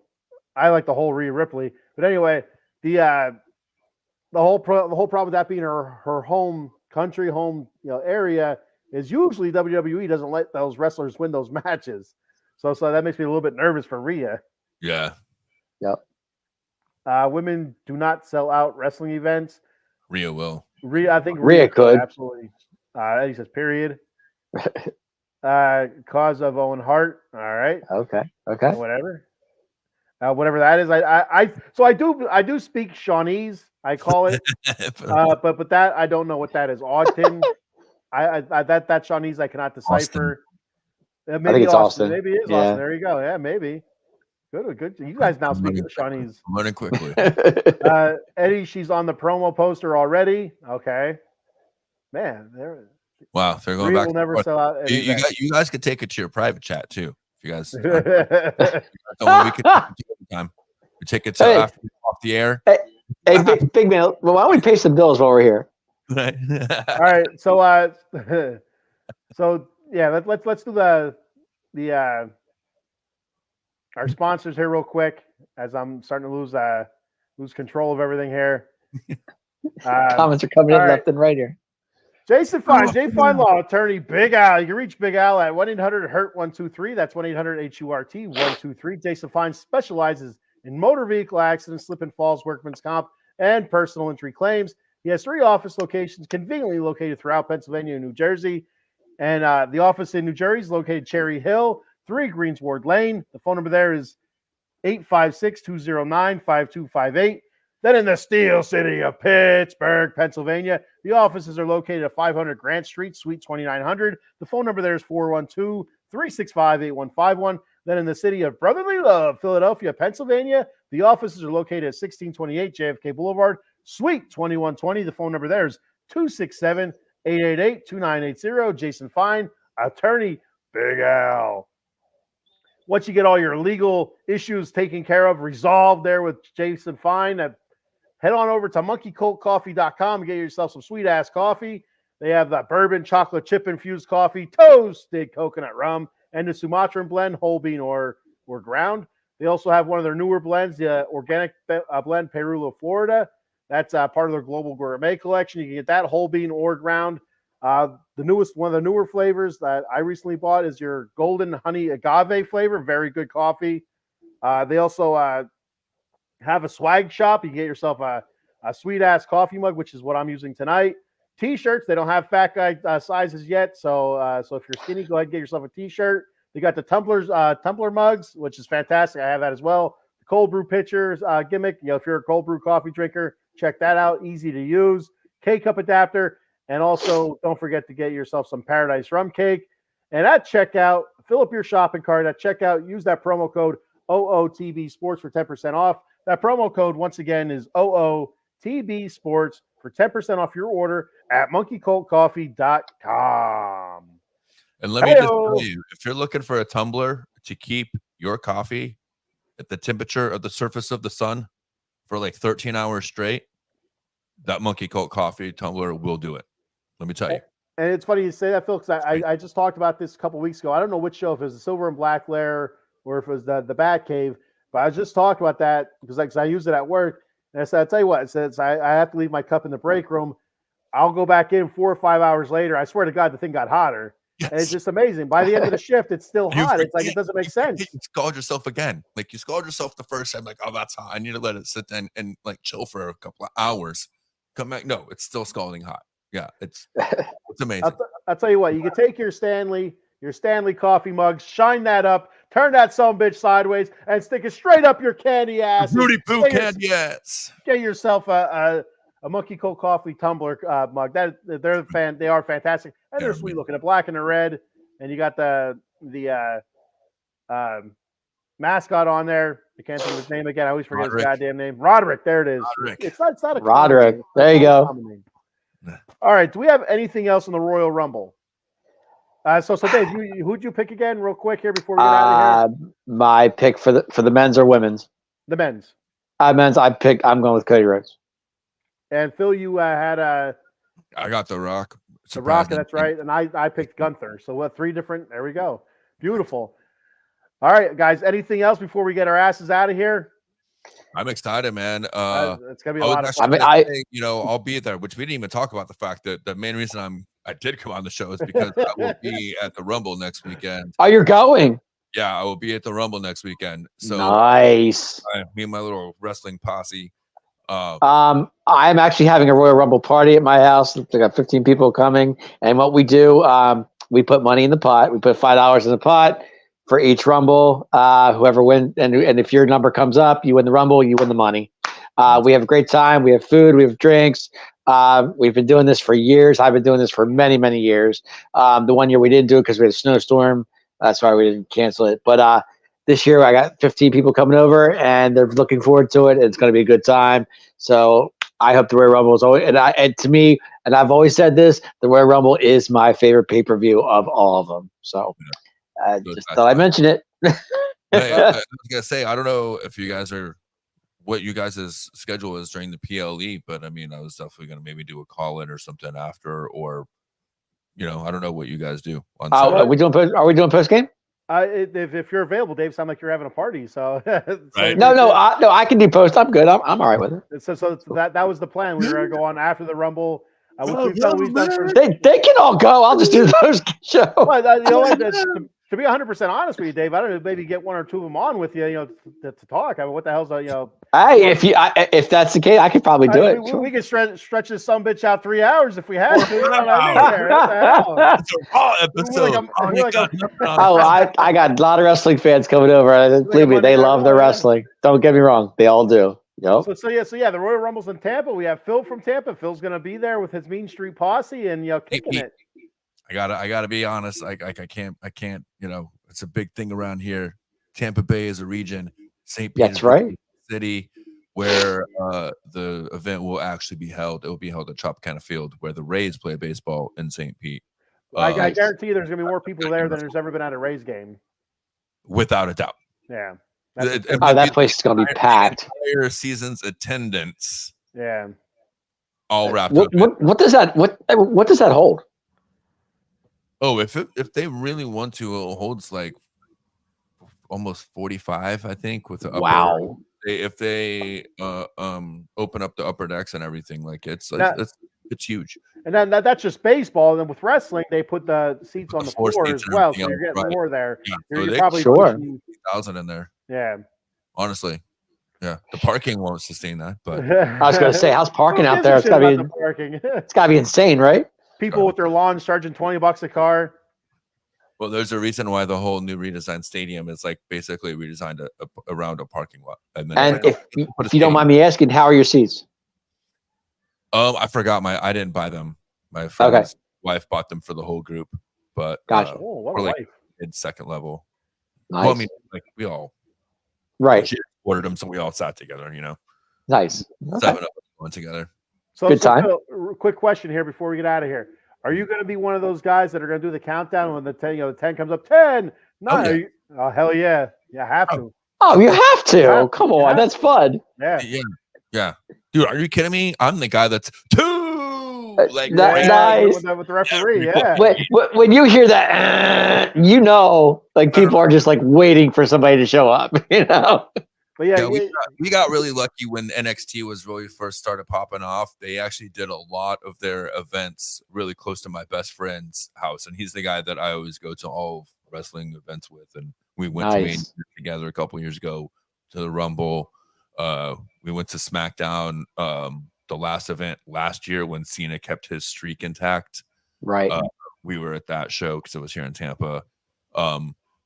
I like the whole Rhea Ripley. But anyway, the whole problem with that being her home country, area is usually WWE doesn't let those wrestlers win those matches. So that makes me a little bit nervous for Rhea. yeah, Yep. Women do not sell out wrestling events. Rhea will. I think Rhea could. Absolutely. He says, period. Cause of Owen Hart. All right. Okay. Whatever. Whatever that is. I do speak Shawnese. I call it. But that I don't know what that is. Austin. that Shawnese I cannot decipher. Maybe I think it's Austin. Maybe it is Austin. There you go. Yeah, maybe. Good. You guys now speak the Shawnese. I'm running quickly. Eddie, she's on the promo poster already. Okay. Man, Wow, they're going Rhea back. will never sell out. You guys could take it to your private chat too. If you guys, we could time. We take it to after off the air. Hey, big man. Well, why don't we pay some bills while we're here? All right. So yeah, let's do the our sponsors here real quick as I'm starting to lose control of everything here. Comments are coming in left and right here. Jason Fine, J Fine Law Attorney, Big Al. You can reach Big Al at 1-800-HURT-123. That's 1-800-HURT-123. Jason Fine specializes in motor vehicle accidents, slip and falls, workman's comp, and personal injury claims. He has 3 office locations conveniently located throughout Pennsylvania and New Jersey. And the office in New Jersey is located Cherry Hill, 3 Greensward Lane. The phone number there is 856-209-5258. Then in the Steel City of Pittsburgh, Pennsylvania, the offices are located at 500 Grant Street, Suite 2900. The phone number there is 412-365-8151. Then in the city of Brotherly Love, Philadelphia, Pennsylvania, the offices are located at 1628 JFK Boulevard, Suite 2120. The phone number there is 267-888-2980. Jason Fine, attorney, Big Al. Once you get all your legal issues taken care of, resolved there with Jason Fine, head on over to monkeycoltcoffee.com and get yourself some sweet-ass coffee. They have the bourbon chocolate chip-infused coffee, toasted coconut rum, and the Sumatran blend, whole bean or ground. They also have one of their newer blends, the organic blend Perula, Florida. That's part of their global gourmet collection. You can get that whole bean or ground. One of the newer flavors that I recently bought is your golden honey agave flavor. Very good coffee. They also have a swag shop. You can get yourself a sweet ass coffee mug, which is what I'm using tonight. T-shirts. They don't have fat guy sizes yet, so if you're skinny, go ahead and get yourself a T-shirt. They got the tumbler mugs, which is fantastic. I have that as well. The cold brew pitchers gimmick. If you're a cold brew coffee drinker, check that out. Easy to use. K-cup adapter. And also, don't forget to get yourself some Paradise Rum Cake. And at checkout, fill up your shopping cart. At checkout, use that promo code OOTB Sports for 10% off. That promo code, once again, is OOTB Sports for 10% off your order at monkeycoltcoffee.com. And let me just tell you, if you're looking for a tumbler to keep your coffee at the temperature of the surface of the sun for like 13 hours straight, that Monkey Colt coffee tumbler will do it. Let me tell you. And it's funny you say that, Phil, because I just talked about this a couple weeks ago. I don't know which show, if it was the Silver and Black Lair or if it was the Bat Cave, but I just talked about that because I use it at work. And I said, I'll tell you what, I said, I have to leave my cup in the break room. I'll go back in 4 or 5 hours later. I swear to God, the thing got hotter. Yes. And it's just amazing. By the end of the shift, it's still hot. It's like it doesn't make sense. You scald yourself again. Like you scald yourself the first time, like, oh, that's hot. I need to let it sit and like chill for a couple of hours. Come back. No, it's still scalding hot. Yeah, it's amazing. I'll tell you what, you can take your Stanley coffee mug, shine that up, turn that sumbitch sideways, and stick it straight up your candy ass. Rudy Poo candy ass. Get yourself a Monkey Colt coffee tumbler mug. They are fantastic. And they're sweet looking. The black and the red. And you got the mascot on there. I can't think of his name again. I always forget his goddamn name. Roderick. There it is. Roderick. It's not a Roderick. There you go. All right. Do we have anything else in the Royal Rumble? So Dave, who'd you pick again, real quick here before we get out of here? My pick for the men's or women's? The men's. Men's. I'm going with Cody Rhodes. And Phil, you had I got The Rock. The Rock. That's right. And I picked Gunther. So what? 3 different. There we go. Beautiful. All right, guys. Anything else before we get our asses out of here? I'm excited, man. It's gonna be a lot of fun. I'll be there, which we didn't even talk about the fact that the main reason I did come on the show is because I will be at the Rumble next weekend. Oh, you're going? Yeah, I will be at the Rumble next weekend. So nice. Me and my little wrestling posse. I'm actually having a Royal Rumble party at my house. I got 15 people coming, and what we do, we put money in the pot. We put $5 in the pot for each Rumble. Whoever wins, and if your number comes up, you win the Rumble, you win the money. We have a great time. We have food. We have drinks. We've been doing this for years. I've been doing this for many, many years. The one year we didn't do it because we had a snowstorm. That's why we didn't cancel it. But this year I got 15 people coming over, and they're looking forward to it. It's going to be a good time. So I hope the Royal Rumble is always, and to me, and I've always said this, the Royal Rumble is my favorite pay-per-view of all of them. So just thought I'd mention it. Hey, I was going to say, I don't know if you guys are, what you guys' schedule is during the PLE, but I mean, I was definitely going to maybe do a call-in or something after, or, I don't know what you guys do. Are we doing post-game? If you're available, Dave, sound like you're having a party. So, right. No, I can do post. I'm good. I'm all right with it. So that was the plan. We were going to go on after the Rumble. They can all go. I'll just do the post show. Well, to be 100% honest with you, Dave, I don't know, maybe get 1 or 2 of them on with you, to talk. I mean, what the hell's Hey, if that's the case, I could probably do it. We could stretch this sumbitch out 3 hours if we had to. You know what I mean? There, what the hell? It's a raw episode. I got a lot of wrestling fans coming over. Believe me, they love their wrestling. Don't get me wrong, they all do. Yep. So yeah, the Royal Rumble's in Tampa. We have Phil from Tampa. Phil's going to be there with his Mean Street Posse and kicking it. I gotta be honest. I can't. It's a big thing around here. Tampa Bay is a region. St. Petersburg, that's right. City, where the event will actually be held. It will be held at Tropicana Field, where the Rays play baseball in St. Pete. I guarantee there's going to be more people there than there's ever been at a Rays game. Without a doubt. Yeah. That place is going to be packed. Entire season's attendance. Yeah. All wrapped up. What does that hold? Oh, if they really want to, it holds like almost 45, I think. With the wow. If they open up the upper decks and everything, like it's huge. And then that's just baseball. And then with wrestling, they put the seats on the floor as well, so you're getting more there. Yeah. You're probably 1,000 in there. Yeah. Honestly, yeah. The parking won't sustain that, but I was going to say, how's parking out there? It's got to be insane, right? People with their lawns charging $20 a car. Well, there's a reason why the whole new redesigned stadium is like basically redesigned around a parking lot. And if you don't mind me asking, how are your seats? I forgot I didn't buy them. My friend's wife bought them for the whole group, but gotcha. We're like mid-second level. Nice. Well, I mean, like we all she ordered them, so we all sat together. Nice. 7 of us went together. So, good time. Quick question here before we get out of here. Are you going to be one of those guys that are going to do the countdown when the 10 comes up? 10, 9. Oh, hell yeah. You have to. Oh, you have to. Come on. That's fun. Yeah. Dude, are you kidding me? I'm the guy that's 2. Like nice. With the referee, yeah. When you hear that, like people are just like waiting for somebody to show up, But yeah, we got really lucky when NXT was really first started popping off. They actually did a lot of their events really close to my best friend's house, and he's the guy that I always go to all wrestling events with. And we went to Maine together a couple years ago to the Rumble. We went to SmackDown, the last event last year when Cena kept his streak intact. Right. We were at that show because it was here in Tampa.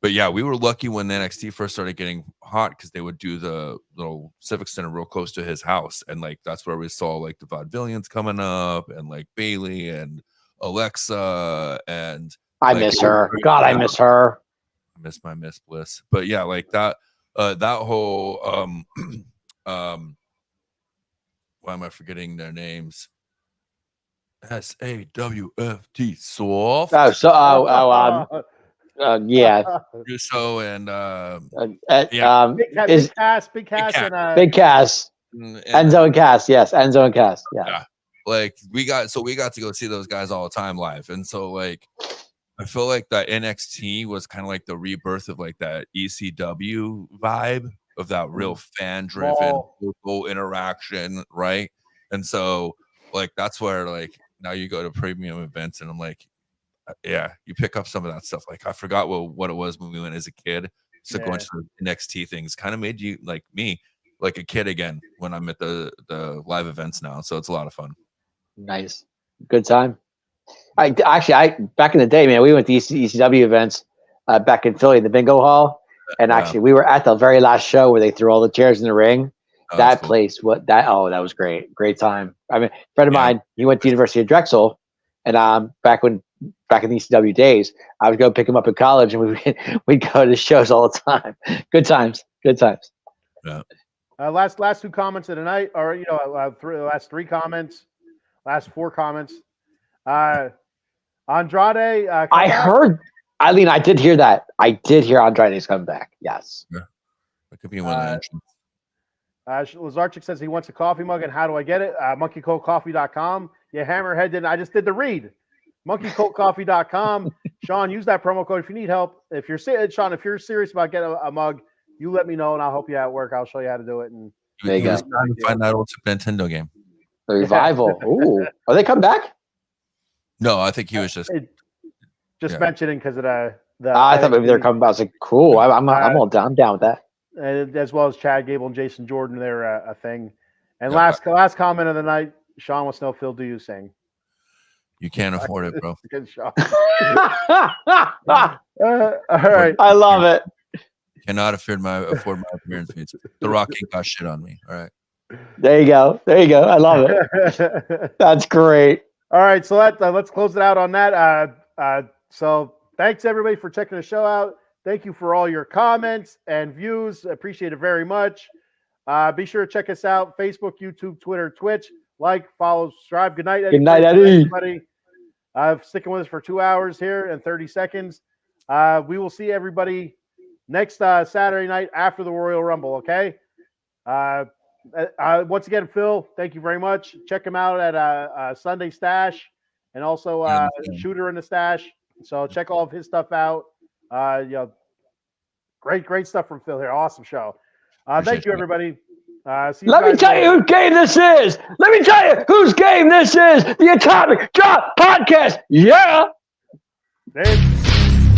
But yeah, we were lucky when NXT first started getting hot because they would do the little Civic Center real close to his house. And like, that's where we saw like the Vaudevillians coming up and like Bailey and Alexa. And I miss her. God, I miss her. I miss my Miss Bliss. But yeah, like that whole, why am I forgetting their names? SAWFT soft. Yeah. Russo and Big Cass, Big Cass, Enzo and Cass. Yes, Enzo and Cass. Yeah. Like we got to go see those guys all the time live, and so like I feel like that NXT was kind of like the rebirth of like that ECW vibe of that real fan-driven local interaction, right? And so like that's where like now you go to premium events, and I'm like. Yeah, you pick up some of that stuff. Like I forgot what it was when we went as a kid. So going to the NXT things kind of made you like me, like a kid again when I'm at the live events now. So it's a lot of fun. Nice, good time. I back in the day, man, we went to ECW events back in Philly, the Bingo Hall, and actually we were at the very last show where they threw all the chairs in the ring. That place, that was great time. I mean, a friend of mine, he went to the University of Drexel, and back in the ECW days, I would go pick him up in college, and we'd go to shows all the time. Good times. Yeah. Last 2 comments of the night, or last 3 comments, last 4 comments. Andrade. I heard, Eileen. I did hear that. I did hear Andrade's coming back. Yes. Yeah. That could be one of the entrants. Lazarchik says he wants a coffee mug, and how do I get it? MonkeyColdCoffee.com. Yeah, Hammerhead didn't. I just did the read. MonkeyColdCoffee.com. Sean, use that promo code if you need help. If you're serious about getting a mug, you let me know and I'll help you out at work. I'll show you how to do it. And there you go. Find that old Super Nintendo game. The revival. Ooh, are they come back? No, I think he was just mentioning because of the. I thought maybe they're coming back. I was like, cool. I'm all down. I'm down with that. and as well as Chad Gable and Jason Jordan, they're a thing. And Yeah. last comment of the night, Sean wants to know, Phil, do you sing? You can't afford it, bro. Good Sean. All right. I love it. Cannot afford my appearance fees. The Rock ain't got shit on me. All right. There you go. I love it. That's great. All right, so let's close it out on that. So thanks everybody for checking the show out. Thank you for all your comments and views. Appreciate it very much. Be sure to check us out: Facebook, YouTube, Twitter, Twitch. Like, follow, subscribe. Good night, Eddie. Good night, Thanks, Eddie. everybody. Sticking with us for 2 hours here and 30 seconds. We will see everybody next Saturday night after the Royal Rumble. Okay. Once again, Phil, thank you very much. Check him out at Sunday Stache and also Shooter in the Stache. So check all of his stuff out. Great stuff from Phil here. Awesome show. Thank you, everybody. See you Let me guys tell you whose game this is. Let me tell you whose game this is. The Atomic Drop Podcast. Yeah. later.